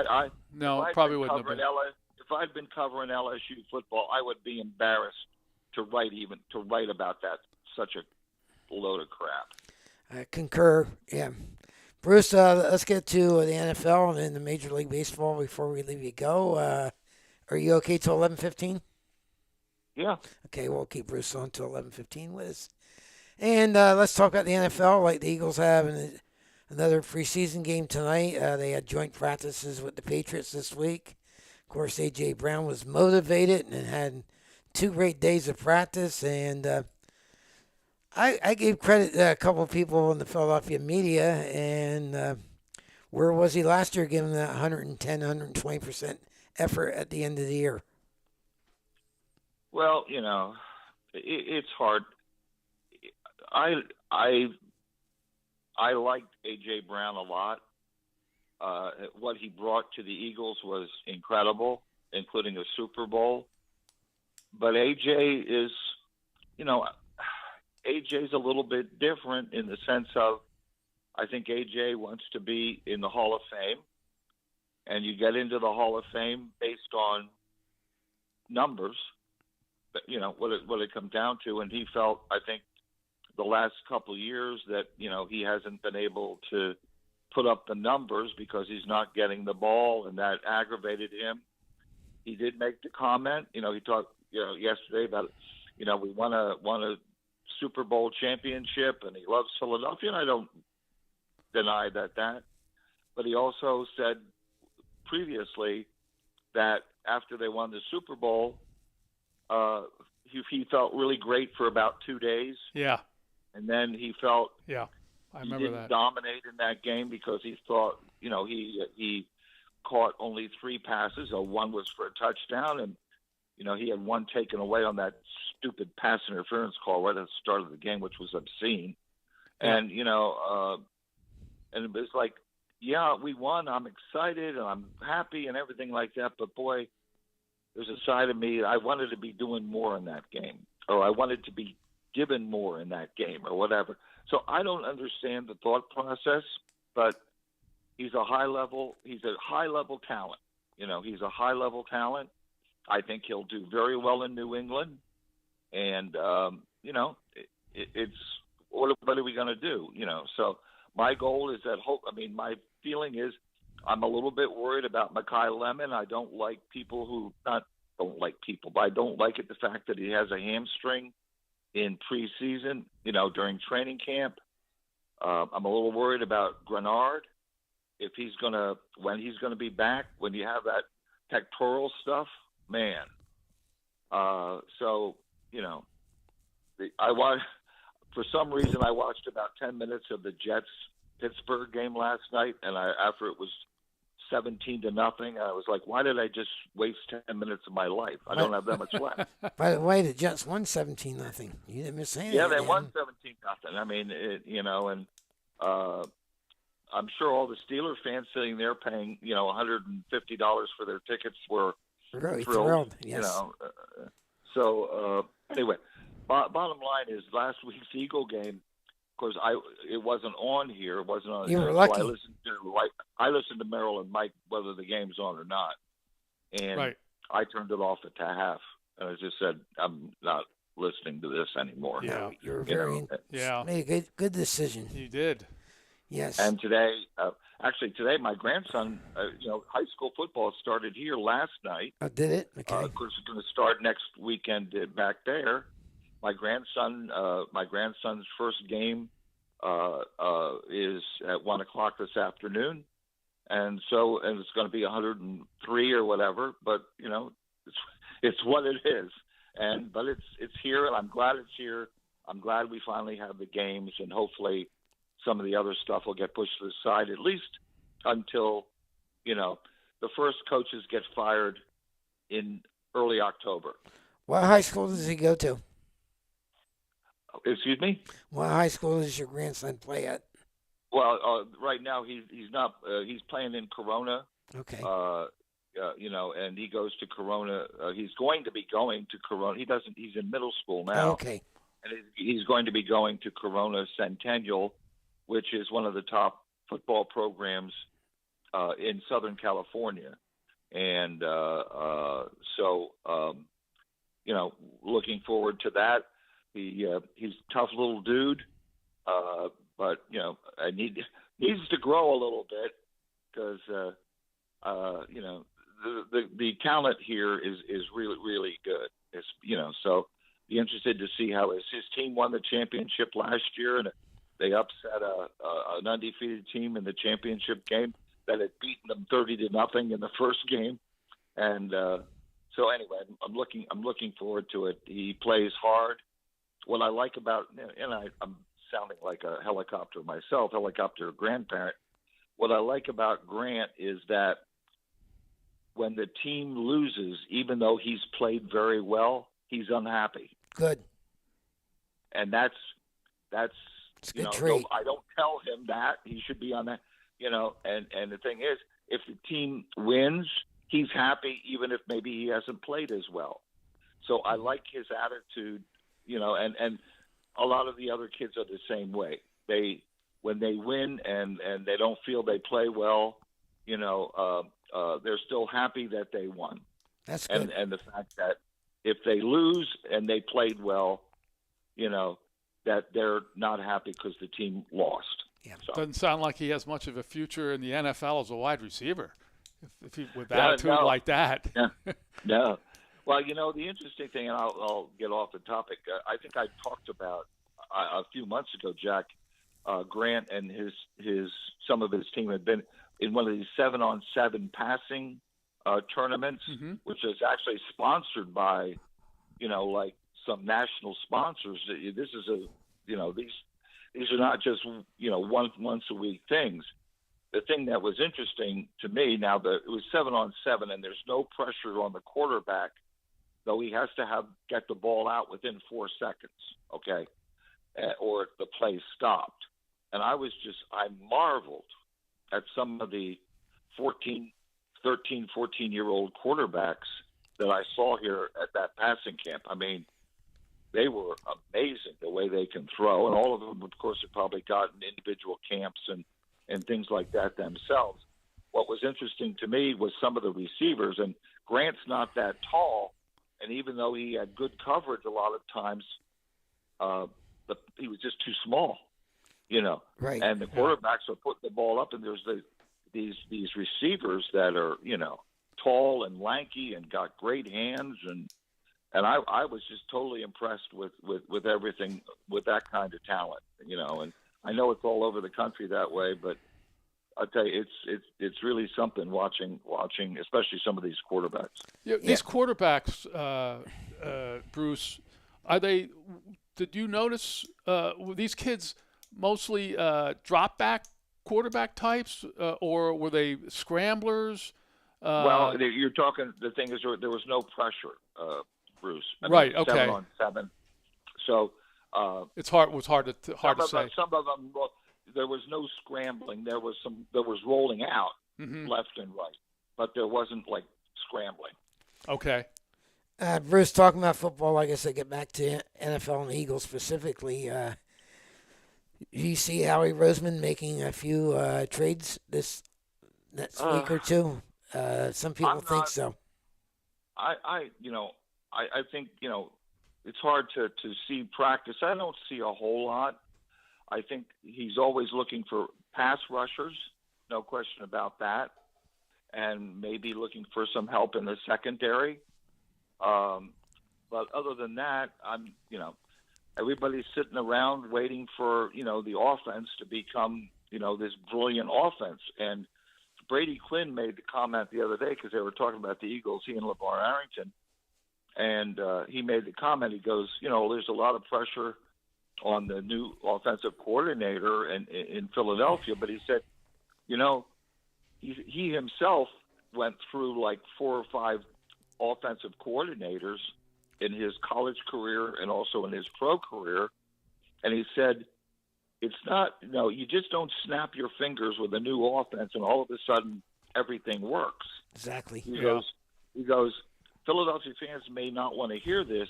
No, probably wouldn't have been. If I'd been covering LSU football, I would be embarrassed to write about that. Such a load of crap. I concur. Yeah. Bruce, let's get to the NFL and then the Major League Baseball before we leave you go. Are you okay till 11:15? Yeah. Okay, we'll keep Bruce on till 11:15 with us. And let's talk about the NFL, like the Eagles have another preseason game tonight. They had joint practices with the Patriots this week. Of course, A.J. Brown was motivated and had 2 great days of practice. And I gave credit to a couple of people in the Philadelphia media. And where was he last year, giving that 110, 120% effort at the end of the year? Well, it's hard. I liked A.J. Brown a lot. What he brought to the Eagles was incredible, including a Super Bowl. But A.J. is, A.J.'s a little bit different in the sense of I think A.J. wants to be in the Hall of Fame. And you get into the Hall of Fame based on numbers, what it comes down to. And he felt, I think, the last couple of years that, he hasn't been able to put up the numbers because he's not getting the ball, and that aggravated him. He did make the comment, he talked, yesterday about, we won a Super Bowl championship and he loves Philadelphia, and I don't deny that. But he also said previously that after they won the Super Bowl, he felt really great for about 2 days. Yeah. And then he felt I remember he didn't that. dominate in that game because he thought, he caught only 3 passes. One was for a touchdown, and, he had one taken away on that stupid pass interference call right at the start of the game, which was obscene. Yeah. And, and it was like, yeah, we won. I'm excited and I'm happy and everything like that. But, boy, there's a side of me, I wanted to be doing more in that game, or I wanted to be given more in that game or whatever. So I don't understand the thought process, but he's a high-level talent. He's a high-level talent. I think he'll do very well in New England. And, it's what are we going to do? So my goal is that my feeling is I'm a little bit worried about Mekhi Lemon. I don't like people who but I don't like the fact that he has a hamstring in preseason, during training camp. I'm a little worried about Grenard when he's going to be back, when you have that pectoral stuff, man. For some reason, I watched about 10 minutes of the Jets-Pittsburgh game last night, and after it was 17-0, I was like, why did I just waste 10 minutes of my life? I don't have that much left. By the way, the Jets won 17-0. You didn't miss anything. Yeah, they won 17-0. I mean, and I'm sure all the Steeler fans sitting there paying, $150 for their tickets were really thrilled. Yes. Anyway, bottom line is last week's Eagle game. Of course, it wasn't on here. It wasn't on. You were so lucky. I listened to Merrill and Mike whether the game's on or not, and Right. I turned it off at half, and I just said I'm not listening to this anymore. Yeah. No, you were made a good decision. You did. Yes. And today, my grandson, high school football started here last night. Oh, did it? Okay. Of course, it's going to start next weekend back there. My grandson's first game is at 1:00 this afternoon, and it's going to be 103 or whatever. But it's what it is, but it's here, and I'm glad it's here. I'm glad we finally have the games, and hopefully some of the other stuff will get pushed to the side at least until the first coaches get fired in early October. What high school does he go to? Excuse me? What high school does your grandson play at? Well, right now he's not. He's playing in Corona. Okay. And he goes to Corona. He's going to be going to Corona. He's in middle school now. Okay. And he's going to be going to Corona Centennial, which is one of the top football programs in Southern California. And looking forward to that. He's a tough little dude, but needs to grow a little bit because the talent here is really, really good. It's so be interested to see how his team won the championship last year, and They upset an undefeated team in the championship game that had beaten them 30-0 in the first game, and so anyway, I'm looking forward to it. He plays hard. What I like about, and I'm sounding like a helicopter myself, helicopter grandparent. What I like about Grant is that when the team loses, even though he's played very well, he's unhappy. Good. And that's It's a you good know, trait. I don't tell him that he should be on that, you know. And the thing is, if the team wins, he's happy, even if maybe he hasn't played as well. So I like his attitude, you know. And a lot of the other kids are the same way. When they win and they don't feel they play well, you know, they're still happy that they won. That's good. And the fact that if they lose and they played well, you know, that they're not happy because the team lost. Yeah. So, Doesn't sound like he has much of a future in the NFL as a wide receiver. If he, with Yeah, attitude no. like that. no. Well, you know, the interesting thing, and I'll get off the topic. I think I talked about a few months ago, Jack, Grant and some of his team had been in one of these 7-on-7 passing tournaments, Mhm. which is actually sponsored by, you know, like some national sponsors. This is these are not just, you know, once a week things. The thing that was interesting to me, now that it was 7-on-7 and there's no pressure on the quarterback, though he has to get the ball out within 4 seconds, okay, or the play stopped. And I marveled at some of the 13, 14-year-old quarterbacks that I saw here at that passing camp. I mean, they were amazing the way they can throw, and all of them, of course, have probably gotten individual camps and things like that themselves. What was interesting to me was some of the receivers, and Grant's not that tall, and even though he had good coverage a lot of times, he was just too small, you know. Right. And the quarterbacks are putting the ball up, and there's these receivers that are, you know, tall and lanky and got great hands, and I was just totally impressed with everything, with that kind of talent, you know. And I know it's all over the country that way, but I'll tell you, it's really something watching, especially some of these quarterbacks. Yeah, these quarterbacks, Bruce, are they? Did you notice were these kids mostly drop back quarterback types, or were they scramblers? Well, you're talking. The thing is, there was no pressure, Bruce. Right. Okay. 7-on-7. So it was hard to say. Some of them, well, there was no scrambling. There was rolling out Mm-hmm. left and right, but there wasn't like scrambling. Okay. Bruce, talking about football, I guess I get back to NFL and Eagles specifically. You see Howie Roseman making a few trades this next week or two? Some people think so. I think, you know, it's hard to see practice. I don't see a whole lot. I think he's always looking for pass rushers, no question about that, and maybe looking for some help in the secondary. But other than that, everybody's sitting around waiting for, you know, the offense to become, you know, this brilliant offense. And Brady Quinn made the comment the other day, because they were talking about the Eagles, he and LeVar Arrington, and he made the comment. He goes, you know, there's a lot of pressure on the new offensive coordinator in Philadelphia, but he said, you know, he himself went through like 4 or 5 offensive coordinators in his college career and also in his pro career, and he said, it's not, you know, you just don't snap your fingers with a new offense and all of a sudden everything works. Exactly. He goes, Philadelphia fans may not want to hear this,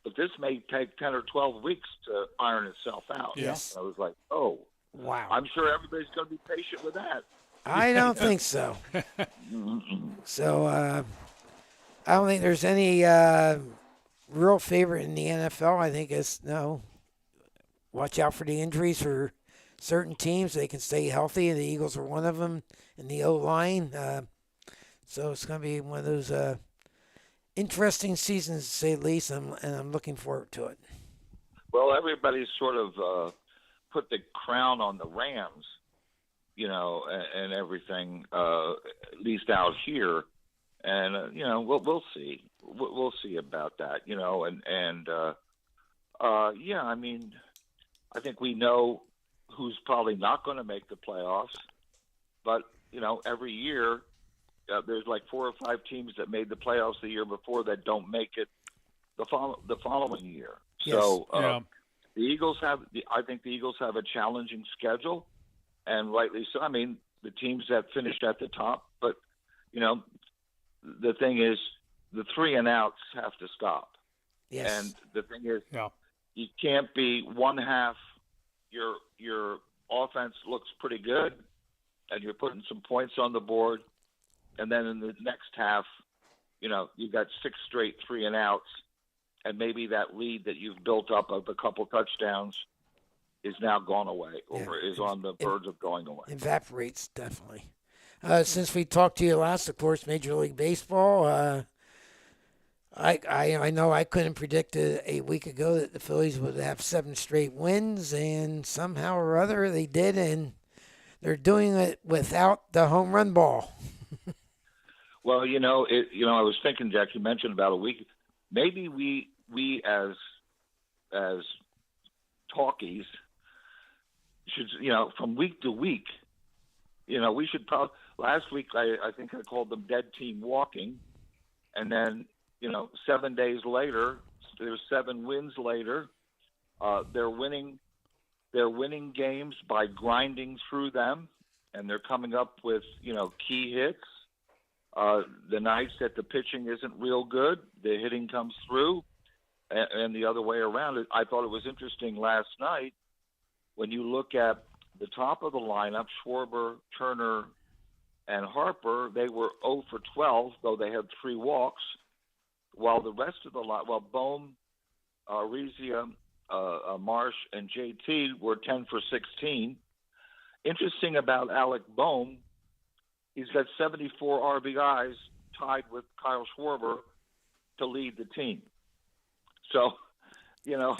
but this may take 10 or 12 weeks to iron itself out. Yes. And I was like, oh, wow. I'm sure everybody's going to be patient with that. I don't think so. So I don't think there's any real favorite in the NFL. I think it's watch out for the injuries for certain teams. They can stay healthy, and the Eagles are one of them in the O-line. So it's going to be one of those interesting seasons, to say the least, and I'm looking forward to it. Well, everybody's sort of put the crown on the Rams, and everything, at least out here. And, we'll see. We'll see about that, I mean, I think we know who's probably not going to make the playoffs. But, every year there's like 4 or 5 teams that made the playoffs the year before that don't make it the following year. Yes. So Yeah. I think the Eagles have a challenging schedule, and rightly so. I mean, the teams that finished at the top, but, the thing is, the 3 and outs have to stop. Yes. And the thing is, Yeah. you can't be one half. Your offense looks pretty good, and you're putting some points on the board, and then in the next half, you've got 6 straight 3 and outs, and maybe that lead that you've built up of a couple touchdowns is now gone away, or is on the verge of going away. Evaporates, definitely. Since we talked to you last, of course, Major League Baseball, I know I couldn't predict a week ago that the Phillies would have 7 straight wins, and somehow or other they did, and they're doing it without the home run ball. Well, I was thinking, Jack, you mentioned about a week. Maybe we as talkies should, from week to week, we should probably. Last week, I think I called them dead team walking, and then 7 days later, there's 7 wins later. They're winning games by grinding through them, and they're coming up with key hits. The nights that the pitching isn't real good, the hitting comes through, and the other way around. I thought it was interesting last night when you look at the top of the lineup, Schwarber, Turner, and Harper. They were 0 for 12, though they had 3 walks, while the rest of the line, Bohm, Rizia, Marsh, and JT were 10 for 16. Interesting about Alec Bohm, he's got 74 RBIs, tied with Kyle Schwarber to lead the team. So,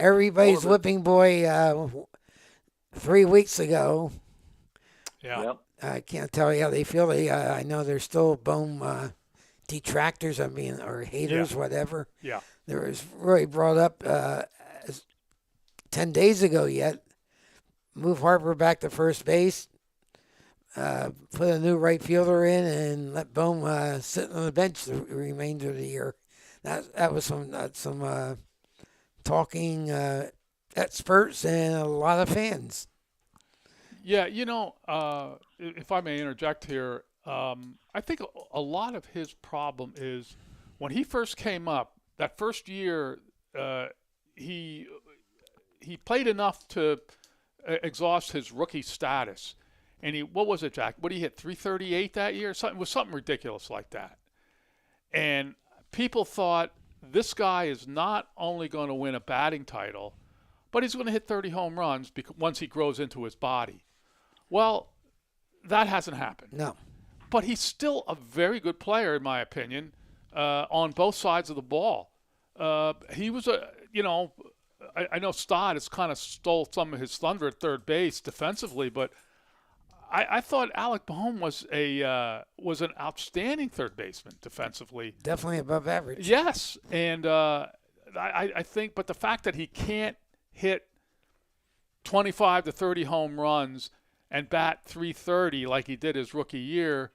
Everybody's whipping boy 3 weeks ago. Yeah. Yep. I can't tell you how they feel. I know there's still Bohm detractors, or haters, whatever. Yeah. There was really brought up 10 days ago yet. Move Harper back to first base, put a new right fielder in, and let Bohm sit on the bench the remainder of the year. That was some talking experts and a lot of fans. Yeah, if I may interject here, I think a lot of his problem is when he first came up, that first year, he played enough to exhaust his rookie status. And what was it, Jack? What did he hit, 338 that year? Something ridiculous like that. And people thought this guy is not only going to win a batting title, but he's going to hit 30 home runs once he grows into his body. Well, that hasn't happened. No. But he's still a very good player, in my opinion, on both sides of the ball. He was I know Stott has kind of stole some of his thunder at third base defensively, but I thought Alec Bohm was an outstanding third baseman defensively. Definitely above average. Yes, and I think, but the fact that he can't hit 25 to 30 home runs and bat 330 like he did his rookie year,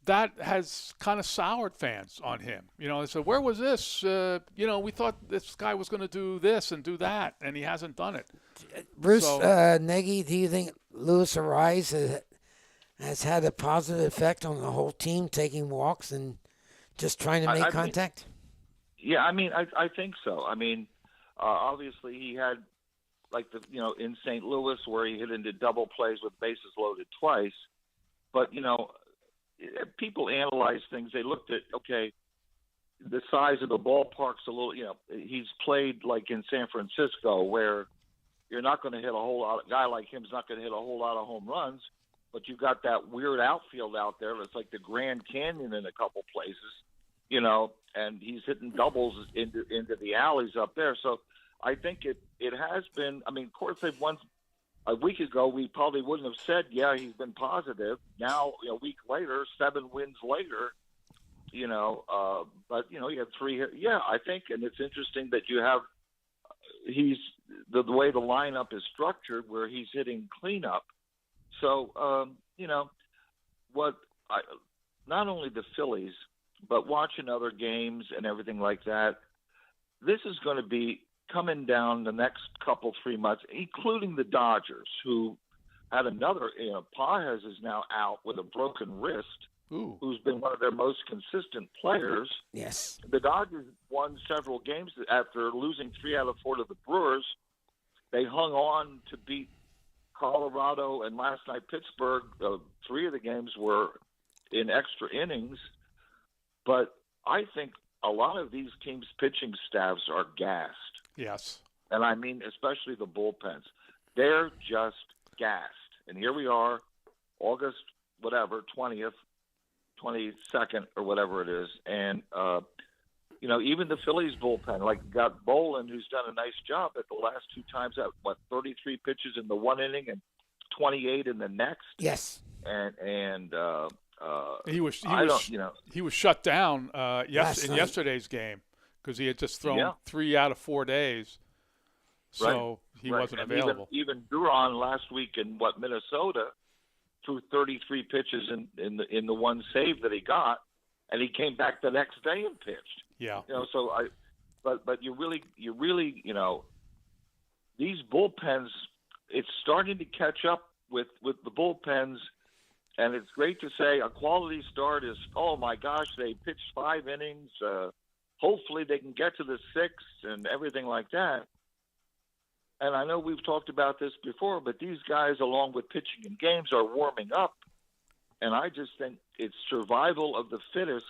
that has kind of soured fans on him. They said, where was this? We thought this guy was going to do this and do that, and he hasn't done it. Bruce Nagy, do you think Luis Ariz has had a positive effect on the whole team, taking walks and just trying to make contact? I think so. Obviously he had, in St. Louis where he hit into double plays with bases loaded twice. But, people analyze things. They looked at, the size of the ballpark's a little, he's played like in San Francisco where you're not going to hit a whole lot. A guy like him's not going to hit a whole lot of home runs, but you've got that weird outfield out there. It's like the Grand Canyon in a couple places, and he's hitting doubles into the alleys up there. So I think it has been. Of course, they've won a week ago, we probably wouldn't have said, yeah, he's been positive. Now, a week later, 7 wins later, but, he had 3 hit. Yeah, I think, and it's interesting that you have, he's the way the lineup is structured where he's hitting cleanup. So, not only the Phillies, but watching other games and everything like that, this is going to be coming down the next couple, 3 months, including the Dodgers, who had another, Pages is now out with a broken wrist, who's been one of their most consistent players. Yes. The Dodgers won several games after losing 3 out of 4 to the Brewers. They hung on to beat Colorado and last night Pittsburgh. 3 of the games were in extra innings. But I think a lot of these teams' pitching staffs are gassed. Yes. And I mean especially the bullpens. They're just gassed. And here we are, August, 20th, 22nd, or whatever it is. And, even the Phillies bullpen, got Bolin, who's done a nice job at the last 2 times out, 33 pitches in the 1 inning and 28 in the next. Yes. And he was shut down in yesterday's game because he had just thrown 3 out of 4 days, so he wasn't available. Even Duran last week in Minnesota threw 33 pitches in the 1 save that he got, and he came back the next day and pitched. Yeah. But you really, these bullpens, it's starting to catch up with the bullpens. And it's great to say a quality start is, oh, my gosh, they pitched 5 innings. Hopefully they can get to the 6th and everything like that. And I know we've talked about this before, but these guys, along with pitching in games, are warming up. And I just think it's survival of the fittest.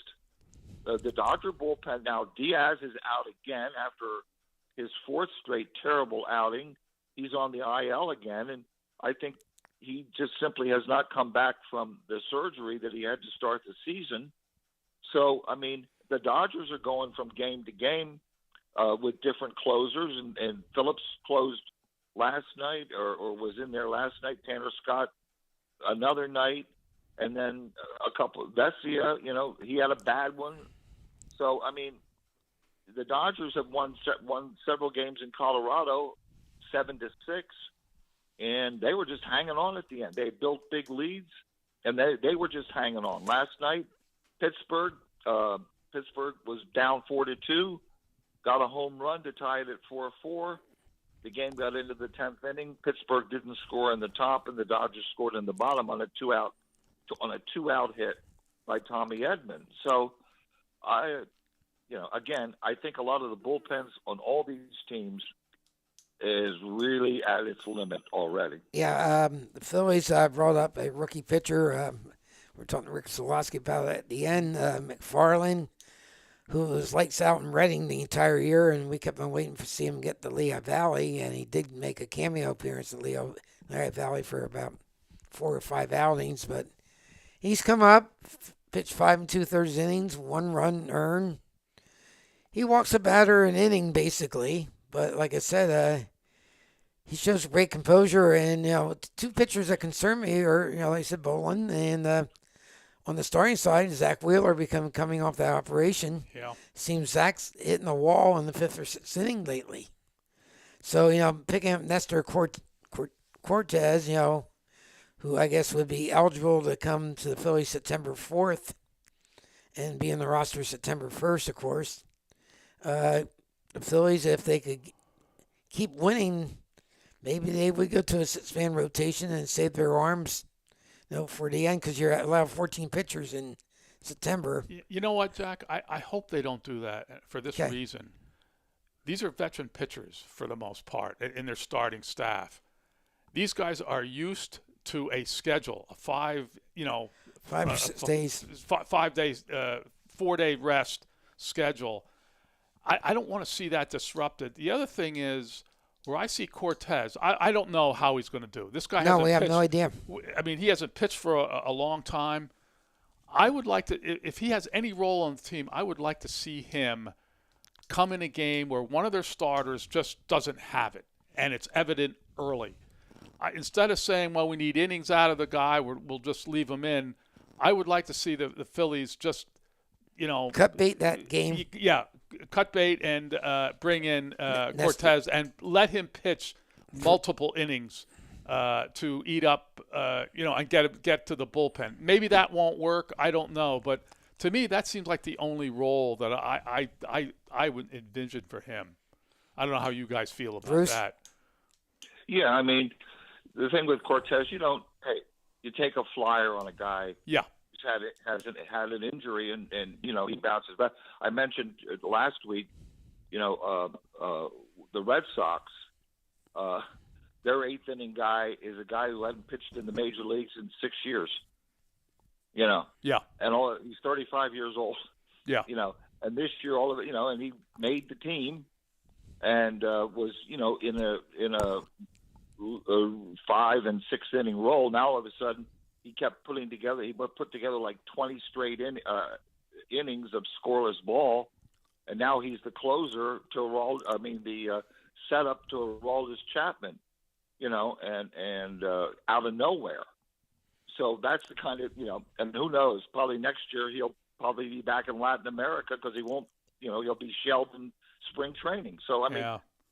The Dodger bullpen, now Diaz is out again after his 4th straight terrible outing. He's on the IL again, and I think he just simply has not come back from the surgery that he had to start the season. So, I mean, the Dodgers are going from game to game with different closers, and Phillips closed last night or was in there last night. Tanner Scott another night, and then a couple. Vesia, he had a bad one. So, I mean, the Dodgers have won several games in Colorado, 7-6. And they were just hanging on at the end. They built big leads, and they were just hanging on. Last night, Pittsburgh was down 4-2, got a home run to tie it at 4-4. The game got into the 10th inning. Pittsburgh didn't score in the top, and the Dodgers scored in the bottom on a two-out hit by Tommy Edman. So, I think a lot of the bullpens on all these teams is really at its limit already. Yeah, the Phillies brought up a rookie pitcher. We're talking to Rick Solosky about it at the end. McFarland, who was lights out in Reading the entire year, and we kept on waiting to see him get to Lehigh Valley, and he did make a cameo appearance at Lehigh Valley for about 4 or 5 outings, but he's come up, pitched 5 2/3 innings, 1 run earned. He walks a batter an inning, basically. But like I said, he shows great composure, and 2 pitchers that concern me are, like I said, Bolin, and on the starting side, Zach Wheeler coming off that operation. Yeah, seems Zach's hitting the wall in the 5th or 6th inning lately. So picking up Nestor Cortez, who I guess would be eligible to come to the Phillies September 4th, and be in the roster September 1st, of course. The Phillies, if they could keep winning, maybe they would go to a 6-man rotation and save their arms, for the end, because you're allowed 14 pitchers in September. You know what, Jack? I hope they don't do that for this reason. These are veteran pitchers for the most part in their starting staff. These guys are used to a schedule, a 5 or 6 days, 5 days, 4-day rest schedule. I don't want to see that disrupted. The other thing is, where I see Cortez, I don't know how he's going to do. This guy hasn't we have pitched. no idea. I mean, he hasn't pitched for a long time. I would like to, if he has any role on the team, I would like to see him come in a game where one of their starters just doesn't have it, and it's evident early. instead of saying, well, we need innings out of the guy, we'll just leave him in, I would like to see the Phillies just, cut bait that game. Yeah, cut bait and bring in Cortez and let him pitch multiple innings to eat up, and get to the bullpen. Maybe that won't work. I don't know, but to me, that seems like the only role that I would envision for him. I don't know how you guys feel about Bruce? that. Yeah, I mean, the thing with Cortez, you take a flyer on a guy Yeah. who's had an injury and he bounces back. I mentioned last week, the Red Sox, their eighth inning guy is a guy who hadn't pitched in the major leagues in 6 years. Yeah. And he's 35 years old. Yeah. And this year and he made the team and was in a 5 and 6 inning role. Now all of a sudden he put together like 20 straight innings of scoreless ball, and now he's the closer to the setup to Aroldis Chapman, and out of nowhere. So that's the kind of and who knows? Probably next year he'll probably be back in Latin America because he won't. He'll be shelved in spring training. So I mean,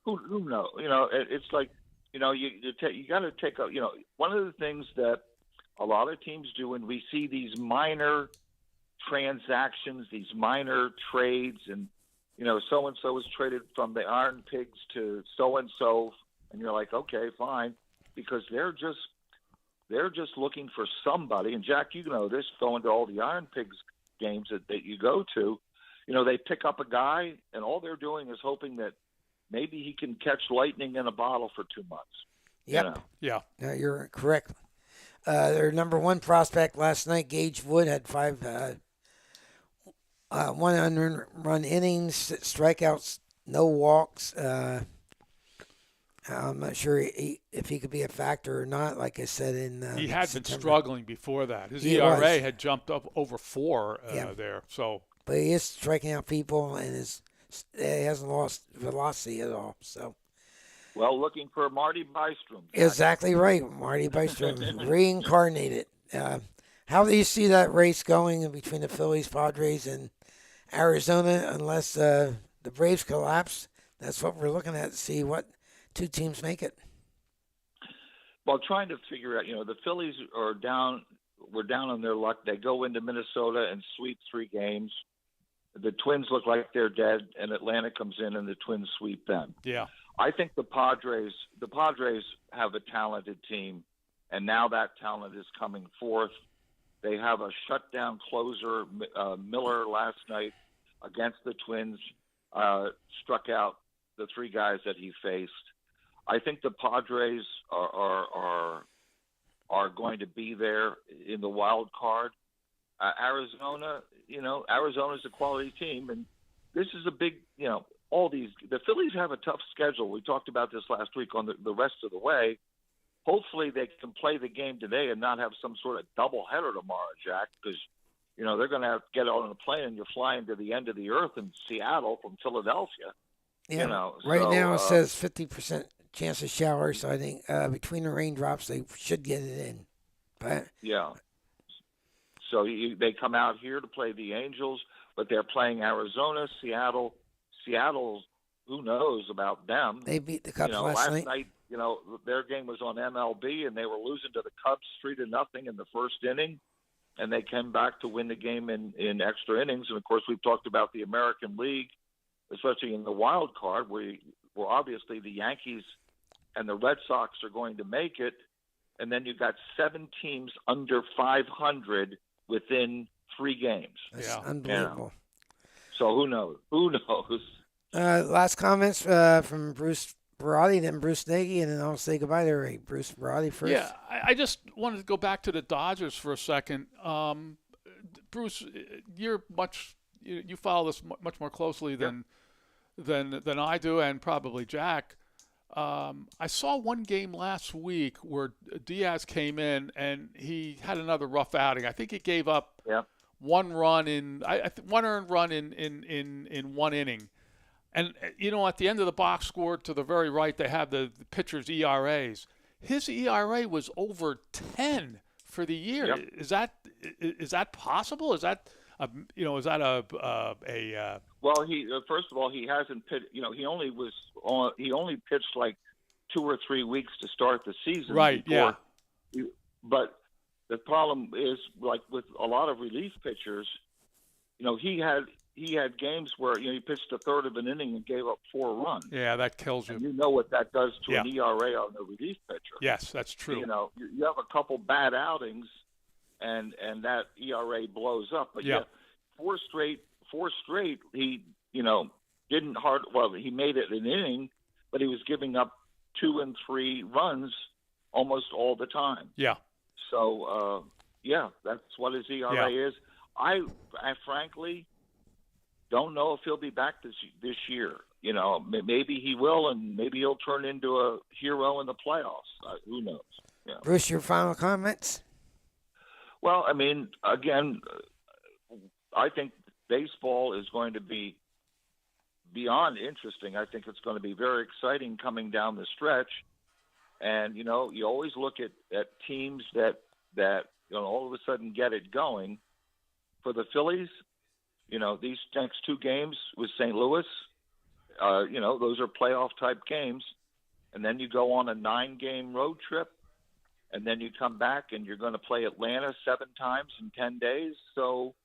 who knows? It's like you got to take a one of the things that a lot of teams do, and we see these minor transactions, these minor trades, and so and so was traded from the Iron Pigs to so and so, and you're like, okay, fine, because they're just looking for somebody. And Jack, this, going to all the Iron Pigs games that you go to, they pick up a guy, and all they're doing is hoping that maybe he can catch lightning in a bottle for 2 months. Yep. Yeah. No, you're correct. Their number one prospect last night, Gage Wood, had 5 1-run innings, strikeouts, no walks. I'm not sure if he could be a factor or not. Like I said, he had September. been struggling before that. His He ERA was. had jumped up over 4 Yeah. there. So, But he is striking out people, and he hasn't lost velocity at all. So Well, looking for Marty Bystrom. Jack. exactly right, Marty Bystrom, reincarnated. How do you see that race going between the Phillies, Padres, and Arizona? Unless the Braves collapse, that's what we're looking at to see what two teams make it. Well, trying to figure out, the Phillies are down. We're down on their luck. They go into Minnesota and sweep 3 games. The Twins look like they're dead, and Atlanta comes in and the Twins sweep them. yeah. I think the Padres have a talented team, and now that talent is coming forth. They have a shutdown closer, Miller, last night against the Twins, struck out the 3 guys that he faced. I think the Padres are going to be there in the wild card. Arizona, Arizona's a quality team, and this is a big, the Phillies have a tough schedule. We talked about this last week on the rest of the way. Hopefully they can play the game today and not have some sort of doubleheader tomorrow, Jack, because, they're going to have to get on a plane and you're flying to the end of the earth in Seattle from Philadelphia. Yeah. Right now it says 50% chance of shower, so I think between the raindrops they should get it in. But yeah. So they come out here to play the Angels, but they're playing Arizona, Seattle. Seattle, who knows about them? they beat the Cubs Last night. night, their game was on MLB, and they were losing to the Cubs 3-0 in the first inning, and they came back to win the game in extra innings. And of course, we've talked about the American League, especially in the wild card, where obviously the Yankees and the Red Sox are going to make it, and then you've got 7 teams under 500 within 3 games. That's Yeah. unbelievable. So who knows? Who knows? Last comments from Bruce Barati, then Bruce Nagy, and then I'll say goodbye to Ray. Bruce Barati first. Yeah, I just wanted to go back to the Dodgers for a second. Bruce, you follow this much more closely than I do, and probably Jack. I saw one game last week where Diaz came in and he had another rough outing. I think he gave up 1 run in 1 earned run in 1 inning. And, at the end of the box score to the very right, they have the pitchers' ERAs. his ERA was over 10 for the year. Yep. Is that possible? Is that is that a Well, he first of all, he hasn't pitched. He only pitched like 2 or 3 weeks to start the season. right? Yeah. But the problem is, like with a lot of relief pitchers, he had games where he pitched a third of an inning and gave up 4 runs. Yeah, that kills And you. you know what that does to Yeah. an ERA on a relief pitcher. Yes, that's true. You have a couple bad outings, and that ERA blows up. But Yeah. 4 straight. He didn't hard. Well, he made it an inning, but he was giving up 2 and 3 runs almost all the time. Yeah. So that's what his ERA is. I frankly don't know if he'll be back this year. Maybe he will, and maybe he'll turn into a hero in the playoffs. Who knows? Yeah. Bruce, your final comments? Well, I mean, again, I think baseball is going to be beyond interesting. I think it's going to be very exciting coming down the stretch. And, you always look at teams that all of a sudden get it going. For the Phillies, these next 2 games with St. Louis, those are playoff type games. And then you go on a 9-game road trip, and then you come back and you're going to play Atlanta 7 times in 10 days. So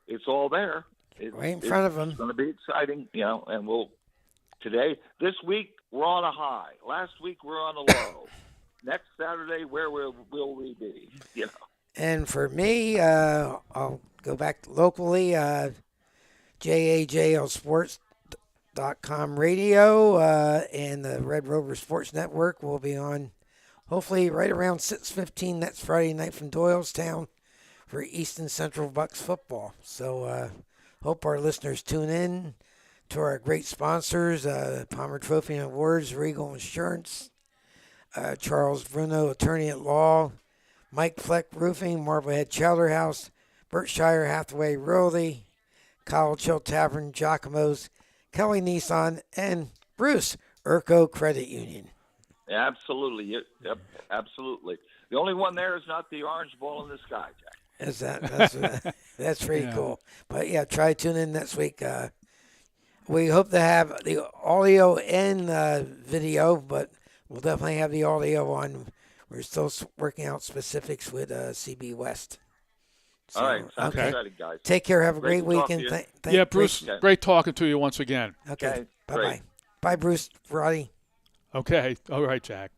it's all there. Right in front of them. It's going to be exciting, and this week, we're on a high. Last week, we're on a low. Next Saturday, where will we be? And for me, I'll go back locally, JAJLsports.com radio and the Red Rover Sports Network will be on hopefully right around 6:15 next Friday night from Doylestown for Easton Central Bucks football. So hope our listeners tune in to our great sponsors, Palmer Trophy and Awards, Regal Insurance, Charles Bruno, Attorney at Law, Mike Fleck Roofing, Marblehead Chowder House, Berkshire Hathaway Realty, Kyle Chill Tavern, Giacomo's, Kelly Nissan, and Bruce, Urco Credit Union. Absolutely. Yep, absolutely. The only one there is not the orange ball in the sky, Jack. That's pretty cool. But yeah, try to tune in next week. We hope to have the audio and video, but we'll definitely have the audio on. We're still working out specifics with CB West. So, All right. Sounds okay. exciting, guys. Take care. Have a Great great to talk weekend. to you. Yeah, Bruce, great talking to you once again. Okay. Okay, Bye-bye. great. Bye, Bruce. Roddy. Okay. All right, Jack.